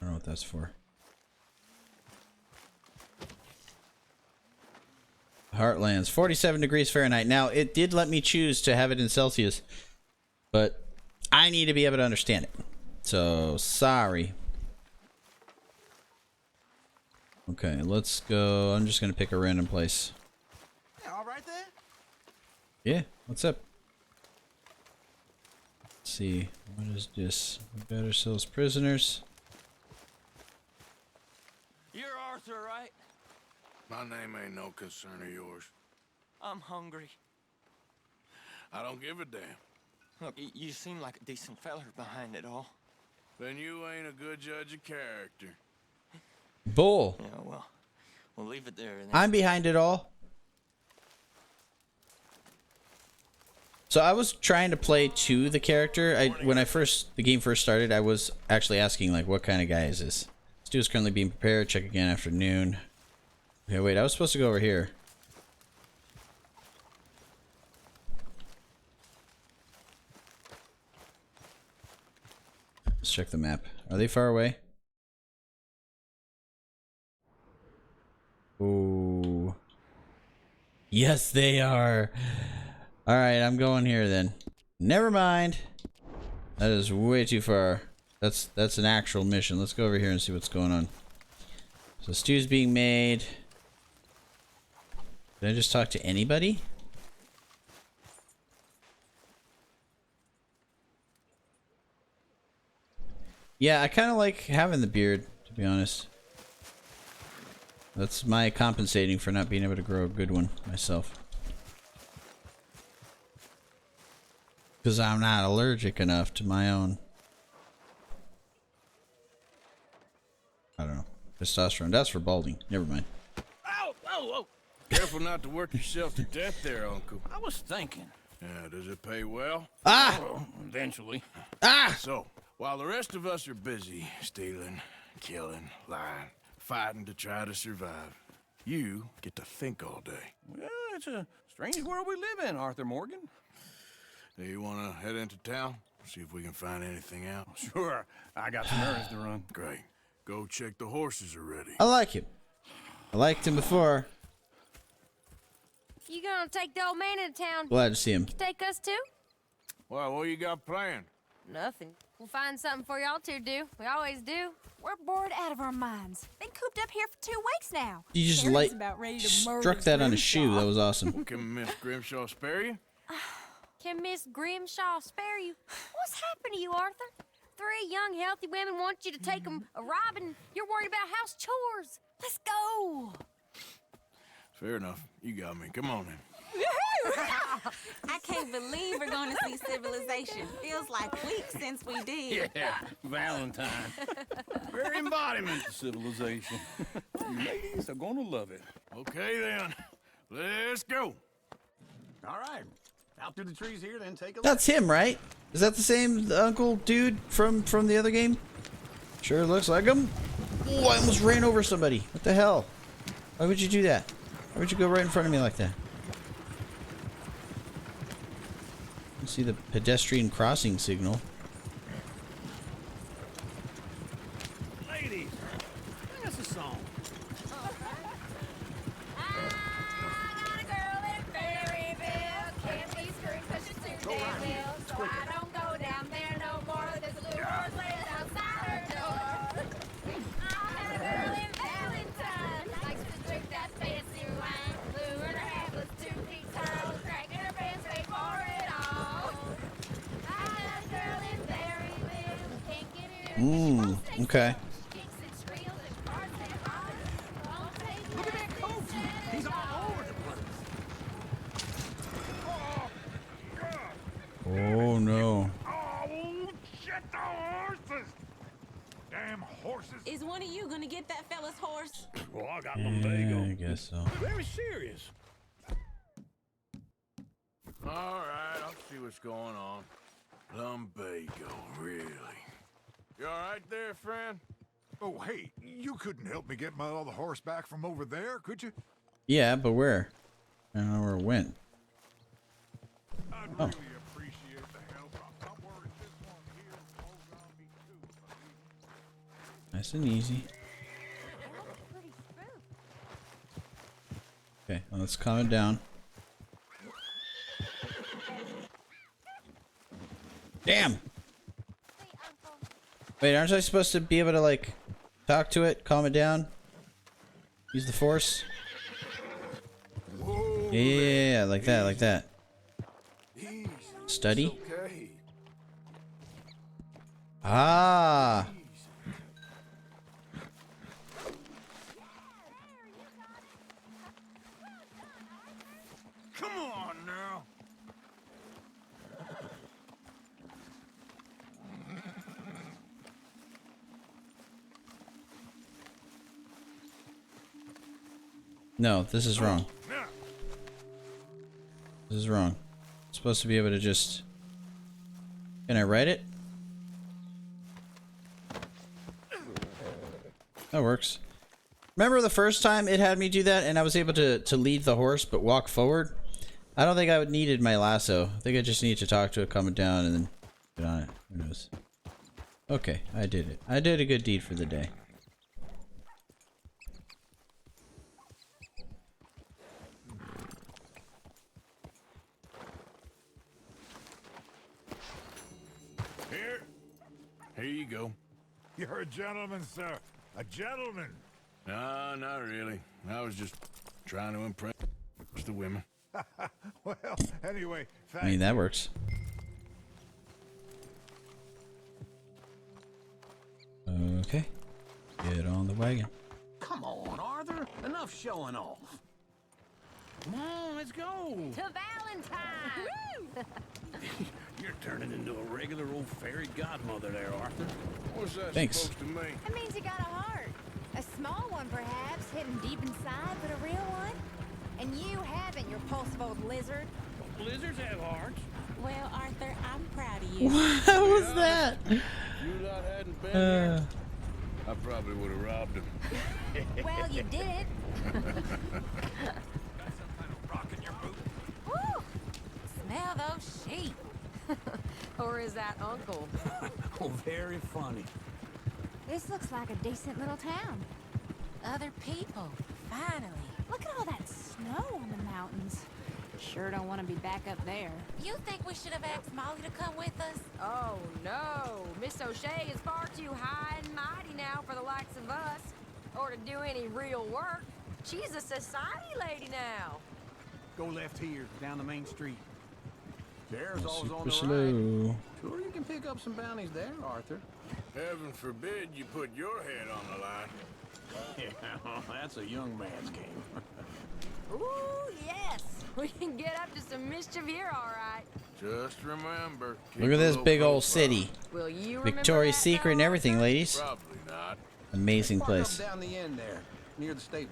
I don't know what that's for. Heartlands, 47 degrees Fahrenheit. Now, it did let me choose to have it in Celsius, but I need to be able to understand it. So, sorry. Okay, let's go. I'm just going to pick a random place. Yeah, all right there? Yeah, what's up? Let's see. What is this? We got ourselves prisoners. You're Arthur, right? My name ain't no concern of yours. I'm hungry. I don't give a damn. Look, you seem like a decent feller behind it all. Then you ain't a good judge of character. Bull. Yeah, well, we'll leave it there. Then. I'm behind it all. So I was trying to play to the character. When the game first started, I was actually asking like, what kind of guy is this? Stew is currently being prepared. Check again after noon. Okay, wait, I was supposed to go over here. Let's check the map. Are they far away? Oh. Yes, they are. Alright, I'm going here then. Never mind. That is way too far. That's an actual mission. Let's go over here and see what's going on. So stew's being made. Did I just talk to anybody? Yeah, I kind of like having the beard, to be honest. That's my compensating for not being able to grow a good one myself. Because I'm not allergic enough to my own. I don't know. Testosterone. That's for balding. Never mind. Ow! Whoa, whoa! Careful not to work yourself to death there, Uncle. I was thinking. Yeah, does it pay well? Ah! Oh, eventually. Ah! So, while the rest of us are busy stealing, killing, lying, fighting to try to survive, you get to think all day. Well, it's a strange world we live in, Arthur Morgan. Do you want to head into town? See if we can find anything out? Sure. I got some errands to run. Great. Go check the horses are ready. I like him. I liked him before. You gonna take the old man into town? Glad to see him. Take us too? Well, what you got planned? Nothing. We'll find something for y'all two to do. We always do. We're bored out of our minds. Been cooped up here for 2 weeks now. You just Harry's about ready to murder struck that on his Grimshaw. shoe. That was awesome. Can Miss Grimshaw spare you? Can Miss Grimshaw spare you? What's happened to you, Arthur? 3 young, healthy women want you to take them a robbing. You're worried about house chores. Let's go. Fair enough. You got me. Come on then. I can't believe we're going to see civilization. Feels like weeks since we did. Yeah, Valentine. Very embodiment of civilization. Ladies are gonna love it. Okay then. Let's go. All right. Out through the trees here, then take a look. That's him, right? Is that the same uncle dude from the other game? Sure looks like him. Oh, I almost ran over somebody. What the hell? Why would you do that? Why would you go right in front of me like that? You see the pedestrian crossing signal. Ladies, sing us a song. Okay. Look at that coach. He's all over the place. Oh no. Oh, shit, the horses! Damn horses! Is one of you gonna get that fella's horse? Well, I got Yeah, lumbago. I guess so. Very serious. All right, I'll see what's going on. Lumbago, really? You all right there, friend? Oh, hey, you couldn't help me get my other horse back from over there, could you? Yeah, but where? I don't know where it went. I'd Oh. really appreciate the help. I'm worried this one here is all around me too. Nice and easy. Okay, well, let's calm it down. Damn! Wait, aren't I supposed to be able to, like, talk to it, calm it down? Use the force? Yeah, like that, like that. Study? Okay. Ah! Come on now. No, this is wrong. Now, This is wrong. I'm supposed to be able to just... Can I write it? That works. Remember the first time it had me do that and I was able to lead the horse but walk forward? I don't think I would needed my lasso. I think I just need to talk to it, calm it down, and then get on it. Who knows? Okay, I did it. I did a good deed for the day. Here you go. you're a gentleman, sir. A gentleman. No, not really. I was just trying to impress the women. Well, anyway, I mean, that works. Okay. Get on the wagon. Come on, Arthur. Enough showing off. Come on, let's go. To Valentine! You're turning into a regular old fairy godmother there, Arthur. What's that Thanks. supposed to mean? It means you got a heart. A small one, perhaps, hidden deep inside, but a real one. And you haven't, you repulsive old lizard. Lizards have hearts. Well, Arthur, I'm proud of you. What was that? If you lot hadn't been here, I probably would have robbed him. Well, you did it. Woo! Smell those sheep. Or is that Uncle? Oh, very funny. This looks like a decent little town. Other people, finally. Look at all that snow on the mountains. Sure don't want to be back up there. You think we should have asked Molly to come with us? Oh, no. Miss O'Shea is far too high and mighty now for the likes of us. Or to do any real work. She's a society lady now. Go left here, down the main street. There's always on Super the slow. right. Sure, you can pick up some bounties there, Arthur. Heaven forbid you put your head on the line. Yeah, that's a young man's game. Ooh, yes. We can get up to some mischief here, all right. Just remember. Look at this big old city. Will you remember Victoria's that, Secret though, and everything, Arthur? ladies. Probably not. Amazing Park up place. down the end there, near the stables.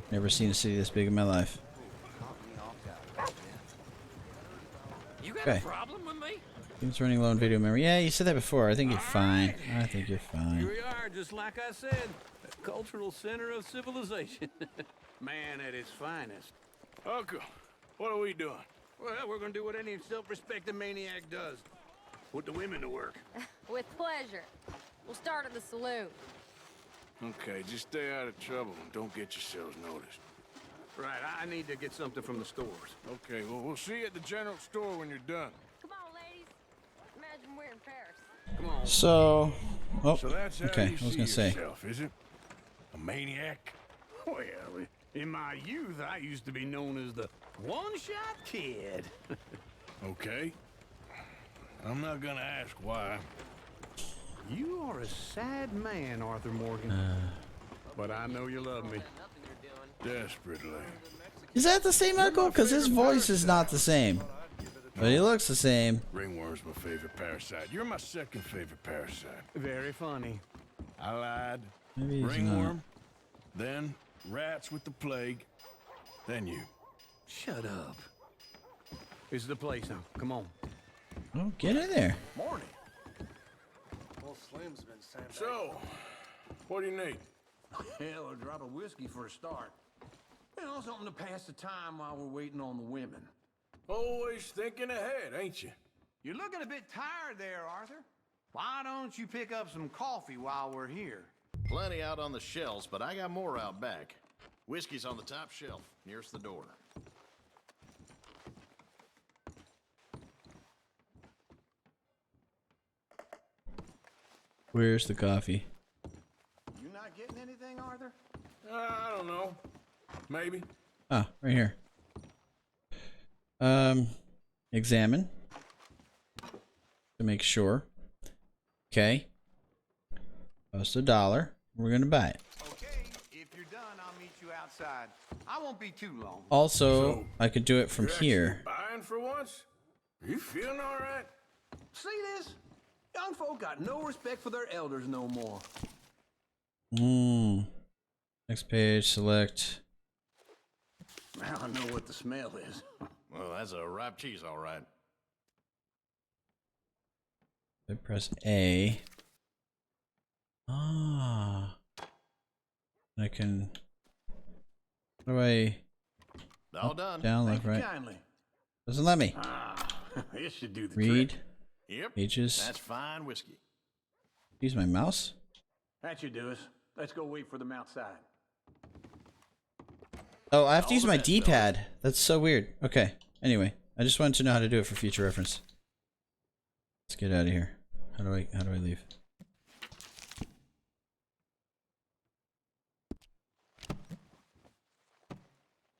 Never seen a city this big in my life. You got Okay. a problem with me? Game's running low on video memory. Yeah, you said that before. I think you're fine. I think you're Here fine. we are, just like I said. The cultural center of civilization. Man at his finest. Uncle, what are we doing? Well, we're gonna do what any self-respecting maniac does. Put the women to work. With pleasure. We'll start at the saloon. Okay, just stay out of trouble and don't get yourselves noticed. Right, I need to get something from the stores. Okay, well, we'll see you at the general store when you're done. Come on, ladies. Imagine we're in Paris. Come on. So, oh, So that's how okay. you I was see gonna say. yourself, is it? A maniac? Well, in my youth, I used to be known as the one-shot kid. Okay. I'm not gonna ask why. You are a sad man, Arthur Morgan. But I know you love me. Desperately. Is that the same uncle? Because his voice is not the same, but he looks the same. Ringworm's my favorite parasite. You're my second favorite parasite. Very funny. I lied. Maybe he's Ringworm, then rats with the plague, then you. Shut up. This is the place now. Come on. Oh, get in there. Morning. Well, Slim's been sandbagged. So, what do you need? Hell, a drop of whiskey for a start. You know, something to pass the time while we're waiting on the women. Always thinking ahead, ain't you? You're looking a bit tired there, Arthur. Why don't you pick up some coffee while we're here? Plenty out on the shelves, but I got more out back. Whiskey's on the top shelf, nearest the door. Where's the coffee? You not getting anything, Arthur? I don't know. Maybe. Ah, right here. Examine to make sure. Okay. Cost $1. We're gonna buy it. Okay, if you're done, I'll meet you outside. I won't be too long. Also, So, I could do it from You're here. actually buying for once? You feeling all right? See this? Young folk got no respect for their elders no more. Next page, select. Now I know what the smell is. Well, that's a ripe cheese, all right. I press A. Ah. I can. How do I? All Up, done. Down, Thank left, you right. kindly. Doesn't let me. This should do the Read. trick. Yep. Pages. That's fine whiskey. Use my mouse. That should do us. Let's go wait for them outside. Oh, I have to All use the my best, D-pad. That's so weird. Okay. Anyway, I just wanted to know how to do it for future reference. Let's get out of here. How do I leave?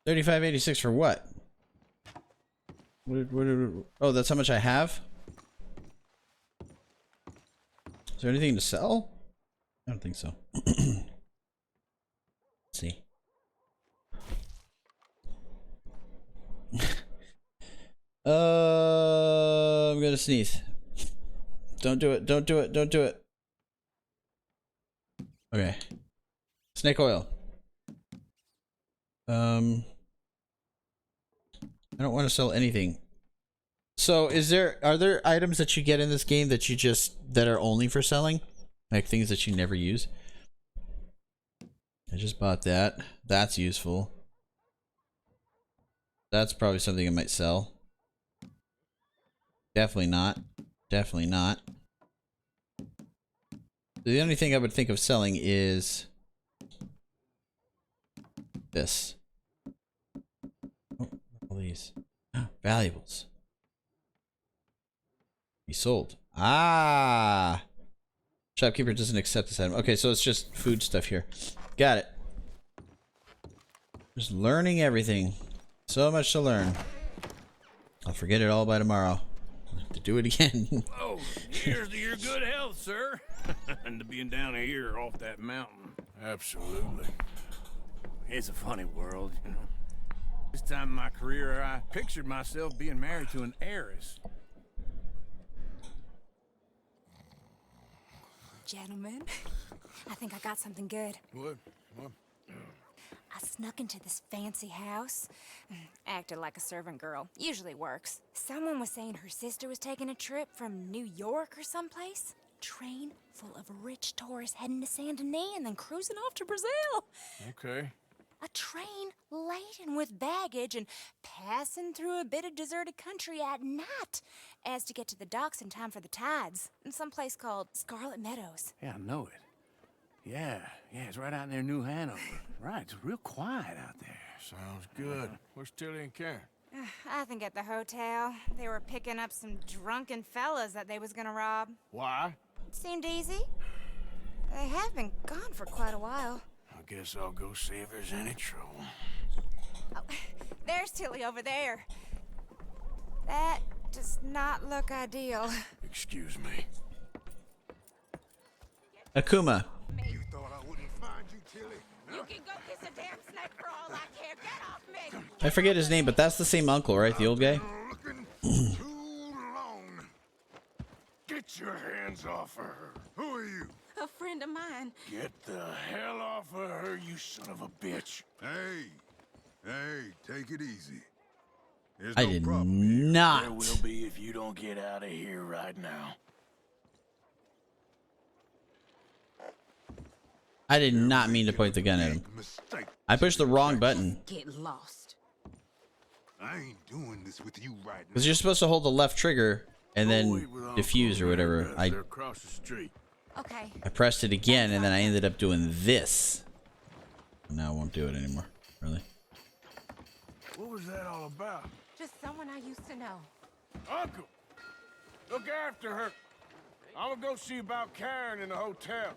$35.86 for what? Oh, that's how much I have? Is there anything to sell? I don't think so. Let's see. I'm gonna sneeze. Don't do it. Don't do it. Don't do it. Okay. Snake oil. I don't want to sell anything. So are there items that you get in this game that that are only for selling? Like things that you never use? I just bought that. That's useful. That's probably something I might sell. Definitely not. Definitely not. The only thing I would think of selling is this. Oh, all these. Valuables. Be sold. Ah! Shopkeeper doesn't accept this item. Okay, so it's just food stuff here. Got it. Just learning everything. So much to learn. I'll forget it all by tomorrow. I'll have to do it again. Oh, here's to your good health, sir. And to being down here off that mountain. Absolutely. It's a funny world, you know. This time in my career, I pictured myself being married to an heiress. Gentlemen, I think I got something good. What? A snuck into this fancy house. Acted like a servant girl. Usually works. Someone was saying her sister was taking a trip from New York or someplace. Train full of rich tourists heading to Saint Denis and then cruising off to Brazil. Okay. A train laden with baggage and passing through a bit of deserted country at night as to get to the docks in time for the tides in some place called Scarlet Meadows. Yeah, I know it. Yeah, it's right out near New Hanover. Right, it's real quiet out there. Sounds good. Where's Tilly and Karen? I think at the hotel. They were picking up some drunken fellas that they was gonna rob. Why? Seemed easy. They have been gone for quite a while. I guess I'll go see if there's any trouble. Oh, there's Tilly over there. That does not look ideal. Excuse me. Akuma. You thought I wouldn't find you, Tilly? You can go kiss a damn snake for all I care. Get off me! I forget his name, but that's the same uncle, right? The old guy? Too long. Get your hands off of her. Who are you? A friend of mine. Get the hell off of her, you son of a bitch. Hey, take it easy. There's I no did problem. not. There will be if you don't get out of here right now. I did not mean to point the gun at him. I pushed the wrong button. Get lost. I ain't doing this with you right now. Because you're supposed to hold the left trigger and then defuse or whatever. They're across the street. Okay. I pressed it again and then I ended up doing this. Now I won't do it anymore. Really. What was that all about? Just someone I used to know. Uncle! Look after her. I'm gonna go see about Karen in the hotel.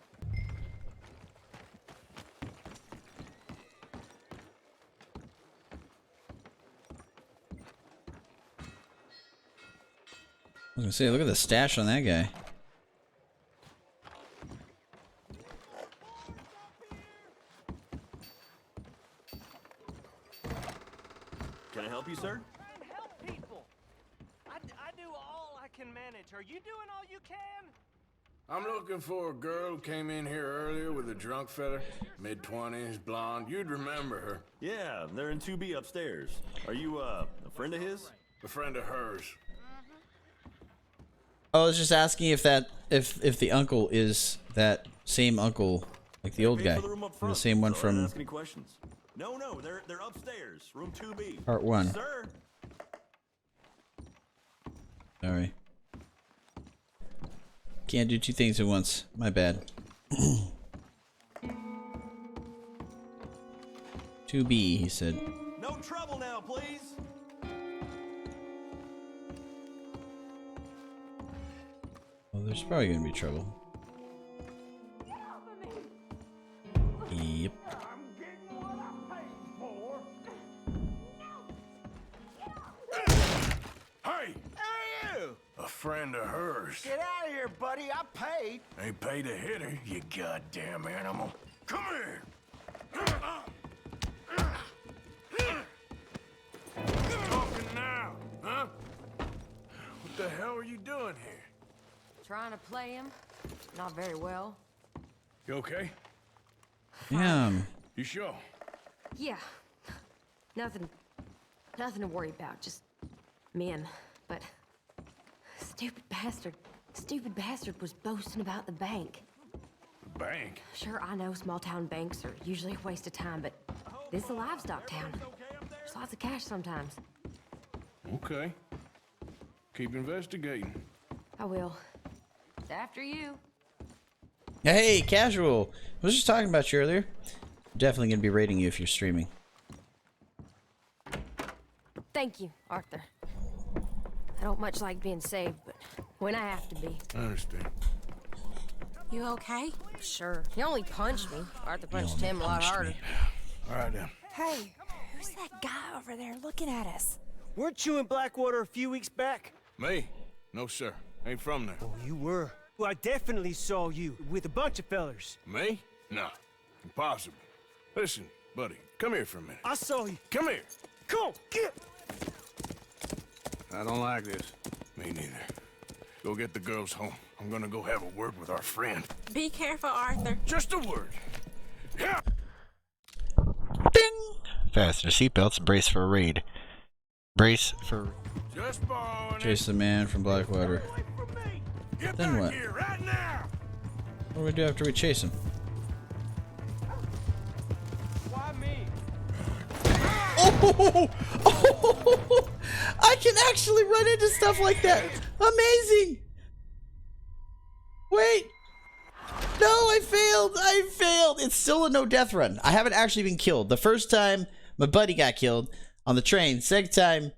I was gonna say, look at the stash on that guy. Can I help you, sir? Help people. I do all I can manage. Are you doing all you can? I'm looking for a girl who came in here earlier with a drunk fella. Mid-20s, blonde. You'd remember her. Yeah, they're in 2B upstairs. Are you, a friend of his? A friend of hers. I was just asking if that if the uncle is that same uncle, like the old guy, or the same one from Ask any questions. No, they're upstairs, room 2B. Part 1. Sir. Sorry. Can't do two things at once. My bad. 2B, he said. No trouble now, please. Well, there's probably gonna be trouble. Yep. Hey! Hey, you! A friend of hers. Get out of here, buddy. I paid. Ain't paid to hit her, you goddamn animal. Come here! Talking now, huh? What the hell are you doing here? Trying to play him. Not very well. You okay? Yeah. You sure? Yeah. Nothing to worry about. Just men. But stupid bastard was boasting about the bank. The bank? Sure, I know small town banks are usually a waste of time, but this is a livestock town. There's lots of cash sometimes. Okay. Keep investigating. I will. It's after you. Hey, casual. I was just talking about you earlier. Definitely gonna be rating you if you're streaming. Thank you, Arthur. I don't much like being saved, but when I have to be. I understand. You okay? Sure. He only punched me. Arthur punched him a lot harder. All right, then. Hey, who's that guy over there looking at us? Weren't you in Blackwater a few weeks back? Me? No, sir. Ain't from there. Oh, you were. Well, I definitely saw you with a bunch of fellers. Me? No. Impossible. Listen, buddy, come here for a minute. I saw you. Come here. Come on, get. I don't like this. Me neither. Go get the girls home. I'm gonna go have a word with our friend. Be careful, Arthur. Just a word. Yeah. Fasten your seatbelts and brace for a raid. Brace for... Just borrowing Chase the man from Blackwater. Get Then back what? here right now! What do we do after we chase him? Why me? Oh! I can actually run into stuff like that! Amazing! Wait! No, I failed! I failed! It's still a no-death run. I haven't actually been killed. The first time, my buddy got killed on the train. Second time...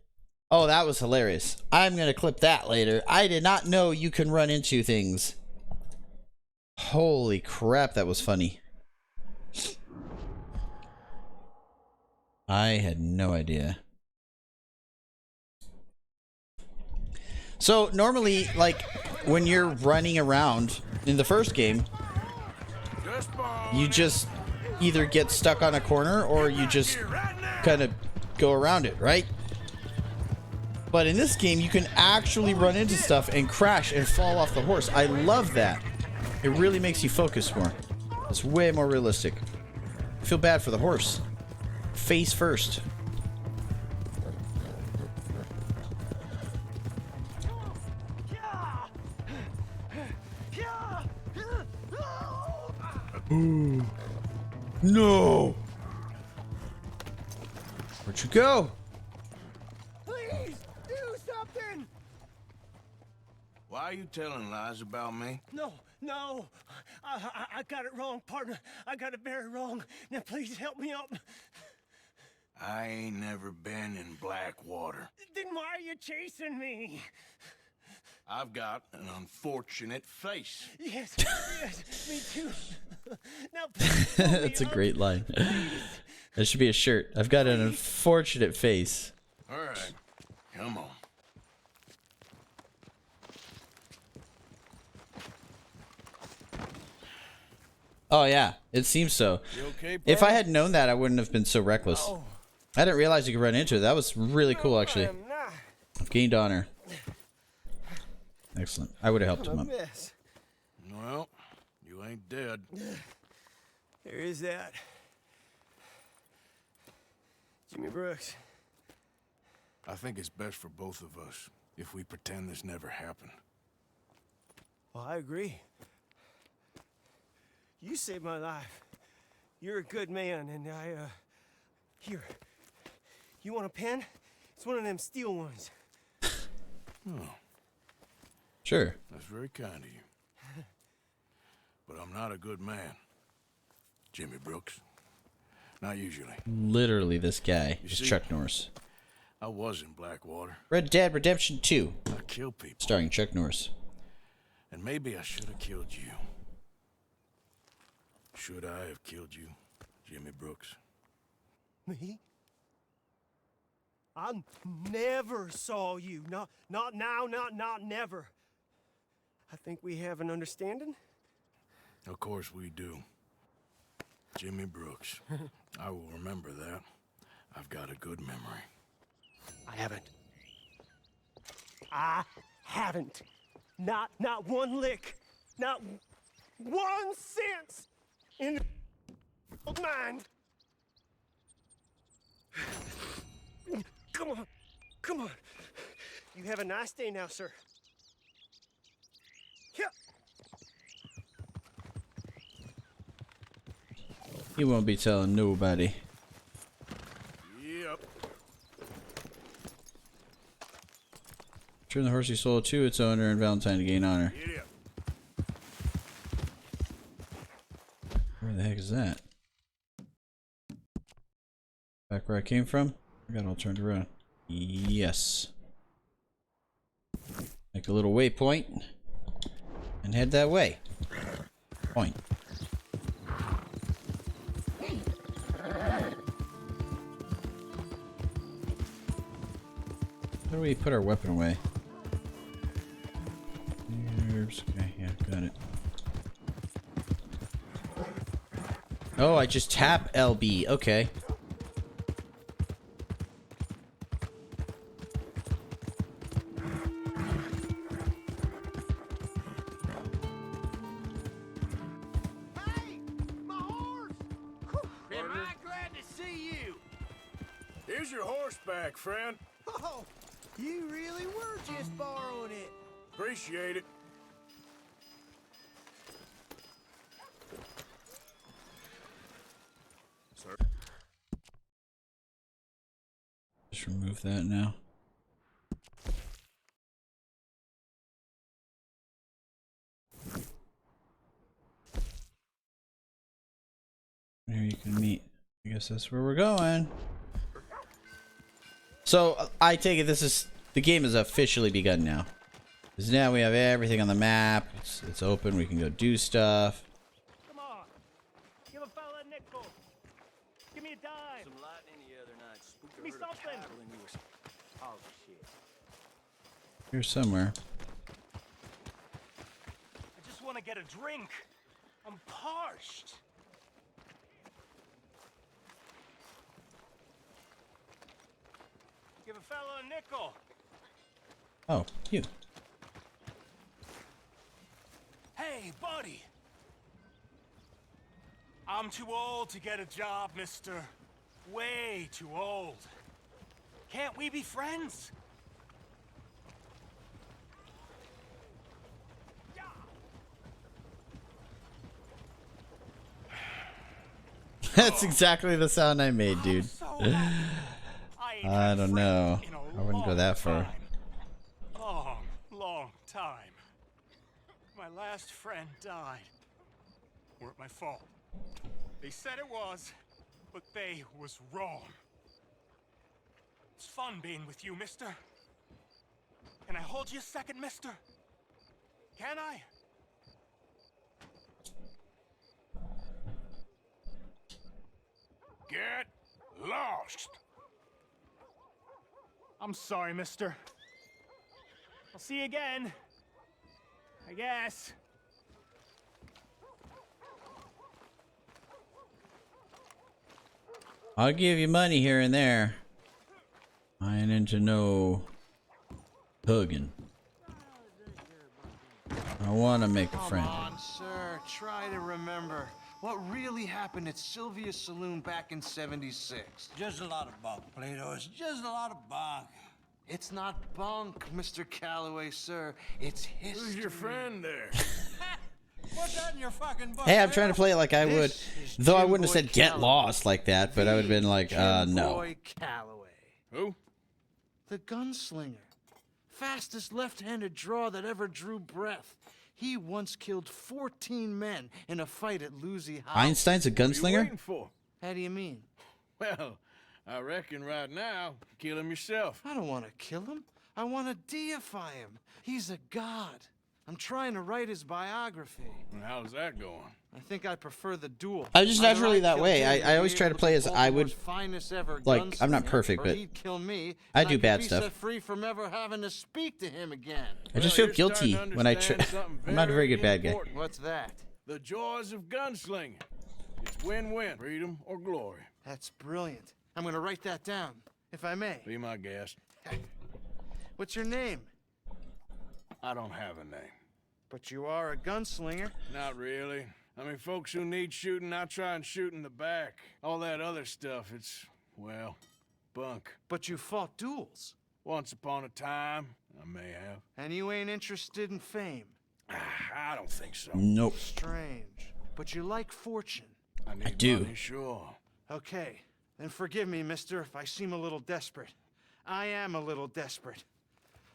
Oh, that was hilarious. I'm gonna clip that later. I did not know you can run into things. Holy crap, that was funny. I had no idea. So, normally, like, when you're running around in the first game, you just either get stuck on a corner or you just kind of go around it, right? But in this game, you can actually run into stuff and crash and fall off the horse. I love that. It really makes you focus more. It's way more realistic. I feel bad for the horse. Face first. Ooh. No! Where'd you go? Please do something. Why are you telling lies about me? No, I got it wrong, partner. I got it very wrong. Now please help me out. I ain't never been in Blackwater. Then why are you chasing me? I've got an unfortunate face. Yes, me too. Now please help me That's a up. great line. That should be a shirt. I've got an unfortunate face. All right, come on. Oh yeah, it seems so. You okay, If I pal? had known that, I wouldn't have been so reckless. I didn't realize you could run into it. That was really cool, actually. I've gained honor. Excellent. I would have helped him up. Well, you ain't dead. There is that. Jimmy Brooks. I think it's best for both of us if we pretend this never happened. Well, I agree. You saved my life. You're a good man, and here. You want a pen? It's one of them steel ones. Oh. Sure. That's very kind of you. But I'm not a good man, Jimmy Brooks. Not usually. Literally, this guy You is see, Chuck Norris. I was in Blackwater. Red Dead Redemption 2. I killed people. Starring Chuck Norris. And maybe I should have killed you. Should I have killed you, Jimmy Brooks? Me? I never saw you. Not now, not never. I think we have an understanding. Of course we do. Jimmy Brooks. I will remember that. I've got a good memory. I haven't. Not one lick. Not 1 cent in the mind. Come on. You have a nice day now, sir. Yeah. He won't be telling nobody. Yep. Turn the horse he sold to its owner and Valentine to gain honor. Idiot. Where the heck is that? Back where I came from? I got all turned around. Yes. Make a little waypoint and head that way. Point. How do we put our weapon away? Here's, okay, yeah, got it. Oh, I just tap LB. Okay. Am I glad to see Here's your horseback, friend. Oh, you really were just borrowing it. Appreciate it. Sir. Just remove that now. Here you can meet. I guess that's where we're going. So I take it the game has officially begun now. Because now we have everything on the map. It's open. We can go do stuff. Come on. Give a fella a nickel. Give me a dime. Some lightning the other night spooked Give me a herd of something. cattle and you was... Oh, shit. Here somewhere. I just want to get a drink. I'm parched. Give a fella a nickel. Oh, you. Hey, buddy. I'm too old to get a job, mister. Way too old. Can't we be friends? That's exactly the sound I made, dude. I don't know. I wouldn't go that far. Long, long time. My last friend died. Weren't my fault. They said it was, but they was wrong. It's fun being with you, mister. Can I hold you a second, mister? Can I? Get lost. I'm sorry, mister. I'll see you again. I guess. I'll give you money here and there. I ain't into no hugging. I want to make a friend. Come on, sir. Try to remember what really happened at Sylvia's Saloon back in '76. Just a lot of bunk, Plato. It's just a lot of bunk. It's not bunk, Mr. Calloway, sir. It's history. Who's your friend there? What's that in your fucking book? Hey, I'm trying to play it like I would. Though I wouldn't have said get lost like that, but I would have been like, no. Boy Calloway. Who? The gunslinger. Fastest left-handed draw that ever drew breath. He once killed 14 men in a fight at Lucy House. Einstein's a What are you gunslinger? waiting for? How do you mean? Well, I reckon right now, kill him yourself. I don't want to kill him. I want to deify him. He's a god. I'm trying to write his biography. And how's that going? I think I prefer the duel. I'm just Either naturally I that kill way. him I to always be try to able play as I would. Baltimore's finest ever Like, I'm not gunslinger, perfect, or but he'd kill me, I and do could bad be stuff. set free from ever having to speak to him again. I just feel guilty when I try. I'm not a very good bad guy. What's that? The joys of gunslinging. It's win-win, freedom or glory. That's brilliant. I'm gonna write that down, if I may. Be my guest. What's your name? I don't have a name. But you are a gunslinger. Not really. I mean, folks who need shooting, I try and shoot in the back. All that other stuff, it's, well, bunk. But you fought duels. Once upon a time, I may have. And you ain't interested in fame. I don't think so. Nope. Strange. But you like fortune. I do. Money, sure. Okay, then forgive me, mister, if I seem a little desperate. I am a little desperate.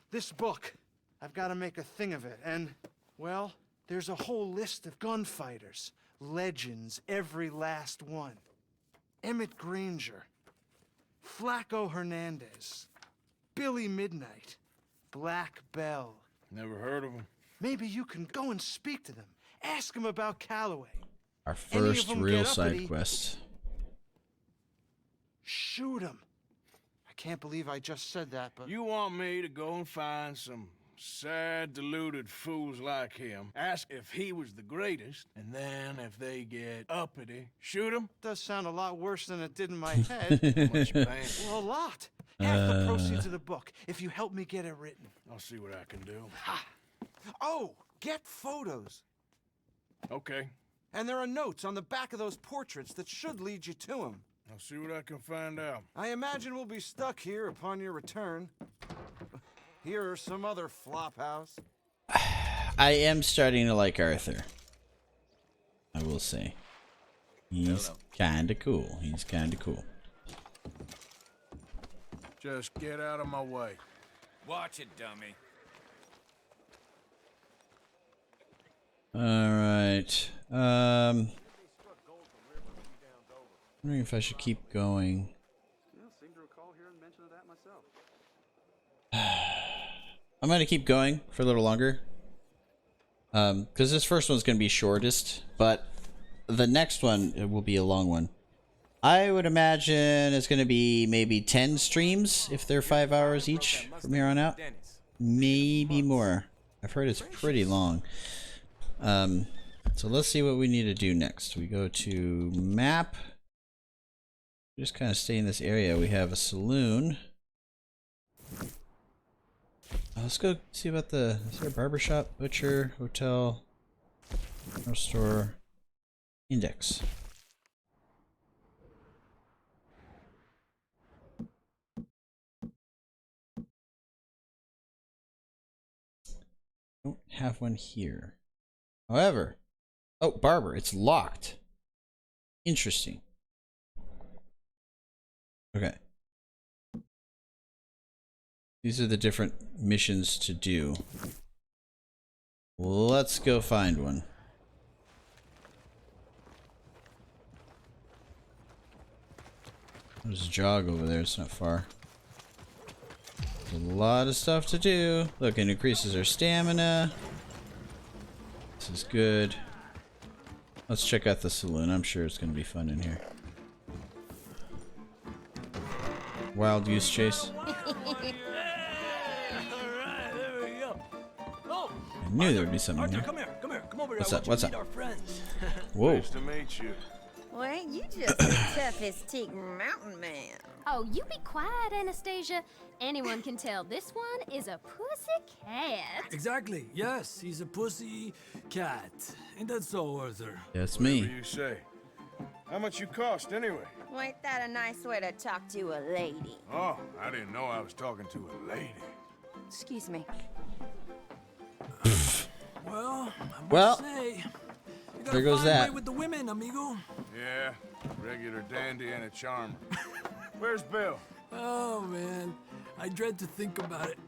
This book, I've got to make a thing of it, and, well, there's a whole list of gunfighters. Legends, every last one. Emmett Granger, Flaco Hernandez, Billy Midnight, Black Bell. Never heard of him. Maybe you can go and speak to them. Ask them about Calloway. Our Any of first them real get side uppity, quest. shoot him. I can't believe I just said that, but... You want me to go and find some sad, deluded fools like him, ask if he was the greatest, and then if they get uppity, shoot him? Does sound a lot worse than it did in my head. How much you paying? Well, a lot. Half the proceeds of the book, if you help me get it written. I'll see what I can do. Oh, get photos. Okay. And there are notes on the back of those portraits that should lead you to him. I'll see what I can find out. I imagine we'll be stuck here upon your return. Here or some other flop house. I am starting to like Arthur. I will say. He's kinda cool. He's kinda cool. Just get out of my way. Watch it, dummy. Alright. Wondering if I should keep going. I'm gonna keep going for a little longer. Because this first one's gonna be shortest, but the next one it will be a long one. I would imagine it's gonna be maybe 10 streams if they're 5 hours each from here on out. Maybe more. I've heard it's pretty long. So let's see what we need to do next. We go to map. Just kind of stay in this area. We have a saloon. Let's go see about the, is there a barbershop, butcher, hotel, general store, index. Don't have one here. However, oh, barber, it's locked. Interesting. Okay. These are the different missions to do. Let's go find one. There's a jog over there, it's not far. There's a lot of stuff to do. Look, it increases our stamina. This is good. Let's check out the saloon. I'm sure it's going to be fun in here. Wild goose chase. I knew there would be something here. Come here, come over here. What's up? What's up? Whoa. Nice to meet you. Well, ain't you just the toughest teak mountain man? Oh, you be quiet, Anastasia. Anyone can tell this one is a pussy cat. Exactly. Yes, he's a pussy cat. Ain't that so, Arthur? That's me. Whatever you say. How much you cost anyway? Well, ain't that a nice way to talk to a lady? Oh, I didn't know I was talking to a lady. Excuse me. Well, I Well, must say, you got there a goes fine that. way with the women, amigo. Yeah, regular dandy and a charmer. Where's Bill? Oh, man. I dread to think about it.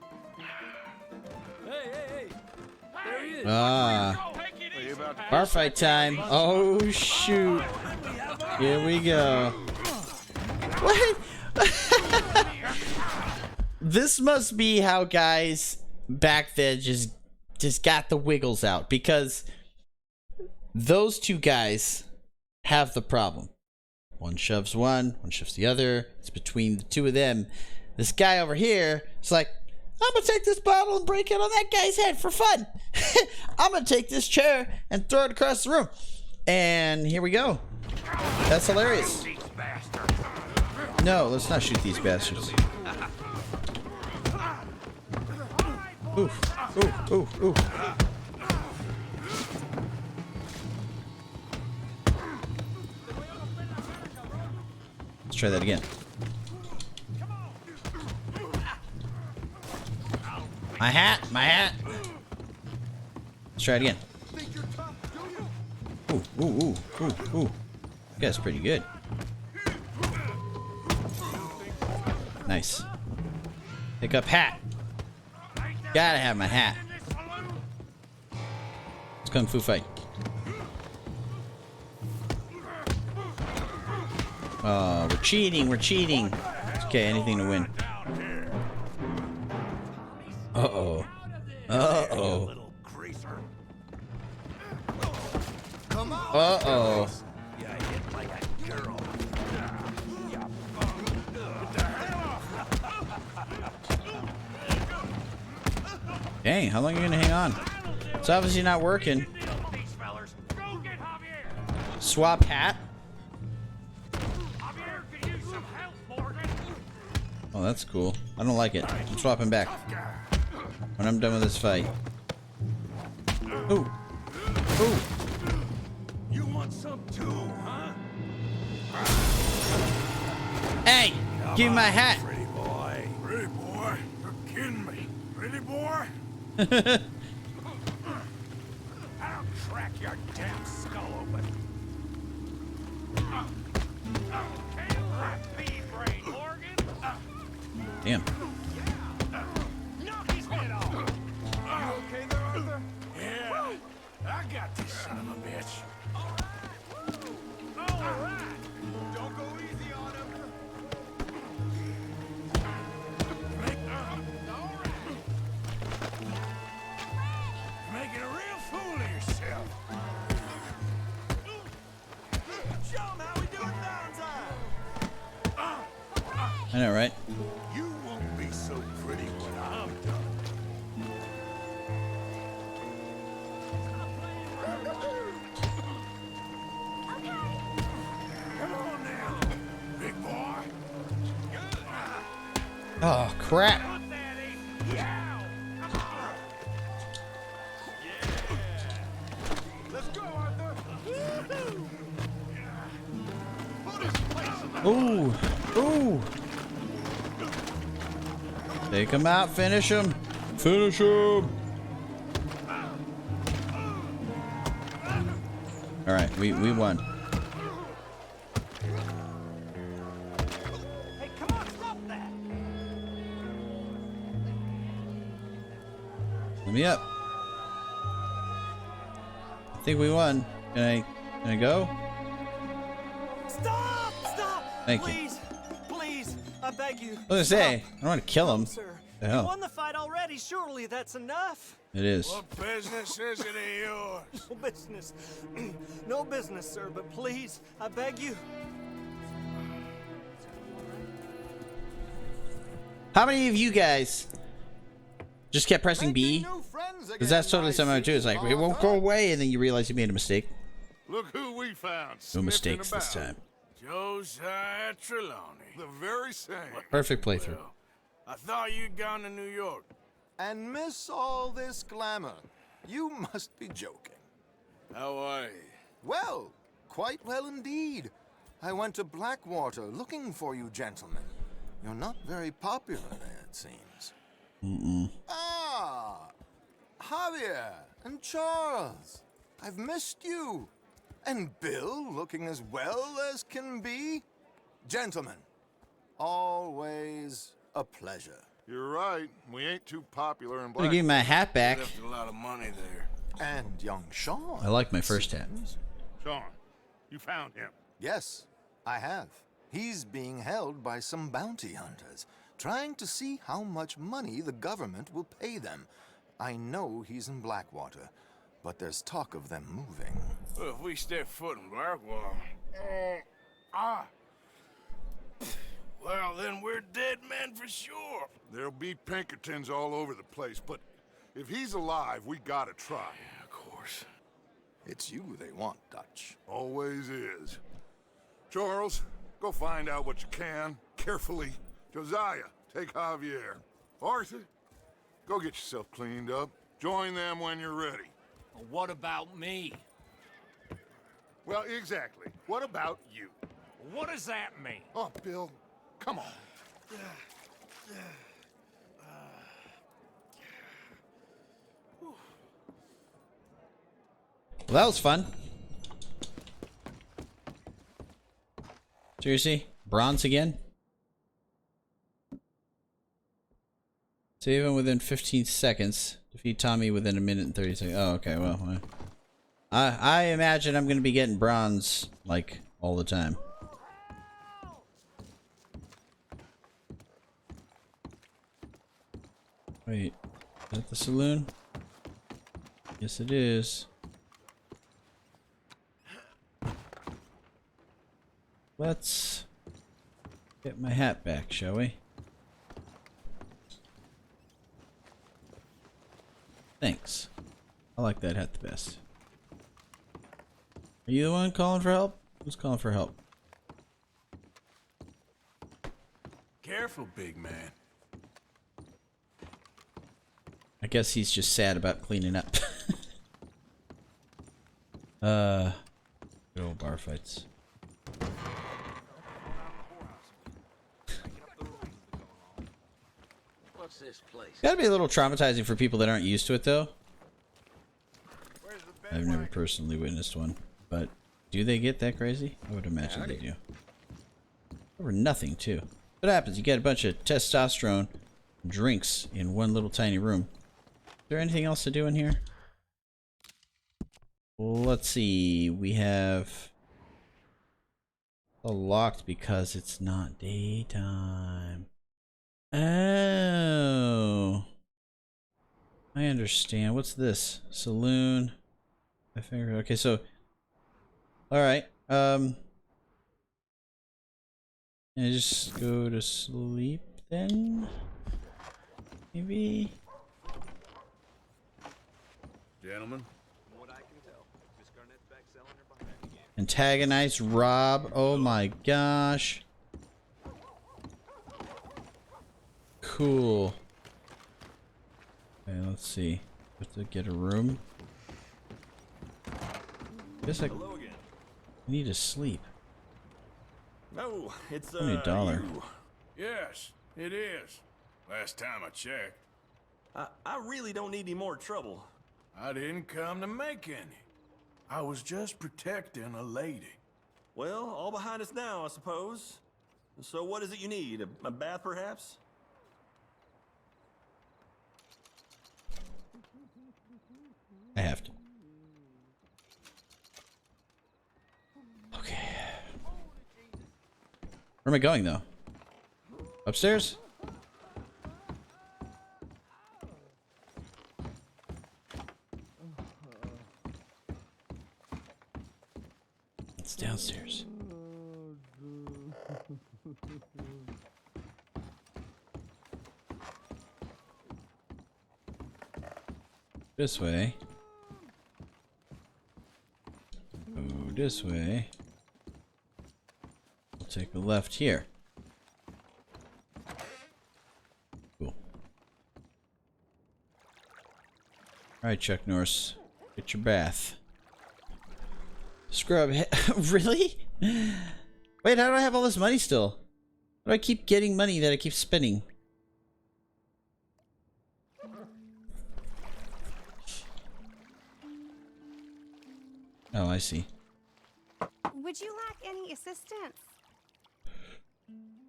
Hey. There he is. Ah. Bar fight time. Oh, shoot. Here we go. What? This must be how guys back then just got the wiggles out, because those two guys have the problem. One shoves one shoves the other. It's between the two of them. This guy over here is like, I'm gonna take this bottle and break it on that guy's head for fun. I'm gonna take this chair and throw it across the room. And here we go. That's hilarious. No, let's not shoot these bastards. Ooh. Let's try that again. My hat. Let's try it again. Ooh. You guys pretty good. Nice. Pick up hat. Gotta have my hat. Let's kung fu fight. Oh, we're cheating. It's okay, anything to win. Uh-oh. Dang, how long are you gonna hang on? It's obviously not working. Swap hat. Oh, that's cool. I don't like it. I'm swapping back when I'm done with this fight. Ooh. You want some too, huh? Hey, give me my hat. Pretty boy. Pretty boy? You're kidding me. Pretty boy? I'll crack your damn skull open. Okay, left pea brain, Morgan. Damn. Knock his head off. You okay there, Arthur? Yeah. I got this son of a bitch. All right. Don't go easy on him. You're making a real fool of yourself. Show him how we do it downtime. I know, right? You won't be so pretty when I'm done. Come on now, big boy. Oh, crap. Let's go, Arthur. Ooh. Ooh. Take him out. Finish him. Finish him. All right, we won. Hey, come on, stop that. Let me up. I think we won. Can I go? Stop! Stop! Thank you. Please, please, I beg you. I was gonna say, I don't want to kill him. Sir, The you hell? won the fight already. Surely that's enough. It is. What business is it of yours? No business. No business, sir, but please, I beg you. How many of you guys just kept pressing B? Because that's totally something I would do. It's like, it won't go away, and then you realize you made a mistake. Look who we found. No sniffing mistakes this about. time. Josiah Trelawney. The very same. Perfect playthrough. Well, I thought you'd gone to New York. And miss all this glamour. You must be joking. How are you? Well, quite well indeed. I went to Blackwater looking for you gentlemen. You're not very popular there, it seems. Mm-mm. Ah, Javier and Charles. I've missed you. And Bill looking as well as can be. Gentlemen, always a pleasure. You're right. We ain't too popular in I'm gonna give you my hat back. Left a lot of money there. And young Sean. I like my first hat. Sean, you found him. Yes, I have. He's being held by some bounty hunters, trying to see how much money the government will pay them. I know he's in Blackwater, but there's talk of them moving. Well, if we step foot in Blackwater... Well, then we're dead men for sure. There'll be Pinkertons all over the place, but if he's alive, we gotta try. Yeah, of course. It's you they want, Dutch. Always is. Charles, go find out what you can, carefully. Josiah, take Javier. Arthur, go get yourself cleaned up. Join them when you're ready. Well, what about me? Well, exactly. What about you? What does that mean? Oh, Bill, come on. Well, that was fun. Seriously? Bronze again? Save him within 15 seconds. Defeat Tommy within a minute and 30 seconds. Oh, okay, well. I imagine I'm going to be getting bronze, like, all the time. Wait, is that the saloon? Yes, it is. Let's get my hat back, shall we? Thanks. I like that hat the best. Are you the one calling for help? Who's calling for help? Careful, big man. I guess he's just sad about cleaning up. Good old bar fights. What's this place? Gotta be a little traumatizing for people that aren't used to it, though. I've never personally witnessed one, but do they get that crazy? I would imagine they do. Over nothing, too. What happens? You get a bunch of testosterone drinks in one little tiny room. Is there anything else to do in here? Well, let's see. We have locked because it's not daytime. Oh, I understand. What's this? Saloon. I figured. Okay, so all right. And just go to sleep then. Maybe. Gentlemen. Antagonize Rob. Oh my gosh. Cool. Okay, let's see. Have to get a room. Guess I need to sleep. No, it's Only $1. you. Yes, it is. Last time I checked. I really don't need any more trouble. I didn't come to make any. I was just protecting a lady. Well, all behind us now, I suppose. So what is it you need? A bath, perhaps? I have to. Okay. Where am I going, though? Upstairs? It's downstairs. This way. Go this way. We'll take a left here. Cool. Alright, Chuck Norris. Get your bath. Scrub. Really? Wait, how do I have all this money still? How do I keep getting money that I keep spending? Oh, I see. Would you like any assistance?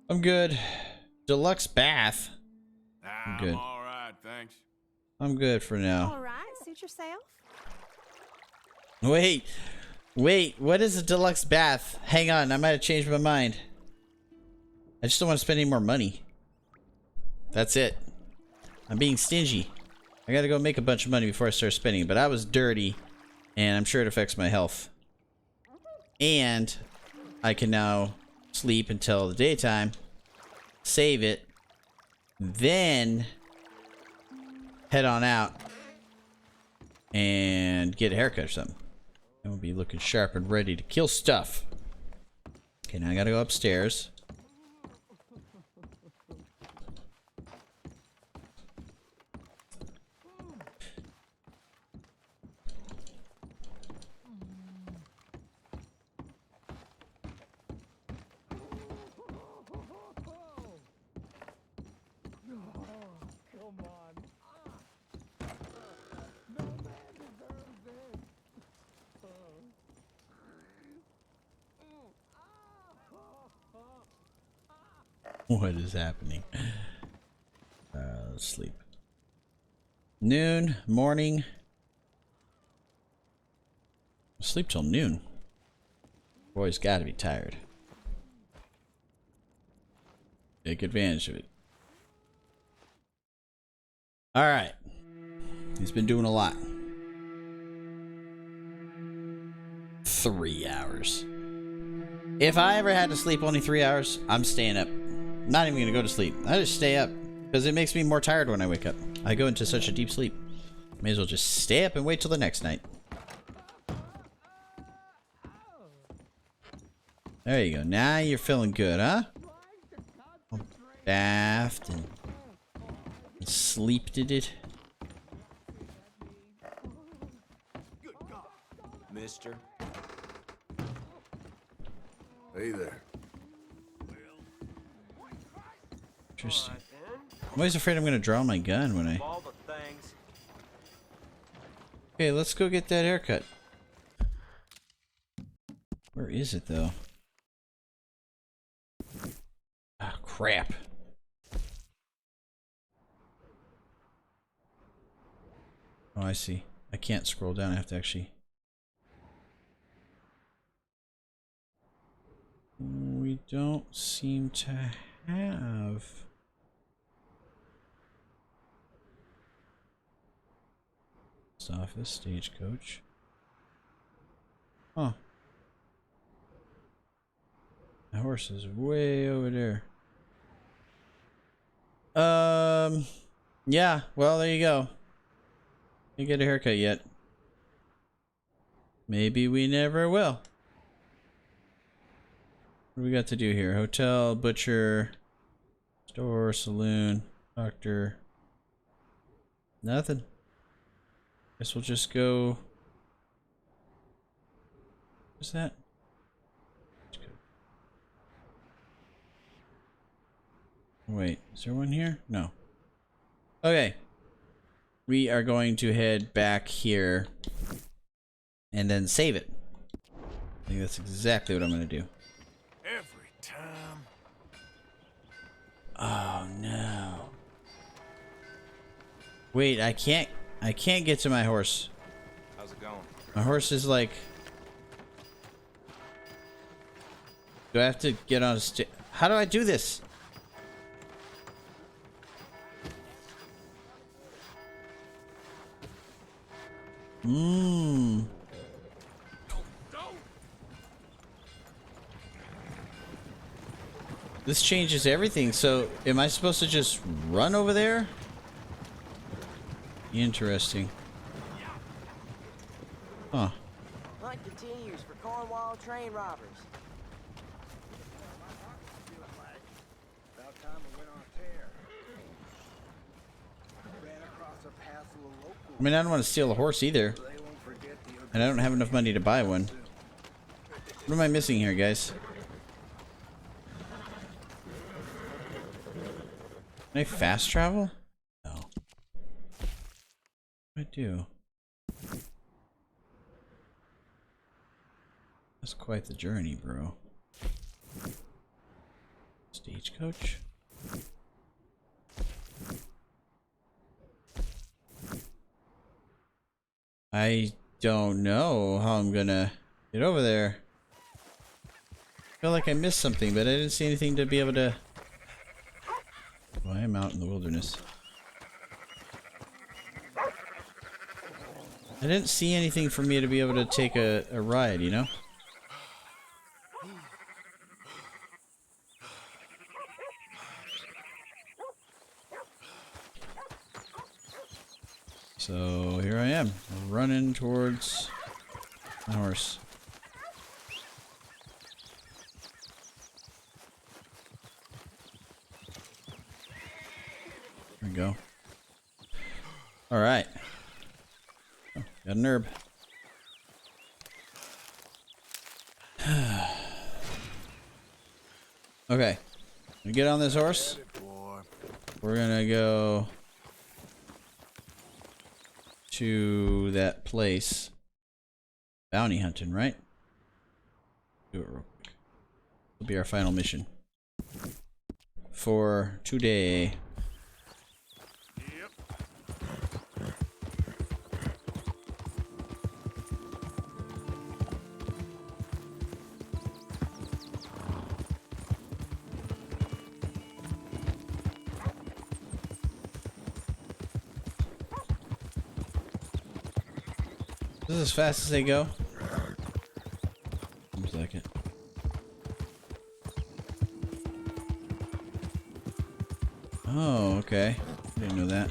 I'm good. Deluxe bath. I'm good. I'm all right, thanks. I'm good for now. All right, suit yourself. Wait. Wait, what is a deluxe bath? Hang on, I might have changed my mind. I just don't want to spend any more money. That's it. I'm being stingy. I gotta go make a bunch of money before I start spending it, but I was dirty, and I'm sure it affects my health. And I can now sleep until the daytime, save it, then head on out and get a haircut or something. And we'll be looking sharp and ready to kill stuff. Okay, now I gotta go upstairs. What is happening? Let's sleep. Noon, morning. Sleep till noon. Boy's gotta be tired. Take advantage of it. Alright. He's been doing a lot. 3 hours. If I ever had to sleep only 3 hours, I'm staying up. I'm not even gonna go to sleep. I just stay up because it makes me more tired when I wake up. I go into such a deep sleep. May as well just stay up and wait till the next night. There you go. Now you're feeling good, huh? Bathed and sleeped it. Mister. Hey there. Interesting. I'm always afraid I'm gonna draw my gun when I... All the things. Okay, let's go get that haircut. Where is it, though? Ah, crap. Oh, I see. I can't scroll down. I have to actually... We don't seem to have... Office, stagecoach. Huh. My horse is way over there. Yeah, well, there you go. Didn't get a haircut yet. Maybe we never will. What do we got to do here? Hotel, butcher, store, saloon, doctor. Nothing. Guess we'll just go. What's that? Wait, is there one here? No. Okay. We are going to head back here and then save it. I think that's exactly what I'm going to do. Every time. Oh no. Wait, I can't get to my horse. How's it going? My horse is like... Do I have to get on a stick? How do I do this? This changes everything. So, am I supposed to just run over there? Interesting. Huh. Hunt continues for Cornwall train robbers. About time we went on a tear. Ran across a path of a local. I mean, I don't want to steal a horse either. And I don't have enough money to buy one. What am I missing here, guys? Can I fast travel? No. What do I do? That's quite the journey, bro. Stagecoach? I don't know how I'm gonna get over there. I feel like I missed something, but I didn't see anything to be able to... Well, I am out in the wilderness. I didn't see anything for me to be able to take a ride, you know? So here I am, running towards my horse. There we go. All right. Oh, got an herb. Okay. We get on this horse. We're gonna go to that place. Bounty hunting, right? Do it real quick. It'll be our final mission for today. Is this as fast as they go? Seems like it. Oh, okay. Didn't know that.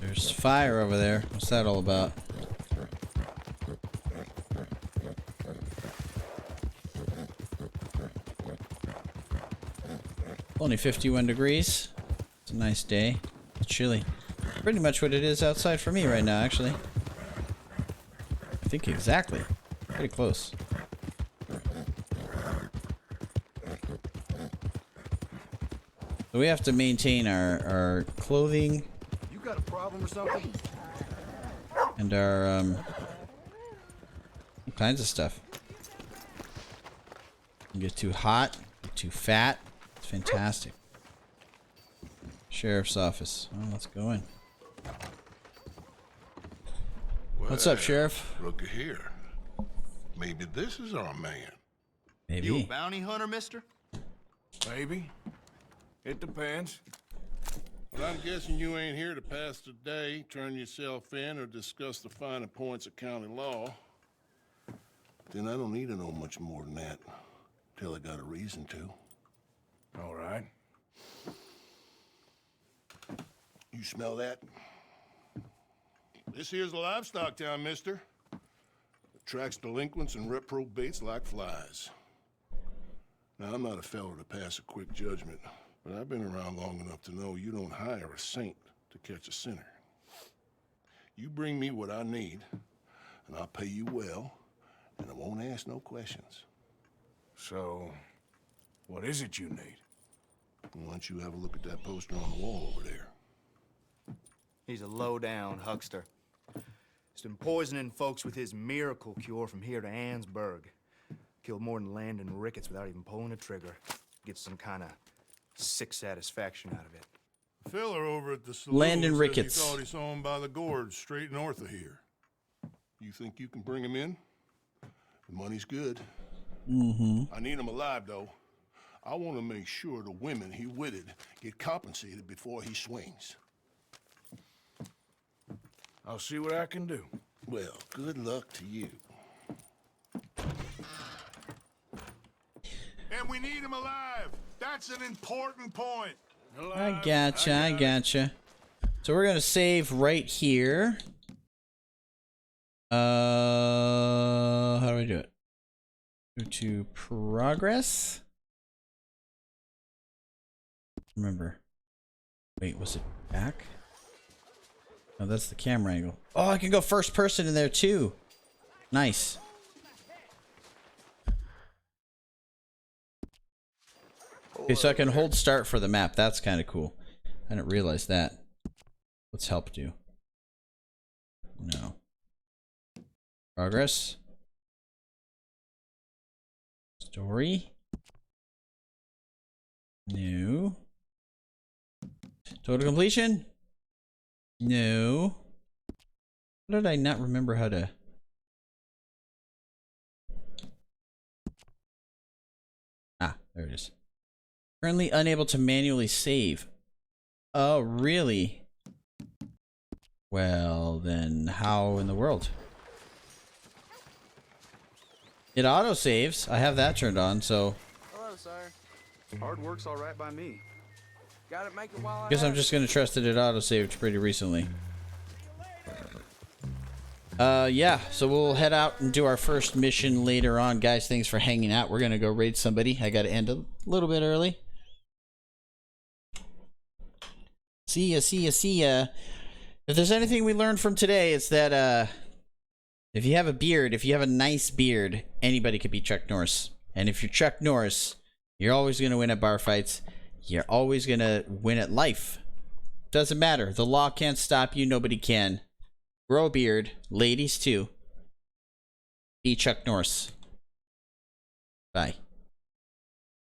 There's fire over there. What's that all about? Only 51 degrees. It's a nice day. It's chilly. Pretty much what it is outside for me right now, actually. I think exactly. Pretty close. So we have to maintain our clothing. You got a problem or something? And our, all kinds of stuff. You get too hot, get too fat. It's fantastic. Sheriff's office. Oh, let's go in. What's up, Sheriff? Looky here. Maybe this is our man. Maybe. You a bounty hunter, mister? Maybe. It depends. Well, I'm guessing you ain't here to pass the day, turn yourself in, or discuss the finer points of county law. Then I don't need to know much more than that. Till I got a reason to. All right. You smell that? This here's a livestock town, mister. Attracts delinquents and reprobates like flies. Now, I'm not a fellow to pass a quick judgment, but I've been around long enough to know you don't hire a saint to catch a sinner. You bring me what I need, and I'll pay you well, and I won't ask no questions. So, what is it you need? Why don't you have a look at that poster on the wall over there? He's a low-down huckster. He's been poisoning folks with his miracle cure from here to Annesburg. Killed more than Landon Ricketts without even pulling a trigger. Gets some kind of sick satisfaction out of it. The fella over at the saloon Landon said Ricketts. He thought he saw him by the gorge, straight north of here. You think you can bring him in? The money's good. Mm-hmm. I need him alive, though. I want to make sure the women he witted get compensated before he swings. I'll see what I can do. Well, good luck to you. And we need him alive. That's an important point. I gotcha. So we're gonna save right here. How do I do it? Go to progress. Remember. Wait, was it back? Oh, that's the camera angle. Oh, I can go first person in there too. Nice. Okay, so I can hold start for the map. That's kind of cool. I didn't realize that. What's help do? No. Progress. Story. No. Total completion. No. How did I not remember how to... Ah, there it is. Currently unable to manually save. Oh, really? Well, then how in the world? It auto-saves. I have that turned on, so... Hello, sir. Hard work's all right by me. Got it, make it while I Guess I'm have just gonna trust that it auto-saved pretty recently. Yeah, so we'll head out and do our first mission later on. Guys, thanks for hanging out. We're gonna go raid somebody. I gotta end a little bit early. See ya. If there's anything we learned from today, it's that, if you have a beard, if you have a nice beard, anybody could be Chuck Norris. And if you're Chuck Norris, you're always gonna win at bar fights. You're always gonna win at life. Doesn't matter. The law can't stop you. Nobody can. Grow a beard. Ladies too. Be Chuck Norris. Bye.